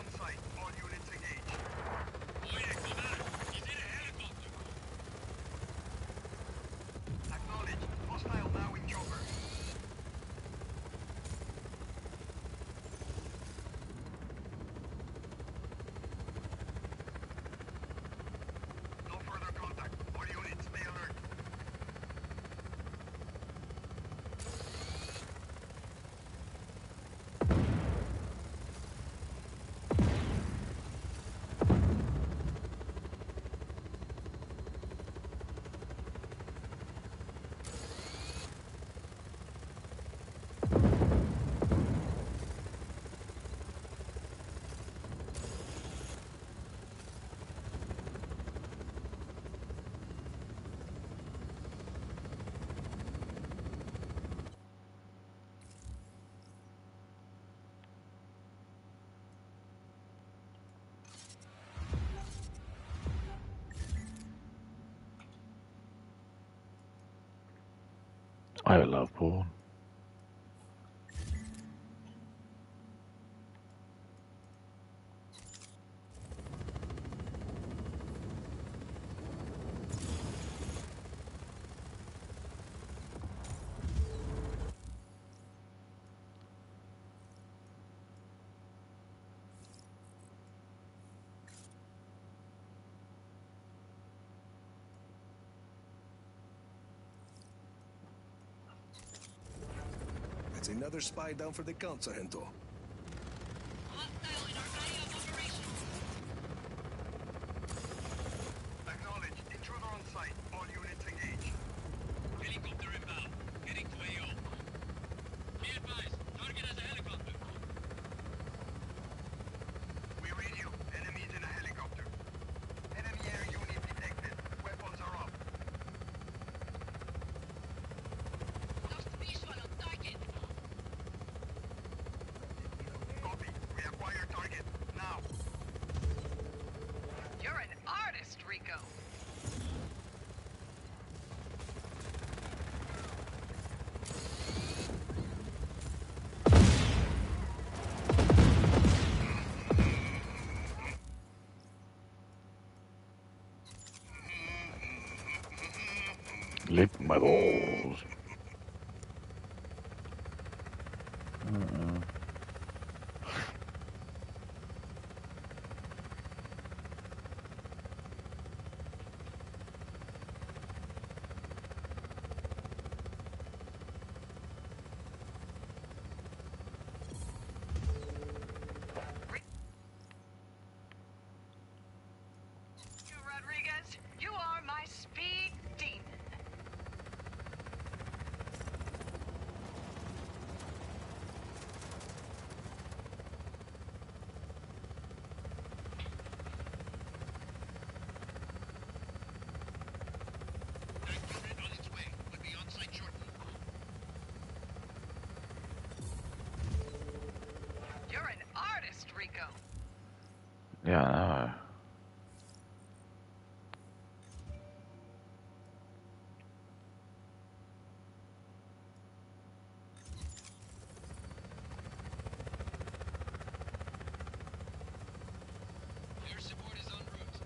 I love porn. That's another spy down for the count, Sargento. Acknowledged. Intruder on site. All units engage. Helicopter inbound. Heading to AO. Be advised. Target has a helicopter. We read you. Enemies in a helicopter. Enemy air unit detected. Weapons are up. Lost visual on target. Copy. We acquire target. Now. You're an artist, Rico. Lick my balls. You, Rodriguez, you are my speed demon. Tank unit on its way. Will be on site shortly. You're an artist, Rico. Yeah, I know. Air support is en route.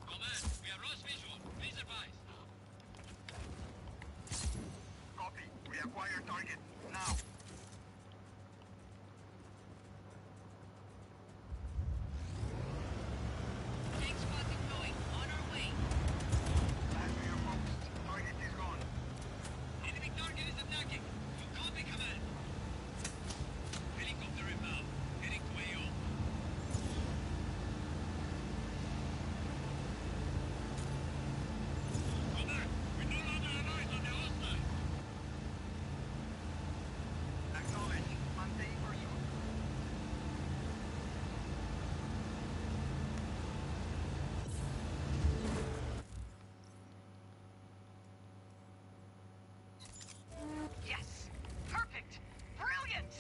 Command, we have lost visual. Please advise. Copy. We acquire target. Now. Tank spotting going. On our way. Back to your post. Target is gone. Enemy target is attacking. You copy, command. Helicopter inbound. Heading to AO. Commander, we no longer have eyes on the hostile. Acknowledge. Maintain pursuit. Yes. Perfect. Brilliant.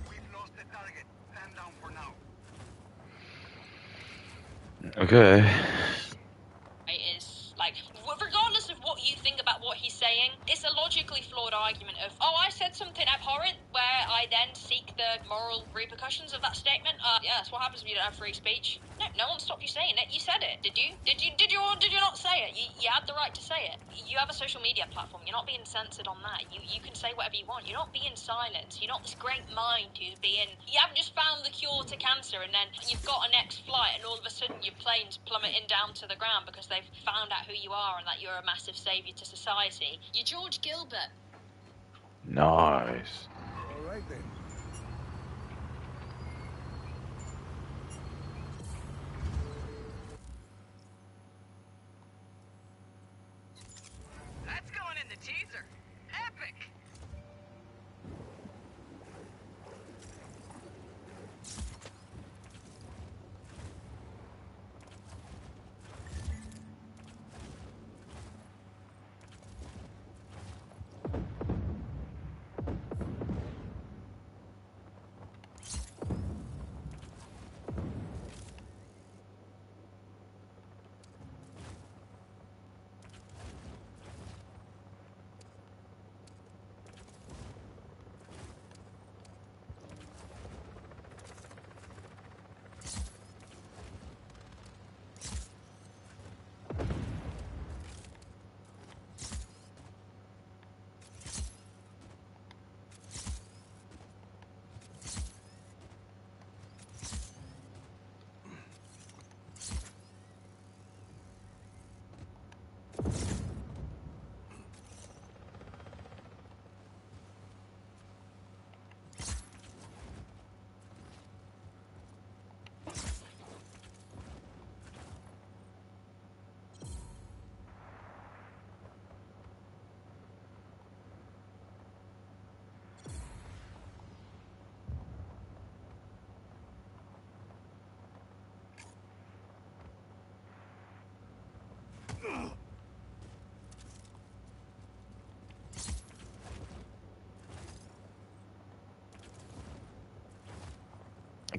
We've lost the target. Stand down for now. Okay. Is like, regardless of what you think about what he's saying, it's a logically flawed argument of, oh, I said something abhorrent where I then seek the moral repercussions of that statement. Yeah, that's what happens when you don't have free speech. No one stopped you saying it. You said it. Did you? Did you or did you not say it? You had the right to say it. You have a social media platform. You're not being censored on that. You can say whatever you want. You're not being silenced. You're not this great mind who's being... You haven't just found the cure to cancer and then you've got a next flight and all of a sudden your plane's plummeting down to the ground because they've found out who you are and that you're a massive saviour to society. You're George Gilbert. Nice. All right then.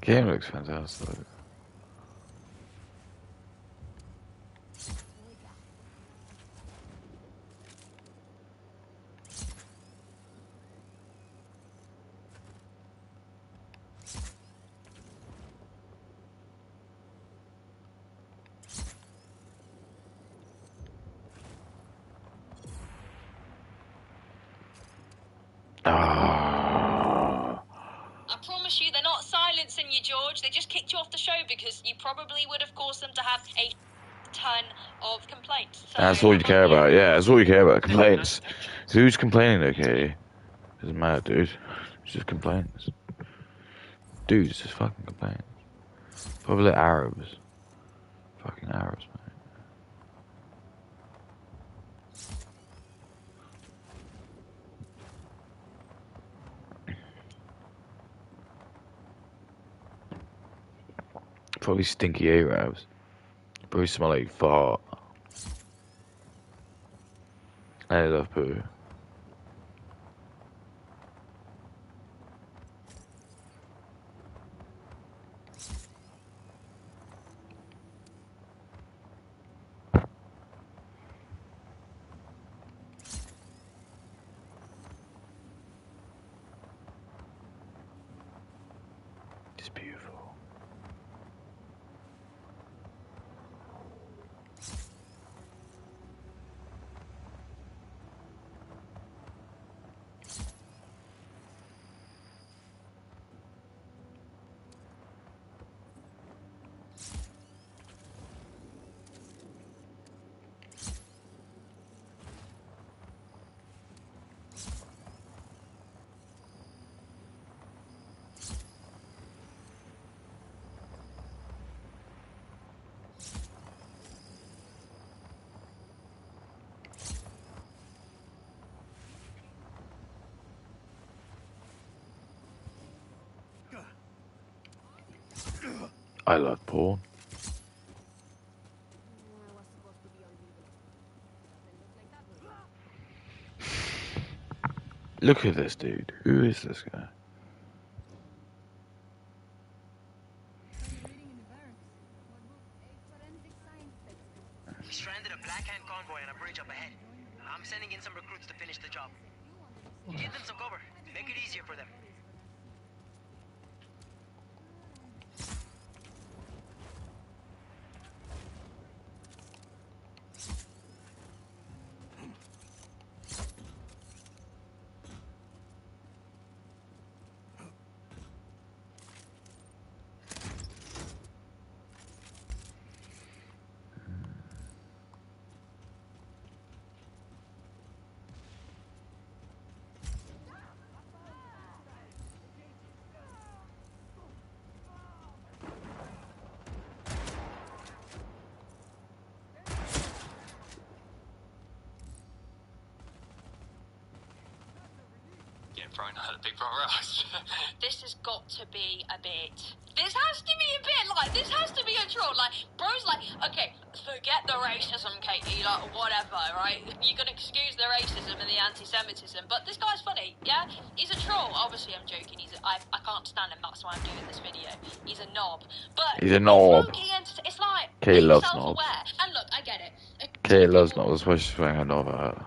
Game looks fantastic. Ah. I promise you, they're not silencing you, George. They just kicked you off the show because you probably would have caused them to have a ton of complaints. So, That's all you care about. Yeah, that's all you care about. Complaints. Who's complaining, okay? Doesn't matter, dude. It's just complaints. Dude, it's just fucking complaints. Probably Arabs. Fucking Arabs, man. Probably stinky Arabs. Probably smell like fart. I love poo. It's beautiful. I love porn. Look at this dude. Who is this guy? We stranded a Black Hand convoy on a bridge up ahead. I'm sending in some recruits to finish the job. Give them some cover. Make it easier for them. Getting thrown out of the big brother house. This has got to be a bit. This has to be a bit like. This has to be a troll. Like, bro's like, okay, forget the racism, Katie. Like, whatever, right? You can excuse the racism and the anti-Semitism, but this guy's funny, yeah? He's a troll. Obviously, I'm joking. I can't stand him. That's why I'm doing this video. He's a knob. But He's a knob. It's like Kay being loves self-aware. knobs. And look, I get it. Kay loves knobs. That's why she's wearing a knob out.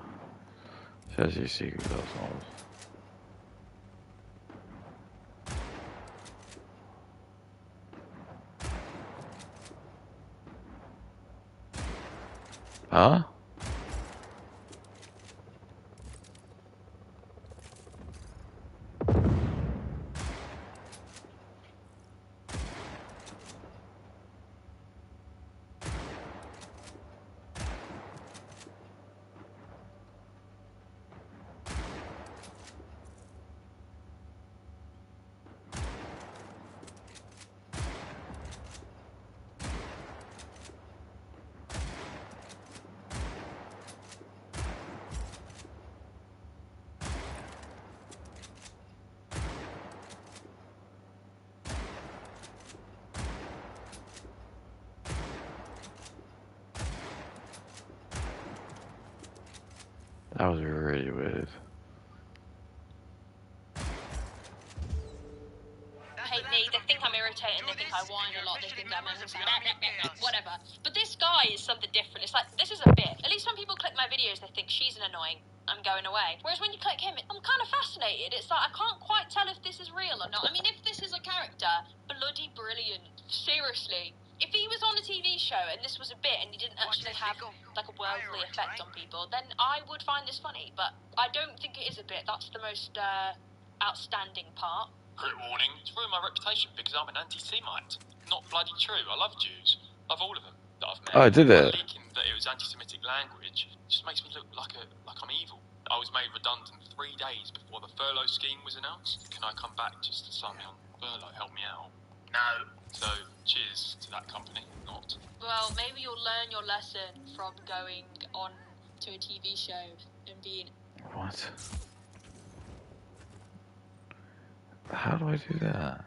Says she secretly loves knobs. Huh? That was really weird. Hate me. They think I'm irritating I whine a lot, they think I'm whatever. But this guy is something different. It's like, this is a bit. At least when people click my videos, they think she's an annoying, I'm going away. Whereas when you click him, I'm kind of fascinated. It's like, I can't quite tell if this is real or not. I mean, if this is a character, bloody brilliant. Seriously. If he was on a TV show and this was a bit and he didn't actually have like a worldly effect on people, then I would find this funny. But I don't think it is a bit. That's the most outstanding part. Crit warning, it's ruined my reputation because I'm an anti-Semite. Not bloody true. I love Jews. Love all of them that I've met. Oh, did But it? leaking that it was anti-Semitic language just makes me look like I'm evil. I was made redundant 3 days before the furlough scheme was announced. Can I come back just to sign me on furlough? Help me out. No. So, cheers to that company. Not. Well, maybe you'll learn your lesson from going on to a TV show and being... What? How do I do that?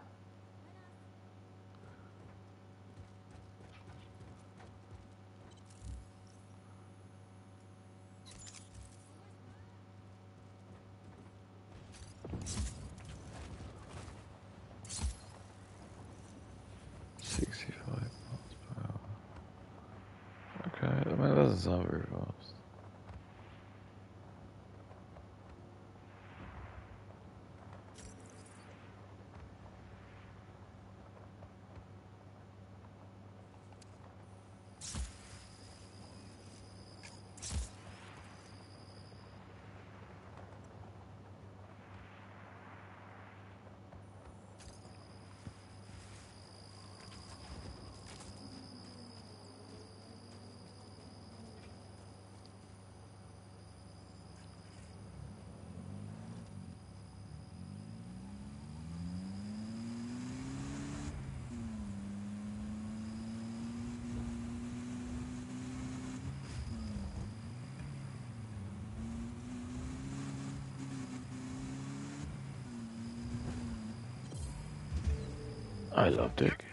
Okay, I mean, that doesn't sound very fast. I love Dick.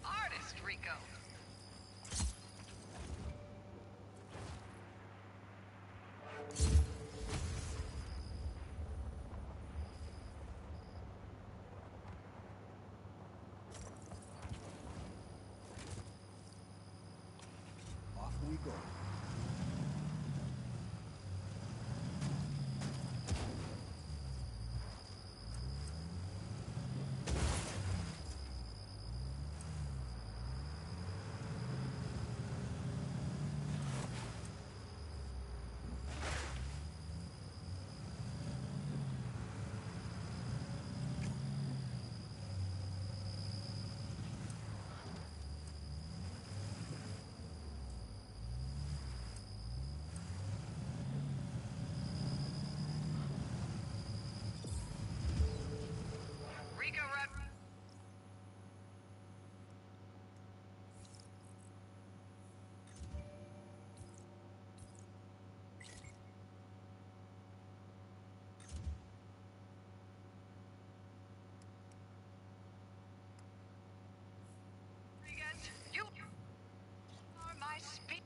Artist, Rico. Off we go. Rico, rep. You are my speed.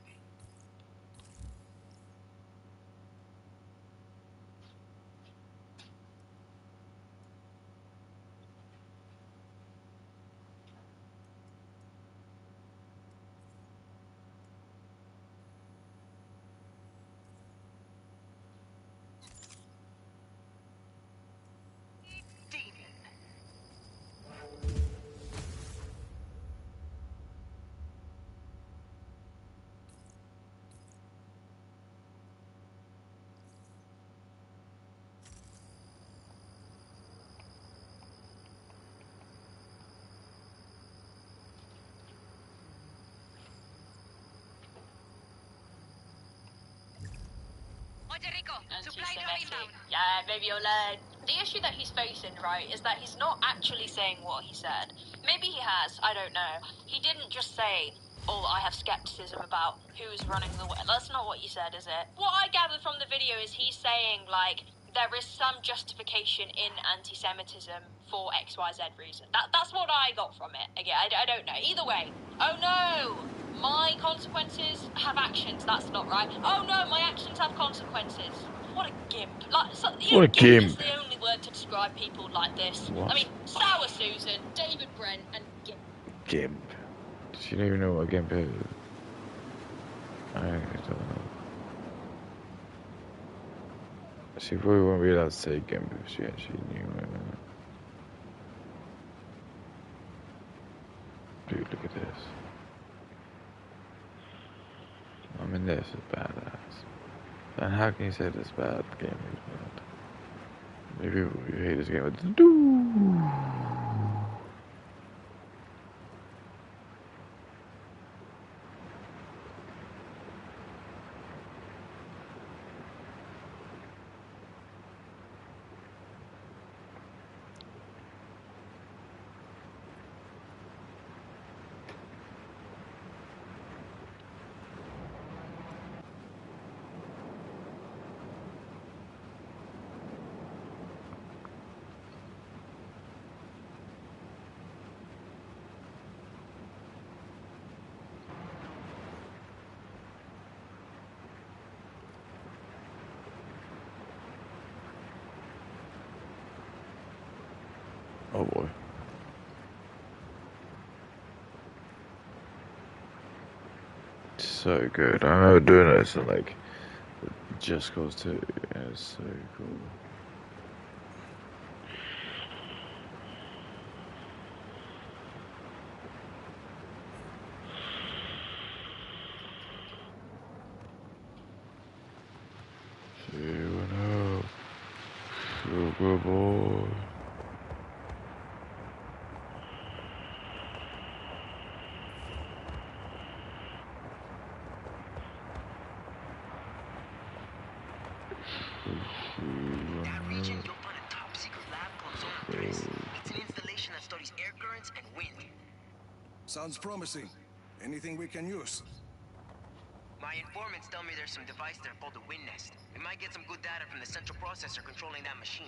Anti-Semitic. Yeah, maybe you'll learn. The issue that he's facing, right, is that he's not actually saying what he said. Maybe he has, I don't know. He didn't just say, oh, I have skepticism about who's running the way. That's not what he said, is it? What I gathered from the video is he's saying, like, there is some justification in anti-Semitism for XYZ reason. That's what I got from it. Again, I don't know. Either way. Oh no! My consequences have actions. That's not right. Oh no, my actions have consequences. What a gimp. Like, What a gimp gimp. is the only word to describe people like this. What? I mean, sour Gimp. Does she even know what a gimp is? I don't know. She probably won't be allowed to say gimp if she actually knew. Dude, look at this. I mean, this is badass. And how can you say this bad game is bad? Maybe people who hate this game would do. Oh boy. So good. I remember doing this in like Just Cause 2. It's so cool. Sugar boy. That region, you'll find a top-secret lab called Zone 3. It's an installation that studies air currents and wind. Sounds promising. Anything we can use? My informants tell me there's some device there called the Wind Nest. We might get some good data from the central processor controlling that machine.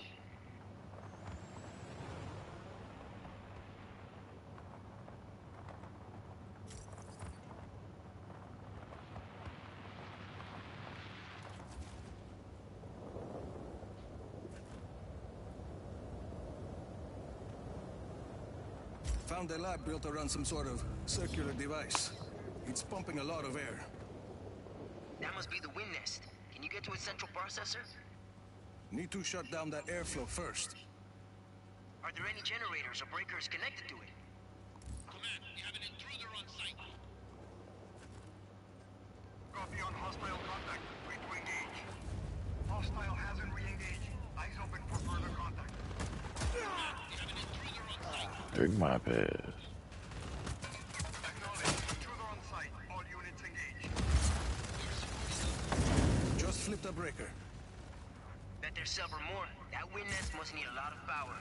Found a lab built around some sort of circular device. It's pumping a lot of air. That must be the Wind Nest. Can you get to its central processor? Need to shut down that airflow first. Are there any generators or breakers connected to it? Command, we have an intruder on site. Copy on hostile contact. Free to engage. Hostile hasn't re-engaged. Eyes open for further contact. Command, we have an intruder on site. Drink my piss. Acknowledge. Intruder on site. All units engaged. Just flipped a breaker. Bet there's several more. That Wind Nest must need a lot of power.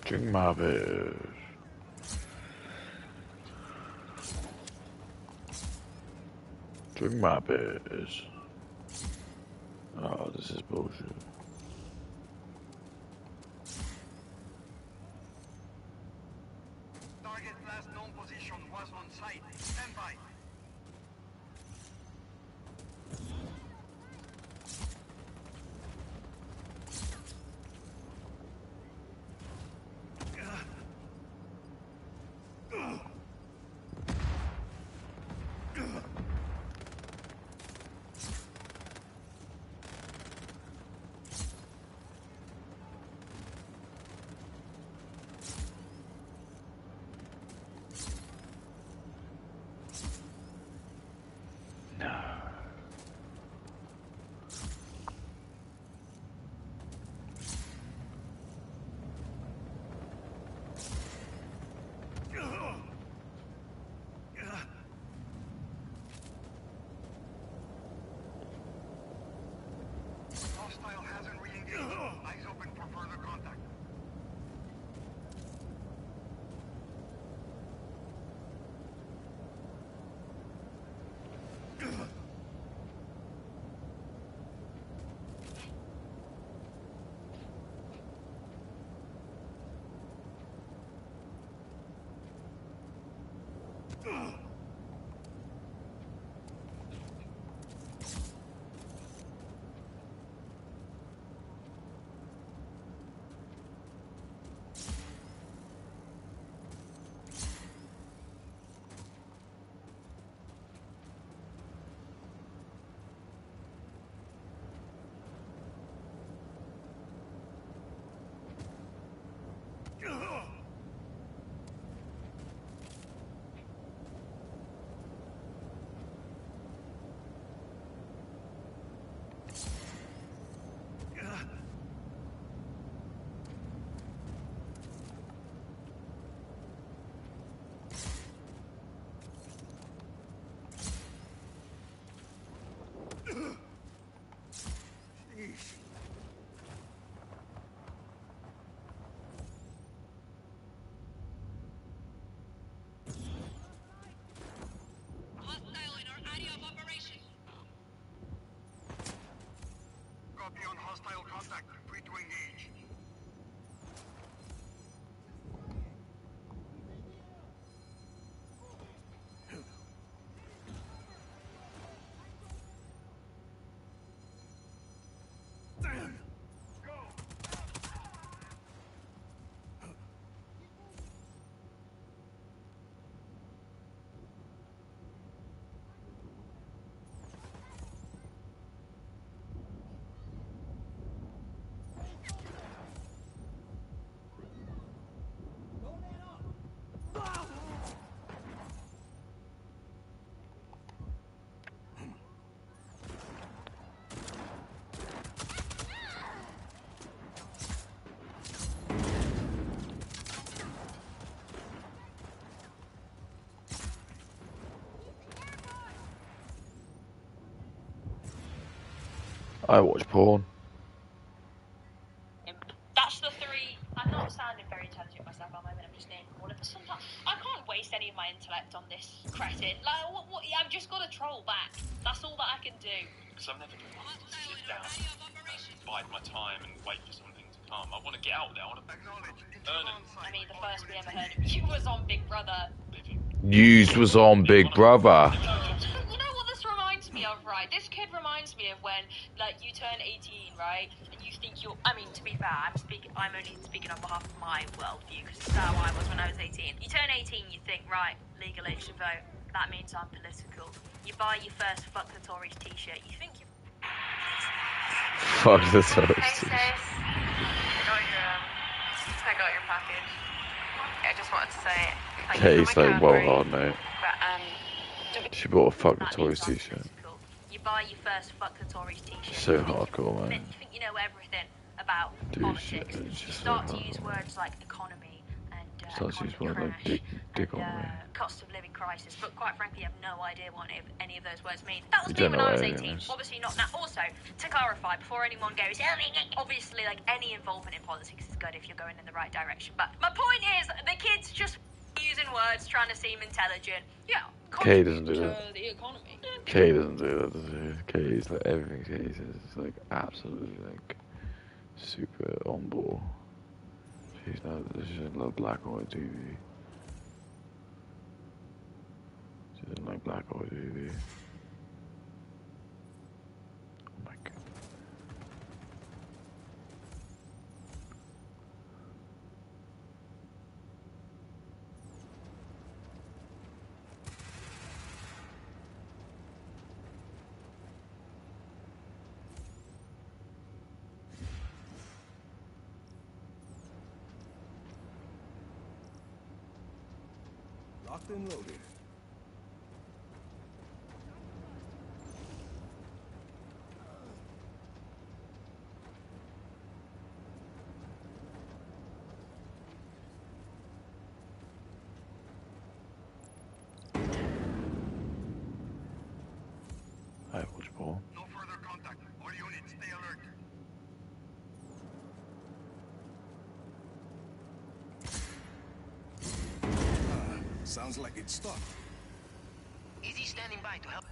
Drink my piss. Drink my piss. Oh, this is bullshit. Target last known position was on site. Stand by. contact. Free to engage. I watch porn. That's the three. I'm not sounding very intelligent myself at the moment. I'm just naming all of it. Sometimes I can't waste any of my intellect on this cretin. Like, what? I've just got to troll back. That's all that I can do. Because I'm never going to sit down and bide my time and wait for something to come. I want to get out there. I want to earn it. I mean, the first we ever heard of you was on Big Brother. News was on Big Brother. You know what this reminds me of, right? This kid reminds me of when, like, you turn 18, right? And you think you're... I mean, to be fair, I'm only speaking on behalf of my worldview, because this is how I was when I was 18. You turn 18, you think, right, legal age to vote. That means I'm political. You buy your first Fuck the Tories t-shirt. You think you're... Fuck the Tories. Hey, sis. I got your package. I just wanted to say... Katie's like, well hard, mate. But, She bought a Fuck the That Tories means I'm t-shirt. political. You buy your first Fuck the Tories t-shirt. So You think hardcore, you man. think you know everything about Dude, politics. it's You just start so to use hardcore. words like economy and Starts to use economy words like crash dick and on me. cost of living crisis, but quite frankly, you have no idea what any of those words mean. That was You me don't when know I was what 18. it is. Obviously not now. Also, to clarify, before anyone goes, obviously, like, any involvement in politics is good if you're going in the right direction. But my point is, the kids just using words, trying to seem intelligent. Yeah, Kay doesn't do to that. the economy. Kay doesn't do that, does he? Kay's like, everything Kay says is like absolutely like super on board. She's not like black or white TV. She doesn't like black or white TV. Oh my god. Locked and loaded. I watch porn. No further contact. All units, stay alert. Sounds like it's stopped. Is he standing by to help?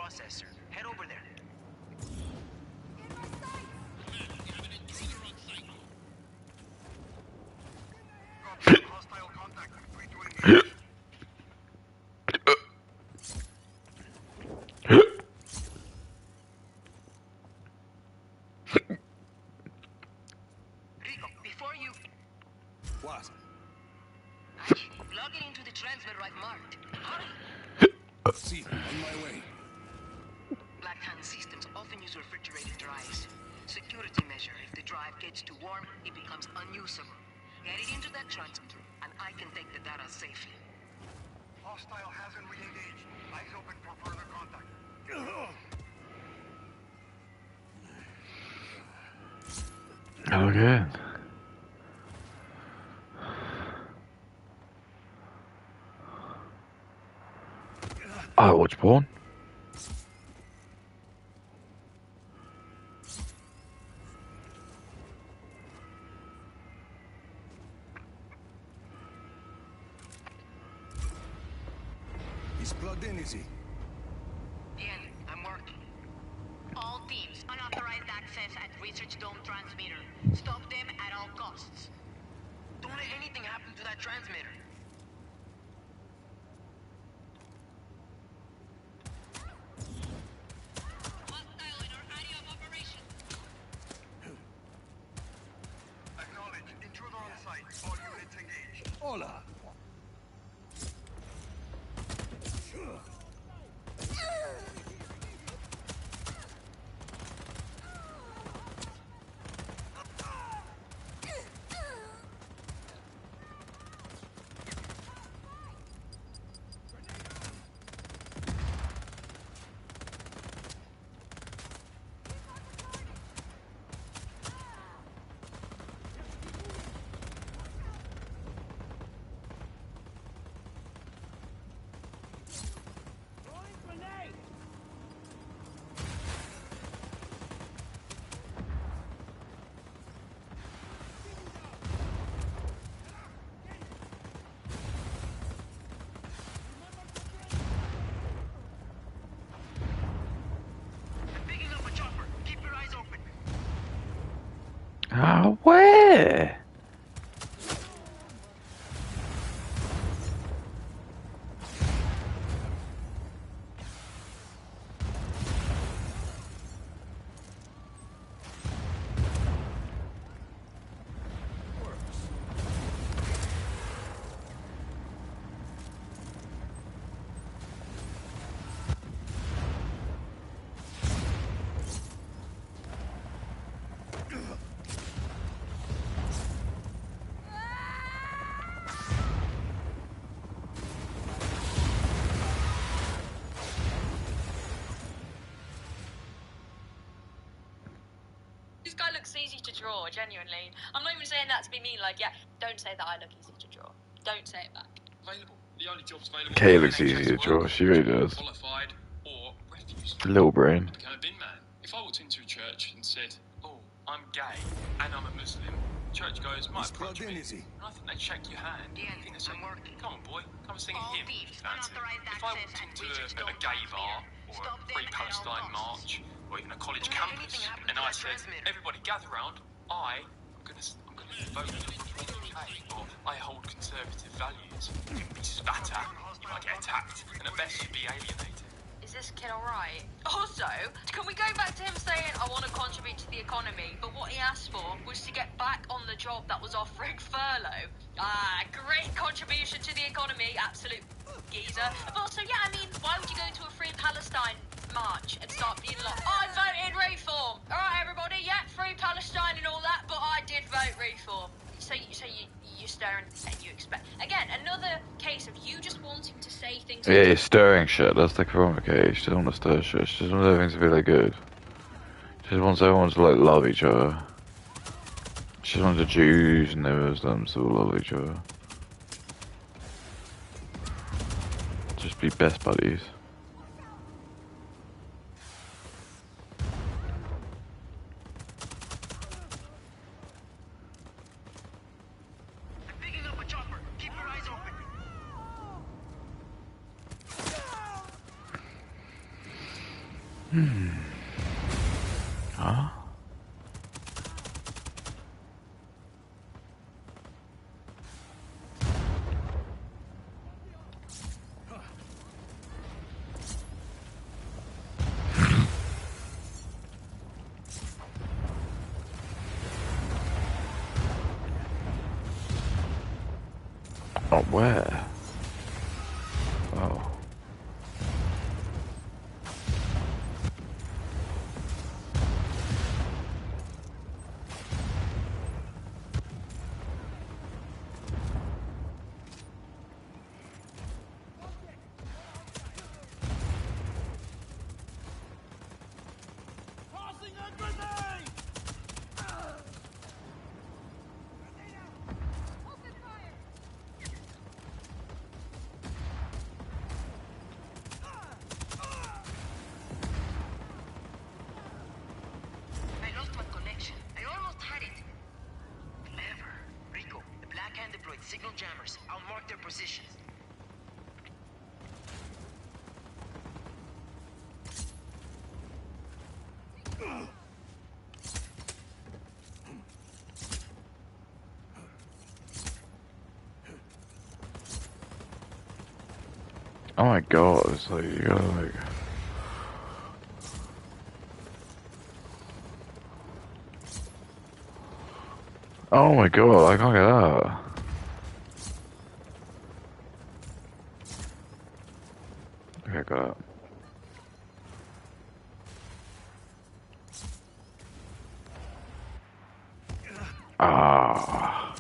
processor. Head over there. Hostile contact. Free to engage. Rico, before you... What? Plug it into the transmitter I've marked. Hurry! See, on my way. Black Hand systems often use refrigerated drives. Security measure. If the drive gets too warm, it becomes unusable. Get it into that transmitter, and I can take the data safely. Hostile hasn't re-engaged. Eyes open for further contact. Okay. I watch porn. He's plugged in, is he? Bien, I'm working. All teams, unauthorized access at Research Dome transmitter. Stop them at all costs. Don't let anything happen to that transmitter. Hostile in our area of operation. Acknowledge. Intruder on site. All units engaged. Hola. Picking up a chopper. Keep your eyes open. Where? This guy looks easy to draw, genuinely. I'm not even saying that to be mean, like, yeah, don't say that I look easy to draw. Don't say it back. Available. The only jobs available. Kay looks easy to draw, she really does. Qualified or refuse. Little brain. I became a bin man. If I walked into a church and said, "Oh, I'm gay and I'm a Muslim," churchgoers might He's approach plugged in, me. is he? And I think they'd shake your hand. Bien, I think they'd say, I'm working. "Come on, boy, come and sing a All hymn." teams, Fancy. unauthorized If I access walked at into Research a Dome gay bar transmitter. or Stop a them free at all Palestine costs. march or even a college Don't let campus, anything happen and to I that said, transmitter. "Everybody gather round. I'm gonna vote for Reform UK," or "I hold conservative values," you'd be spat at, you might get attacked, and at best you'd be alienated. Is this kid alright? Also, can we go back to him saying, I want to contribute to the economy, but what he asked for was to get back on the job that was offering furlough? Great contribution to the economy, absolute geezer. But also, yeah, I mean, why would you go to a free Palestine march and start being like, I voted reform? Alright, everybody, yeah, free Palestine and all that, but I did vote reform. So you're staring and you expect... Again, another case of you just wanting to say things... Yeah, you're stirring shit. That's the problem, okay? She doesn't want to stir shit. She just wants everything to be like good. She just wants everyone to like love each other. She just wants the Jews and the Muslims to all love each other. Just be best buddies. Picking up a chopper. Keep your eyes open. Huh? Oh, where? Oh. I lost my connection. I almost had it. Clever. Rico, the Black Hand deployed signal jammers. I'll mark their positions. Oh my god, it's like, you gotta like... Oh my god, I can't get out. Okay, got it. Ah.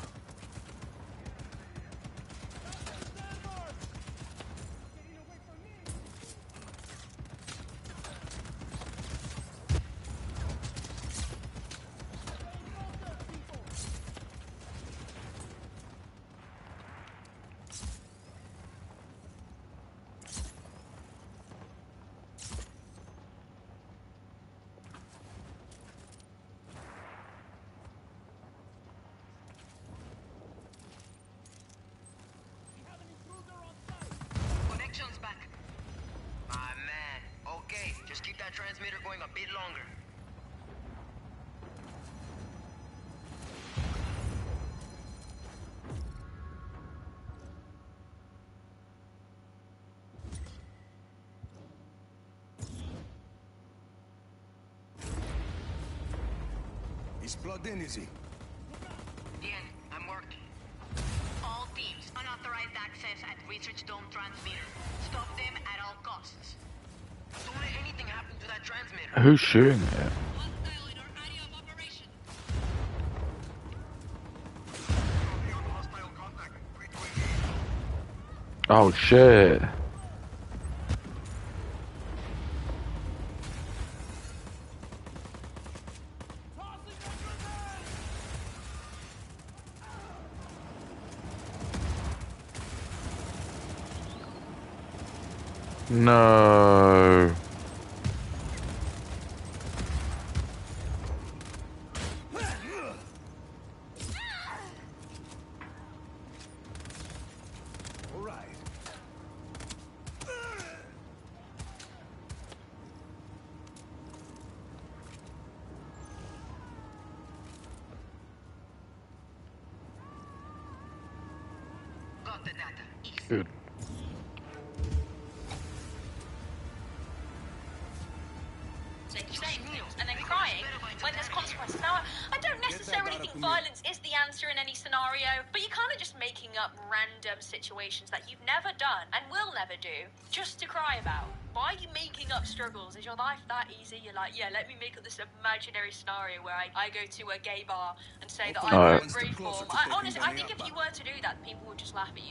Connection's back. Ah, man. Okay, just keep that transmitter going a bit longer. He's plugged in, is he? Bien, I'm working. All teams, unauthorized access at Research Dome transmitter. Stop them at all costs. Don't let anything happen to that transmitter. Who's shooting it? Hostile contact. Free to engage. Oh shit. No. All right. Got the data. Easy. Good. Saying things and then crying when there's consequences. Now, I don't necessarily think violence is the answer in any scenario, but you're kind of just making up random situations that you've never done and will never do just to cry about. Why are you making up struggles? Is your life that easy? You're like, yeah, let me make up this imaginary scenario where I go to a gay bar and say that I No. broke reform. Honestly, I think if you were to do that, people would just laugh at you.